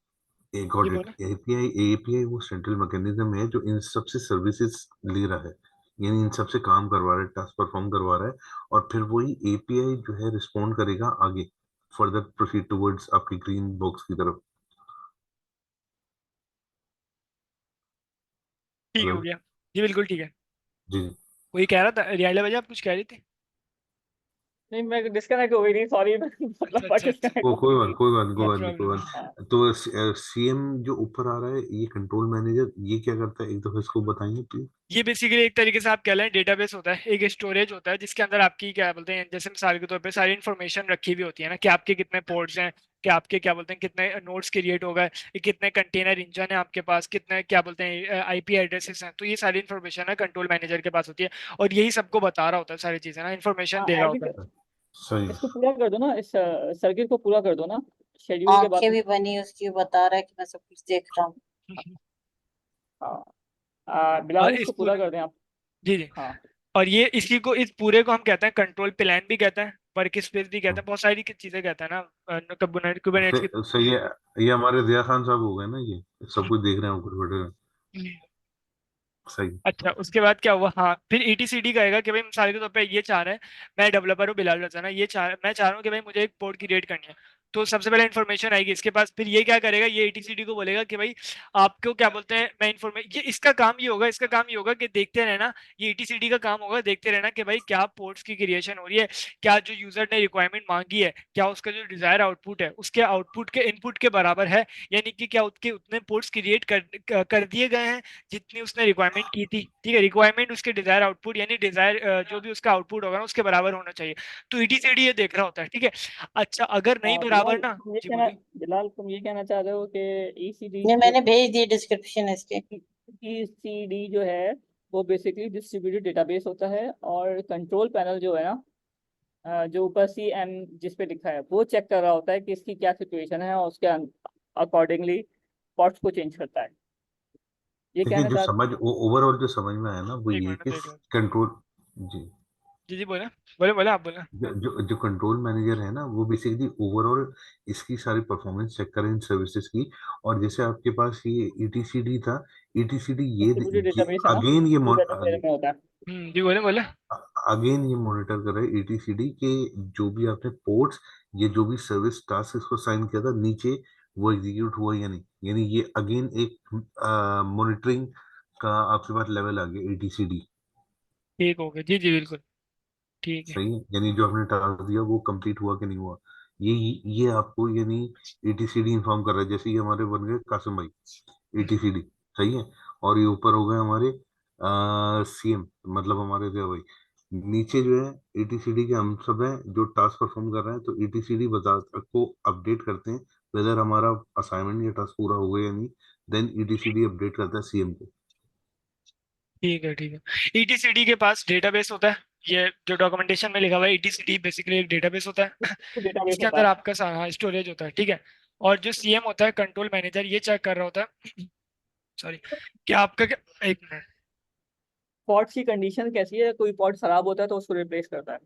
Speaker 1: ये
Speaker 2: गॉट इट,
Speaker 1: बोला।
Speaker 2: एपीआई एपीआई वो सेंट्रल मैकेनिज्म है जो इन सबसे सर्विसेज ले रहा है, यानी इन सबसे काम करवा रहा है, टास्क परफॉर्म करवा रहा है। और फिर वही एपीआई जो है रिस्पॉन्ड करेगा आगे, फर्दर प्रोसीड टुवर्ड्स आपकी ग्रीन बॉक्स की तरफ।
Speaker 1: ठीक है, हो
Speaker 2: राइट।
Speaker 1: गया। जी बिल्कुल ठीक है।
Speaker 2: जी जी।
Speaker 1: वही कह रहा था, रियाला वजह आप कुछ कह रही थी।
Speaker 4: नहीं, मैं डिस्कनेक्ट हो गई थी, सॉरी। मतलब
Speaker 1: अच्छा अच्छा अच्छा।
Speaker 4: डिस्कनेक्ट
Speaker 2: वो
Speaker 4: हो।
Speaker 2: कोई बात कोई बात नहीं, कोई
Speaker 1: नो
Speaker 2: बात नहीं, कोई
Speaker 1: प्रॉब्लम।
Speaker 2: बात
Speaker 4: हाँ,
Speaker 2: नहीं। तो सीएम जो ऊपर आ रहा है, ये कंट्रोल मैनेजर, ये क्या करता है, एक दफा इसको बताएंगे प्लीज।
Speaker 1: ये बेसिकली एक तरीके से आप कह लें डेटाबेस होता है, एक स्टोरेज होता है जिसके अंदर आपकी क्या बोलते हैं, जैसे मिसाल के तौर पे सारी इन्फॉर्मेशन रखी हुई होती है ना, कि आपके कितने पोर्ट्स हैं, कि आपके क्या बोलते हैं कितने नोड्स क्रिएट हो गए, ये कितने कंटेनर इंजन है आपके पास, कितने क्या बोलते हैं आईपी एड्रेसेस हैं। तो ये सारी इन्फॉर्मेशन है कंट्रोल मैनेजर के पास होती है, और यही सबको बता रहा होता है सारी चीजें ना, इन्फॉर्मेशन
Speaker 4: हाँ,
Speaker 1: दे रहा
Speaker 4: एडिट,
Speaker 1: होता है।
Speaker 2: सही है।
Speaker 4: इसको पूरा कर दो ना, इस सर्किट को पूरा कर दो ना, शेड्यूल के बाद।
Speaker 3: आंखें भी बनी उसकी, बता रहा है कि मैं सब कुछ देख रहा हूँ।
Speaker 4: हाँ,
Speaker 1: और
Speaker 4: बिलाल
Speaker 1: इस
Speaker 4: इसको पूरा
Speaker 1: पूरे,
Speaker 4: कर दें आप।
Speaker 1: जी जी,
Speaker 4: हाँ,
Speaker 1: और ये इसी को इस पूरे को हम कहते हैं कंट्रोल प्लान भी कहते हैं, वर्क स्पेस भी कहते
Speaker 2: हाँ,
Speaker 1: हैं, बहुत सारी चीजें कहते हैं ना कुबरनेट्स की।
Speaker 2: सही है। ये हमारे दिया खान साहब हो गए ना, ये सब कुछ देख रहे हैं ऊपर बैठे हुए। सही।
Speaker 1: अच्छा, उसके बाद क्या हुआ, हाँ फिर ईटीसीडी कहेगा कि भाई मिसाल के तौर पे ये चाह रहा है, मैं डेवलपर हूँ बिलाल रजाना, मैं चाह रहा हूँ कि भाई मुझे एक पोर्ट क्रिएट करनी है। तो सबसे पहले इन्फॉर्मेशन आएगी इसके पास, फिर ये क्या करेगा, ये ईटीसीडी को बोलेगा कि भाई आपको क्या बोलते हैं, मैं इन्फॉर्मेशन, ये इसका काम ये होगा, इसका काम ये होगा कि देखते रहना, ये ईटीसीडी का काम होगा देखते रहना कि भाई क्या पोर्ट्स की क्रिएशन हो रही है, क्या जो यूजर ने रिक्वायरमेंट मांगी है, क्या उसका जो डिजायर आउटपुट है उसके आउटपुट के इनपुट के बराबर है, यानी कि क्या उसके उतने पोर्ट्स क्रिएट कर दिए गए हैं जितनी उसने रिक्वायरमेंट की थी। ठीक है, रिक्वायरमेंट उसके डिजायर आउटपुट, यानी डिजायर जो भी उसका आउटपुट होगा ना उसके बराबर होना चाहिए। तो ईटीसीडी ये देख रहा होता है। ठीक है, अच्छा अगर नहीं
Speaker 4: बिलाल
Speaker 1: बराबर ना,
Speaker 4: तुम ये
Speaker 1: जी
Speaker 4: कहना
Speaker 1: बोलिए।
Speaker 4: बिलाल तुम ये कहना चाह रहे हो कि ईसीडी
Speaker 3: ये
Speaker 4: जो
Speaker 3: मैंने भेज दी डिस्क्रिप्शन इसके।
Speaker 4: ईसीडी जो है वो बेसिकली डिस्ट्रीब्यूटेड डेटाबेस होता है, और कंट्रोल पैनल जो है ना, जो ऊपर सी एम जिस पे लिखा है वो चेक कर रहा होता है कि इसकी क्या सिचुएशन है, और उसके अकॉर्डिंगली पॉट्स को चेंज करता है। ये
Speaker 2: देखिए,
Speaker 4: कहना
Speaker 2: जो
Speaker 4: चाह
Speaker 2: समझ ओवरऑल जो समझ में आया ना, वो
Speaker 1: एक
Speaker 2: ये
Speaker 1: मिनट
Speaker 2: कि
Speaker 1: देख लो।
Speaker 2: कंट्रोल। जी।
Speaker 1: जी जी बोले, बोले बोले आप बोले।
Speaker 2: जो कंट्रोल मैनेजर है ना, वो बेसिकली ओवरऑल इसकी सारी परफॉर्मेंस चेक करे इन सर्विसेज की। और जैसे आपके पास ये ईटीसीडी था, ईटीसीडी
Speaker 4: डिस्ट्रीब्यूटेड
Speaker 2: ये
Speaker 4: डेटाबेस है ना,
Speaker 2: अगेन ये
Speaker 4: जो वेदर वगैरह में होता है।
Speaker 1: जी बोले बोले।
Speaker 2: अगेन ये मॉनिटर कर रहा है ईटीसीडी के, जो भी आपने पोर्ट्स, ये जो भी सर्विस टास्क इसको साइन किया था नीचे, वो एग्जीक्यूट हुआ या नहीं। यानी ये अगेन एक मॉनिटरिंग का आपके पास लेवल आ गया ईटीसीडी।
Speaker 1: ठीक हो गया, जी जी बिल्कुल। ठीक है।
Speaker 2: सही है, यानी जो आपने टास्क दिया वो कंप्लीट हुआ कि नहीं हुआ। ये ये आपको यानी ईटीसीडी इन्फॉर्म कर रहा है। जैसे ये हमारे बन गए कासिम भाई, ईटीसीडी। सही है। और ये ऊपर हो गए हमारे सीएम, मतलब हमारे दिया भाई। नीचे जो है ईटीसीडी के हम सब हैं जो टास्क परफॉर्म कर रहे हैं, तो ईटीसीडी बता को अपडेट करते हैं वेदर हमारा असाइनमेंट या टास्क पूरा हो गया या नहीं। देन ईटीसीडी अपडेट करता है सीएम को।
Speaker 1: ठीक है ठीक है, ईटीसीडी के पास डेटाबेस होता है, ये जो डॉक्यूमेंटेशन में लिखा हुआ है, ईटीसीडी बेसिकली एक डेटाबेस होता है
Speaker 4: डेटाबेस
Speaker 1: इसके
Speaker 4: होता
Speaker 1: अंदर
Speaker 4: है।
Speaker 1: आपका सारा स्टोरेज होता है। ठीक है, और जो सीएम होता है कंट्रोल मैनेजर, ये चेक कर रहा होता है सॉरी, क्या आपका क्या, एक मिनट।
Speaker 4: पॉट्स की कंडीशन कैसी है, कोई पॉट खराब होता है तो उसको रिप्लेस करता है।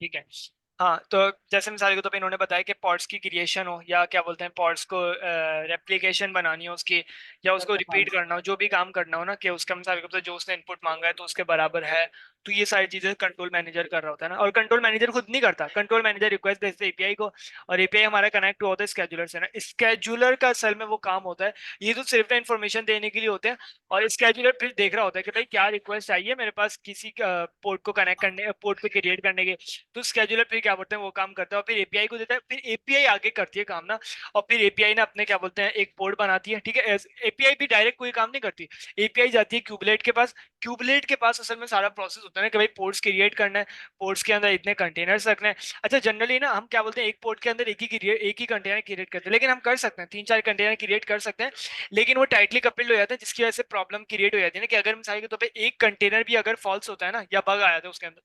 Speaker 1: ठीक है, हाँ तो जैसे मिसाल के तौर पे इन्होंने बताया कि पॉड्स की क्रिएशन हो, या क्या बोलते हैं पॉड्स को रेप्लिकेशन बनानी हो उसकी, या उसको
Speaker 4: हाँ,
Speaker 1: रिपीट करना हो, जो भी काम करना हो ना, कि उसका मिसाल के तौर पे जो उसने इनपुट मांगा है तो उसके बराबर है। तो ये सारी चीजें कंट्रोल मैनेजर कर रहा होता है ना, और कंट्रोल मैनेजर खुद नहीं करता, कंट्रोल मैनेजर रिक्वेस्ट भेजता है एपीआई को, और एपीआई हमारा कनेक्ट हुआ होता है स्केजुलर से ना, स्केजुलर का असल में वो काम होता है, ये तो सिर्फ इन्फॉर्मेशन देने के लिए होते हैं। और स्केजुलर फिर देख रहा होता है कि भाई क्या रिक्वेस्ट आई है मेरे पास किसी पोर्ट को कनेक्ट करने, पोर्ट को क्रिएट करने के। तो स्केजुलर फिर क्या बोलते हैं वो काम करता है, और फिर एपीआई को देता है, फिर एपीआई आगे करती है काम ना, और फिर एपीआई ना अपने क्या बोलते हैं एक पोर्ट बनाती है। ठीक है, एपीआई भी डायरेक्ट कोई काम नहीं करती, एपीआई जाती है क्यूबलेट के पास, क्यूबलेट के पास असल में सारा प्रोसेस होता है ना, कि भाई पोर्ट्स क्रिएट करना है, पोर्ट्स के अंदर इतने कंटेनर्स रखने हैं। अच्छा जनरली ना हम क्या बोलते हैं एक पोर्ट के अंदर एक ही कंटेनर क्रिएट करते हैं, लेकिन हम कर सकते हैं 3-4 कंटेनर क्रिएट कर सकते हैं, लेकिन वो टाइटली कपल्ड हो जाते हैं, जिसकी वजह से प्रॉब्लम क्रिएट हो जाती है ना, कि अगर मिसाल के तौर पे एक कंटेनर भी अगर फॉल्स होता है ना, या बग आया था उसके अंदर,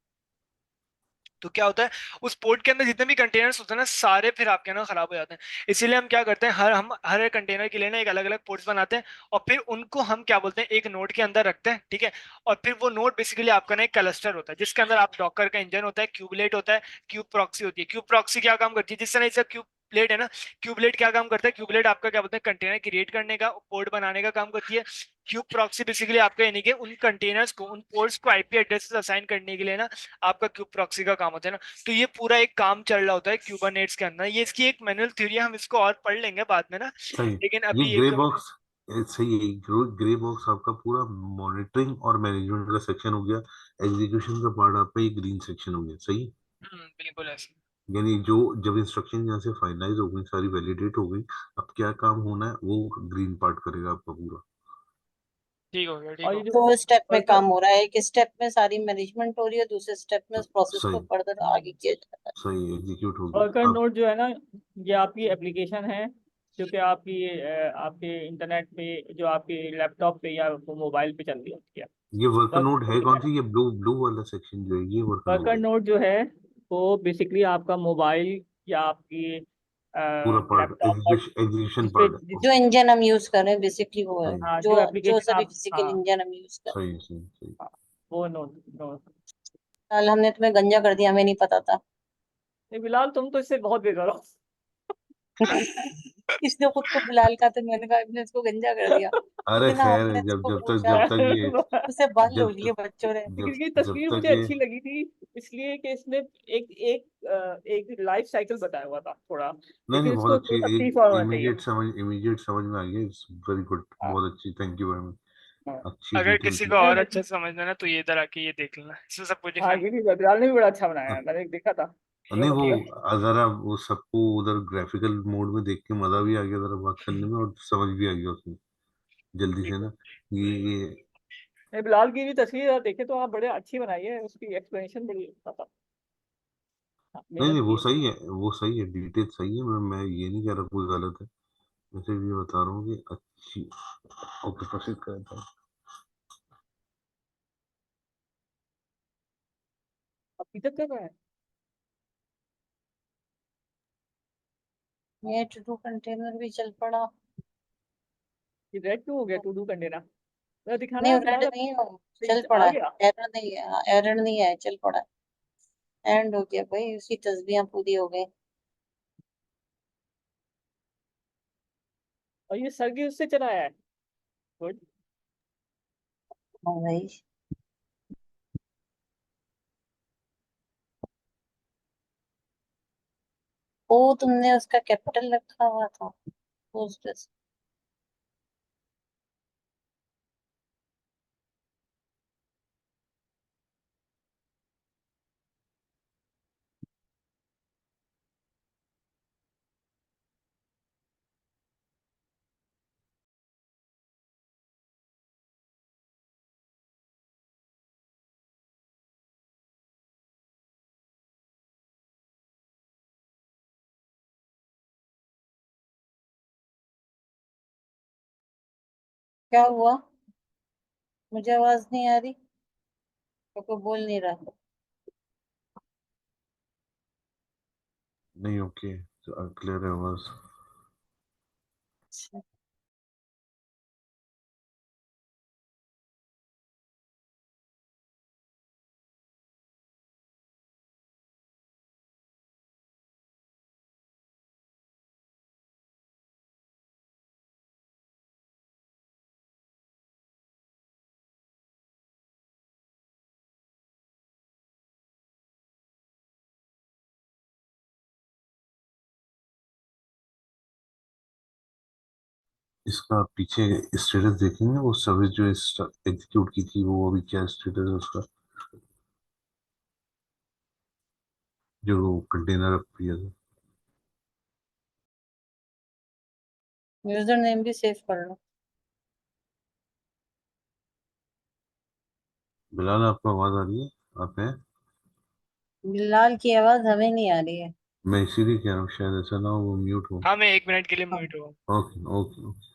Speaker 1: तो क्या होता है उस पोर्ट के अंदर जितने भी कंटेनर्स होते हैं ना सारे फिर आपके ना खराब हो जाते हैं। इसीलिए हम क्या करते हैं, हम हर कंटेनर के लिए ना एक अलग अलग पोर्ट्स बनाते हैं, और फिर उनको हम क्या बोलते हैं एक नोड के अंदर रखते हैं। ठीक है, और फिर वो नोड बेसिकली आपका ना एक क्लस्टर होता है, जिसके अंदर आप डॉकर का इंजन होता है, क्यूबलेट होता है, क्यूब प्रॉक्सी होती है। क्यूब प्रॉक्सी क्या काम करती है, जिस तरह से क्यूबलेट है ना, क्यूबलेट क्या काम करता है, क्यूबलेट आपका क्या बोलते हैं कंटेनर क्रिएट करने का, पोर्ट बनाने का काम करती है। क्यूब प्रॉक्सी बेसिकली आपका यानी कि उन कंटेनर्स को, उन पोर्ट्स को आईपी एड्रेसेस असाइन करने के लिए ना आपका क्यूब प्रॉक्सी का काम होता है ना। तो ये पूरा एक काम चल रहा होता है क्यूबरनेट्स के अंदर, ये इसकी एक मैनुअल थ्योरी है, हम इसको और पढ़ लेंगे बाद में ना,
Speaker 2: सही।
Speaker 1: लेकिन
Speaker 2: ये
Speaker 1: अभी
Speaker 2: ग्रे
Speaker 1: एक,
Speaker 2: बॉक्स सही है, ग्रे बॉक्स आपका पूरा मॉनिटरिंग और मैनेजमेंट का सेक्शन हो गया, एग्जीक्यूशन का पार्ट आपका ये ग्रीन सेक्शन हो गया, सही।
Speaker 1: बिल्कुल ऐसे।
Speaker 2: यानी जो जब इंस्ट्रक्शन यहाँ से फाइनलाइज हो गई, सारी वैलिडेट हो गई, अब क्या काम होना है वो ग्रीन पार्ट करेगा आपका पूरा।
Speaker 1: ठीक हो गया, ठीक
Speaker 4: और
Speaker 1: हो
Speaker 4: ये
Speaker 1: गया।
Speaker 4: जो
Speaker 3: दो स्टेप में
Speaker 4: वर्कर
Speaker 3: काम हो रहा है, एक स्टेप में सारी मैनेजमेंट हो रही है, दूसरे स्टेप में उस प्रोसेस को
Speaker 2: सही,
Speaker 3: फर्दर आगे किया जा रहा
Speaker 2: सही एग्जीक्यूट हो
Speaker 4: वर्कर
Speaker 2: गया अब।
Speaker 4: नोड जो है ना, ये आपकी एप्लीकेशन है जो कि आपकी आपके इंटरनेट पे, जो आपके लैपटॉप पे या मोबाइल पे चल रही होती है।
Speaker 2: ये वर्कर नोड
Speaker 4: वर्कर
Speaker 2: है
Speaker 4: की
Speaker 2: कौन
Speaker 4: तरह
Speaker 2: सी, ये ब्लू ब्लू वाला सेक्शन जो है ये वर्कर
Speaker 4: वर्कर
Speaker 2: नोड है।
Speaker 4: नोड जो है वो बेसिकली आपका मोबाइल या आपकी
Speaker 2: पूरा पार्ट
Speaker 4: लैपटॉप पर
Speaker 2: एग्जीक्यूशन
Speaker 4: जिस पे
Speaker 2: पार्ट है।
Speaker 3: है। जो इंजन हम यूज कर रहे हैं बेसिकली वो है,
Speaker 2: सही,
Speaker 4: हाँ,
Speaker 3: जो
Speaker 4: जो
Speaker 3: जो
Speaker 4: एप्लीकेशन
Speaker 3: सभी
Speaker 4: आप,
Speaker 3: फिजिकल
Speaker 4: हाँ
Speaker 3: इंजन हम यूज कर रहे
Speaker 2: सही, सही, सही।
Speaker 4: हाँ, वो नोड नोड।
Speaker 3: हैं। कल हमने तुम्हें गंजा कर दिया, हमें नहीं पता था।
Speaker 4: बिलाल तुम तो इससे बहुत बेकार हो।
Speaker 3: इसने खुद को बिलाल कहा तो मैंने कहा इसने इसको गंजा कर दिया।
Speaker 2: अरे
Speaker 3: इतना
Speaker 2: खैर,
Speaker 3: हमने
Speaker 2: जब
Speaker 3: इसको
Speaker 2: जब तक
Speaker 3: पूछा,
Speaker 2: जब तक ये
Speaker 3: उसे बाल
Speaker 2: जब
Speaker 3: लूट लिए
Speaker 2: तक
Speaker 3: बच्चों ने।
Speaker 2: जब
Speaker 4: क्योंकि
Speaker 2: जब
Speaker 4: तस्वीर
Speaker 2: तक
Speaker 4: मुझे
Speaker 2: ये
Speaker 4: अच्छी लगी थी, इसलिए कि इसमें एक लाइफ साइकिल बताया हुआ था थोड़ा,
Speaker 2: नहीं नहीं,
Speaker 4: लेकिन
Speaker 2: बहुत
Speaker 4: इसको
Speaker 2: अच्छी,
Speaker 4: थोड़ा सा फ्री
Speaker 2: एक
Speaker 4: फॉर्म होना चाहिए।
Speaker 2: इमीडिएट समझ में आ गया, इट्स वेरी गुड,
Speaker 4: हाँ
Speaker 2: बहुत अच्छी, थैंक यू वेरी मच।
Speaker 4: हाँ
Speaker 2: अच्छी
Speaker 1: अगर
Speaker 2: डिटेल
Speaker 1: किसी
Speaker 2: थी।
Speaker 1: को और
Speaker 4: नहीं,
Speaker 1: अच्छा समझना ना तो ये इधर आके ये देख लेना, इसमें सब कुछ
Speaker 4: हाँ,
Speaker 1: डिफाइन।
Speaker 4: ये भी बिलाल ने भी बड़ा अच्छा बनाया है, मैंने देखा था।
Speaker 2: नहीं
Speaker 4: बहुत
Speaker 2: वो
Speaker 4: बढ़िया।
Speaker 2: जरा वो सबको उधर ग्राफिकल मोड में देख के मजा भी आ गया जरा बात करने में, और समझ भी आ गया उसमें जल्दी से
Speaker 1: ठीक
Speaker 2: ना।
Speaker 1: हो।
Speaker 2: ये
Speaker 4: नहीं, बिलाल की भी तस्वीर आप देखे तो आप बड़े अच्छी बनाई है, उसकी एक्सप्लेनेशन बड़ी अच्छा था। हाँ,
Speaker 2: नहीं
Speaker 4: मेहनत
Speaker 2: नहीं,
Speaker 4: की
Speaker 2: वो
Speaker 4: है।
Speaker 2: सही है, वो सही है, डिटेल सही है, मैं ये नहीं कह रहा कोई गलत है, मैं सिर्फ ये बता रहा हूँ कि अच्छी। ओके, प्रोसीड करता हूँ।
Speaker 4: अभी तक कर रहा है।
Speaker 3: ये टू डू कंटेनर भी चल पड़ा।
Speaker 4: ये रेड क्यों हो गया टू डू कंटेनर? तो दिखाना
Speaker 3: नहीं
Speaker 4: है
Speaker 3: रेड
Speaker 4: बिलाल, अब
Speaker 3: नहीं हो, चल
Speaker 4: आ
Speaker 3: पड़ा है।
Speaker 4: गया।
Speaker 3: एरर नहीं है, एरर नहीं है, चल पड़ा है। एंड हो गया भाई, उसकी तस्बीहां पूरी हो गई।
Speaker 4: और ये सर्गी उससे चलाया है। गुड।
Speaker 3: हाँ भाई। ओ तुमने उसका कैपिटल रखा हुआ था, तो उस पे क्या हुआ? मुझे आवाज नहीं आ रही, तो कोई बोल नहीं रहा।
Speaker 2: नहीं, ओके, क्लियर है बस। इसका पीछे स्टेटस देखेंगे, वो सर्विस जो एग्जीक्यूट की थी वो अभी क्या स्टेटस है उसका, जो कंटेनर अप किया था।
Speaker 3: यूजर नेम भी सेव कर लो।
Speaker 2: बिलाल, आपको आवाज आ रही है? आप हैं?
Speaker 3: बिलाल की आवाज हमें नहीं आ रही है।
Speaker 2: मैं इसीलिए कह रहा हूँ, शायद ऐसा ना हो वो म्यूट हो।
Speaker 1: हाँ, मैं 1 मिनट के लिए
Speaker 3: हाँ।
Speaker 1: म्यूट हूँ।
Speaker 2: Okay, okay.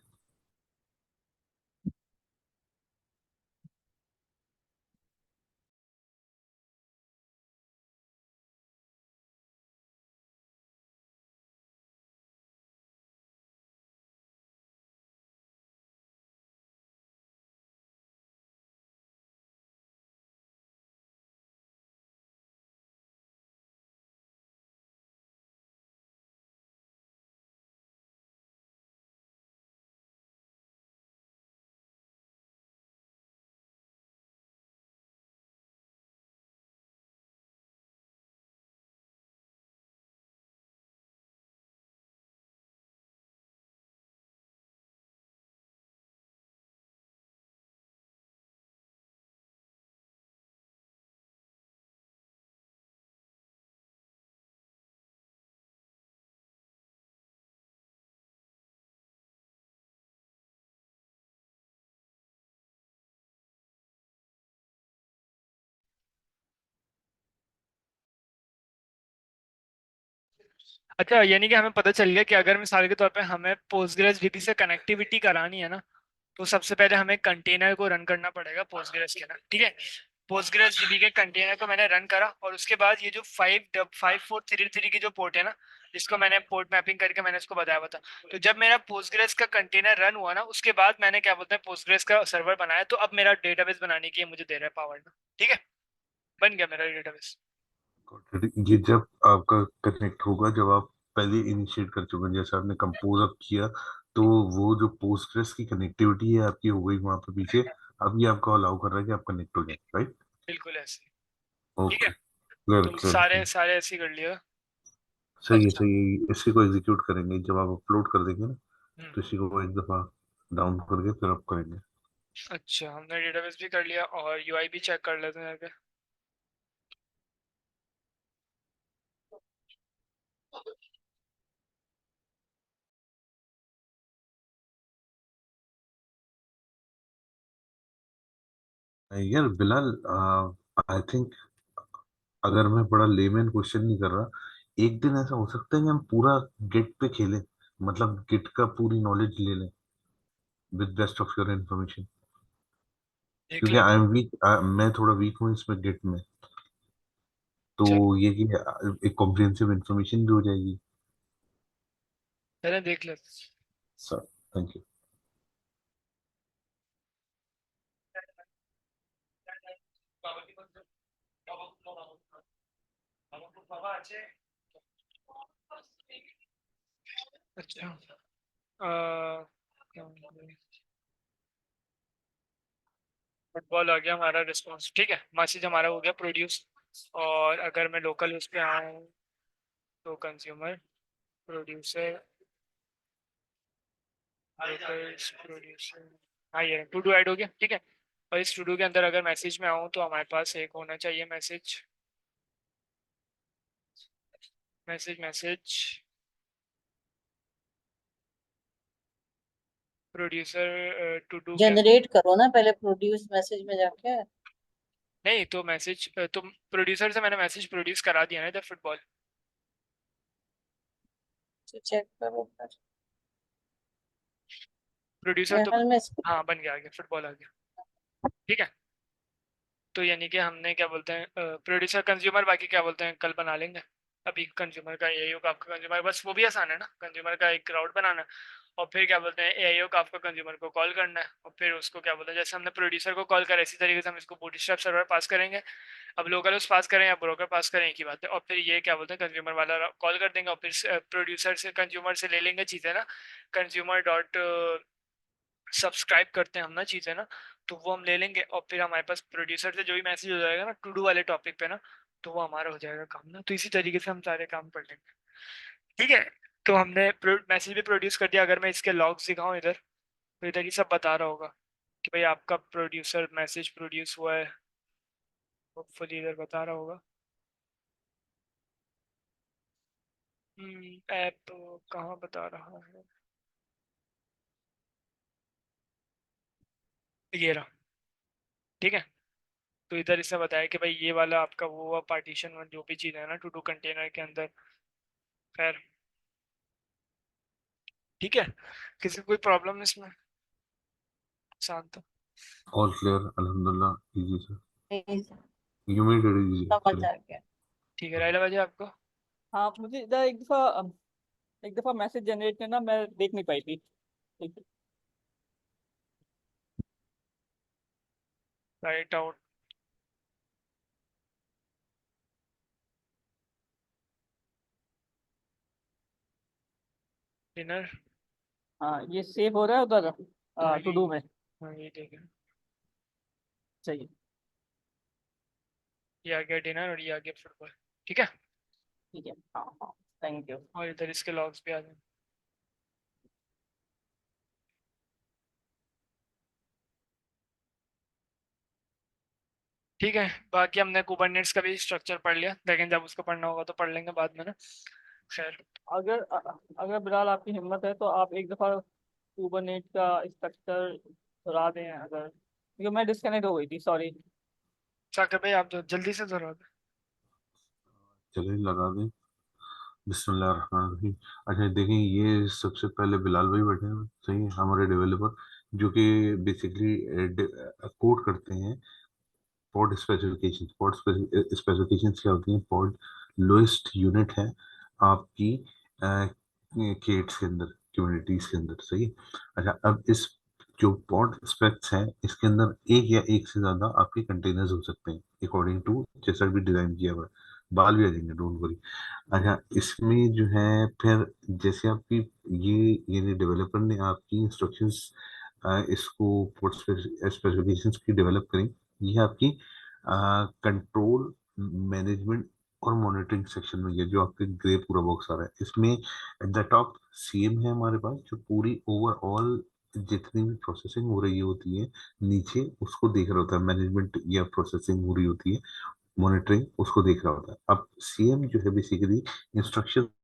Speaker 1: अच्छा, यानी कि हमें पता चल गया कि अगर मिसाल के तौर पे हमें पोस्टग्रेस डीबी से कनेक्टिविटी करानी है ना, तो सबसे पहले हमें कंटेनर को रन करना पड़ेगा पोस्टग्रेस के ना, ठीक है। पोस्टग्रेस डीबी के कंटेनर को मैंने रन करा, और उसके बाद ये जो 5433 की जो पोर्ट है ना, जिसको मैंने पोर्ट मैपिंग करके मैंने उसको बताया हुआ था, तो जब मेरा पोस्टग्रेस का कंटेनर रन हुआ ना, उसके बाद मैंने क्या बोलते हैं पोस्टग्रेस का सर्वर बनाया, तो अब मेरा डेटाबेस बनाने की मुझे दे रहा है पावर ना, ठीक है, बन गया मेरा डेटाबेस।
Speaker 2: ये जब आपका कनेक्ट होगा, जब आप पहले इनिशिएट कर चुके हैं, जैसे आपने कंपोज अप किया, तो वो जो पोस्टग्रेस की कनेक्टिविटी है आपकी हो गई वहां पे पीछे। अब ये आपको अलाउ कर रहा है कि आप कनेक्ट हो जाए, राइट?
Speaker 1: बिल्कुल ऐसे, ठीक है।
Speaker 2: ओके, क्लियर
Speaker 1: तो
Speaker 2: क्लियर
Speaker 1: सारे
Speaker 2: क्लियर।
Speaker 1: सारे ऐसे ही कर लिया।
Speaker 2: सही है
Speaker 1: अच्छा।
Speaker 2: सही है। इसी को एग्जीक्यूट करेंगे जब आप अपलोड कर देंगे ना,
Speaker 1: हम्म।
Speaker 2: तो इसी को एक दफा डाउन करके फिर आप करेंगे।
Speaker 1: अच्छा, हमने डेटाबेस भी कर लिया और यूआई भी चेक कर लेते हैं आगे।
Speaker 2: यार बिलाल, आई थिंक अगर मैं बड़ा लेमैन क्वेश्चन नहीं कर रहा, एक दिन ऐसा हो सकता है कि हम पूरा गिट पे खेलें, मतलब गिट का पूरी नॉलेज ले लें with best of your information.
Speaker 1: देख
Speaker 2: क्योंकि
Speaker 1: लेते
Speaker 2: आई
Speaker 1: हैं।
Speaker 2: एम वीक, मैं थोड़ा वीक हूँ इसमें गिट में। तो
Speaker 1: चल,
Speaker 2: ये कि एक कॉम्प्रिहेंसिव इन्फॉर्मेशन भी हो जाएगी।
Speaker 1: चलें देख लेते हैं।
Speaker 2: Sir, thank you.
Speaker 1: अच्छा, फुटबॉल आ गया हमारा रिस्पॉन्स, ठीक है, मैसेज हमारा हो गया प्रोड्यूस। और अगर मैं लोकल उस पे आऊँ, तो कंज्यूमर, प्रोड्यूसर, लोकल प्रोड्यूसर, हाँ ये टू डू ऐड हो गया, ठीक है। और इस टू डू के अंदर अगर मैसेज में आऊँ, तो हमारे पास एक होना चाहिए message, message message producer to do के अंदर।
Speaker 3: जनरेट करो ना पहले प्रोड्यूस मैसेज में जाके,
Speaker 1: नहीं तो मैसेज, तो प्रोड्यूसर से मैंने मैसेज प्रोड्यूस करा दिया ना इधर फुटबॉल।
Speaker 3: तो चेक करो फिर।
Speaker 1: प्रोड्यूसर
Speaker 3: मेरे
Speaker 1: तो,
Speaker 3: ख्याल में इसको
Speaker 1: हाँ बन गया, आ गया फुटबॉल आ गया, ठीक है। तो यानी कि हमने क्या बोलते हैं प्रोड्यूसर कंज्यूमर, बाकी क्या बोलते हैं कल बना लेंगे। अभी कंज्यूमर का एआईओ का आपका कंज्यूमर, बस वो भी आसान है ना, कंज्यूमर का एक क्राउड बनाना है, और फिर क्या बोलते हैं एआईओ का आपका कंज्यूमर को कॉल करना है, और फिर उसको क्या बोलते हैं जैसे हमने प्रोड्यूसर को कॉल करा, इसी तरीके से हम इसको बूटस्ट्रैप सर्वर पास करेंगे। अब लोकल उस पास करें या ब्रोकर पास करें, एक ही बात है। और फिर ये क्या बोलते हैं कंज्यूमर वाला कॉल कर देंगे, और फिर प्रोड्यूसर से कंज्यूमर से ले लेंगे चीज़ें ना, कंज्यूमर डॉट सब्सक्राइब करते हैं हम ना चीज़ें ना, तो वो हम ले लेंगे, और फिर हमारे पास प्रोड्यूसर से जो भी मैसेज हो जाएगा ना टू डू वाले टॉपिक पे ना, तो वो हमारा हो जाएगा काम ना, तो इसी तरीके से हम सारे काम कर लेंगे, ठीक है। तो हमने मैसेज भी प्रोड्यूस कर दिया। अगर मैं इसके लॉग्स दिखाऊं इधर, तो इधर ही सब बता रहा होगा कि भाई आपका प्रोड्यूसर मैसेज प्रोड्यूस हुआ है, होपफुली इधर बता रहा होगा। ऐप कहाँ बता रहा है, ये रहा, ठीक है। तो इधर इसने बताया कि भाई ये वाला आपका वो हुआ पार्टीशन जो भी चीज़ है ना टू डू कंटेनर के अंदर, खैर ठीक है। किसी को कोई प्रॉब्लम इसमें, शांत।
Speaker 2: ऑल क्लियर, अल्हम्दुलिल्लाह, easy sir.
Speaker 3: Please
Speaker 2: you made it easy
Speaker 3: समझ
Speaker 2: एक्चुअली।
Speaker 3: आ गया।
Speaker 1: ठीक है, राइला बाजी आपको।
Speaker 4: हाँ, मुझे इधर एक दफा मैसेज जनरेट करना मैं देख नहीं पाई थी। ठीक है।
Speaker 1: Right out dinner.
Speaker 4: हाँ, ये सेव हो रहा है उधर
Speaker 1: हाँ
Speaker 4: टू
Speaker 1: ये,
Speaker 4: डू में।
Speaker 1: हाँ ये ठीक है,
Speaker 4: सही।
Speaker 1: ये आ गया डिनर और ये आ गया फुटबॉल, ठीक है।
Speaker 4: ठीक है, हाँ हाँ, थैंक यू।
Speaker 1: और इधर इसके लॉग्स भी आ गए, ठीक है। बाकी हमने कुबरनेट्स का भी स्ट्रक्चर पढ़ लिया, लेकिन जब उसको पढ़ना होगा तो पढ़ लेंगे बाद में ना, खैर।
Speaker 4: अगर बिलाल आपकी हिम्मत है तो आप एक दफा कुबरनेट का स्ट्रक्चर दोहरा दें, अगर, क्योंकि मैं डिस्कनेक्ट हो गई थी, सॉरी।
Speaker 1: साकिब भाई आप जल्दी से जरूर।
Speaker 2: चलिए लगा दें। बिस्मिल्लाहिर्रहमानिर्रहीम। अच्छा देखें, ये सबसे पहले बिलाल भाई बैठे हैं, सही है, हमारे डेवलपर, जो कि बेसिकली कोड करते हैं पॉड स्पेसिफिकेशंस क्या होती हैं? पॉड लोएस्ट यूनिट है आपकी केट्स के अंदर, कम्युनिटीज के अंदर, सही है। अच्छा, अब इस जो पॉड स्पेक्स हैं, इसके अंदर एक या एक से ज्यादा आपके कंटेनर्स हो सकते हैं, अकॉर्डिंग टू जैसा भी डिजाइन किया हुआ है। बाल भी आ जाएंगे, डोंट वरी। अच्छा, इसमें जो है फिर जैसे आपकी ये डेवलपर ने आपकी इंस्ट्रक्शंस इसको पोर्ट स्पेसिफिकेशंस की डेवलप करी, ये आपकी कंट्रोल मैनेजमेंट और मॉनिटरिंग सेक्शन में, ये जो आपके ग्रे पूरा बॉक्स आ रहा है, इसमें एट द टॉप सीएम है हमारे पास, जो पूरी ओवरऑल जितनी भी प्रोसेसिंग हो रही होती है नीचे उसको देख रहा होता है, मैनेजमेंट या प्रोसेसिंग हो रही होती है, मॉनिटरिंग उसको देख रहा होता है। अब सीएम जो है बेसिकली इंस्ट्रक्शन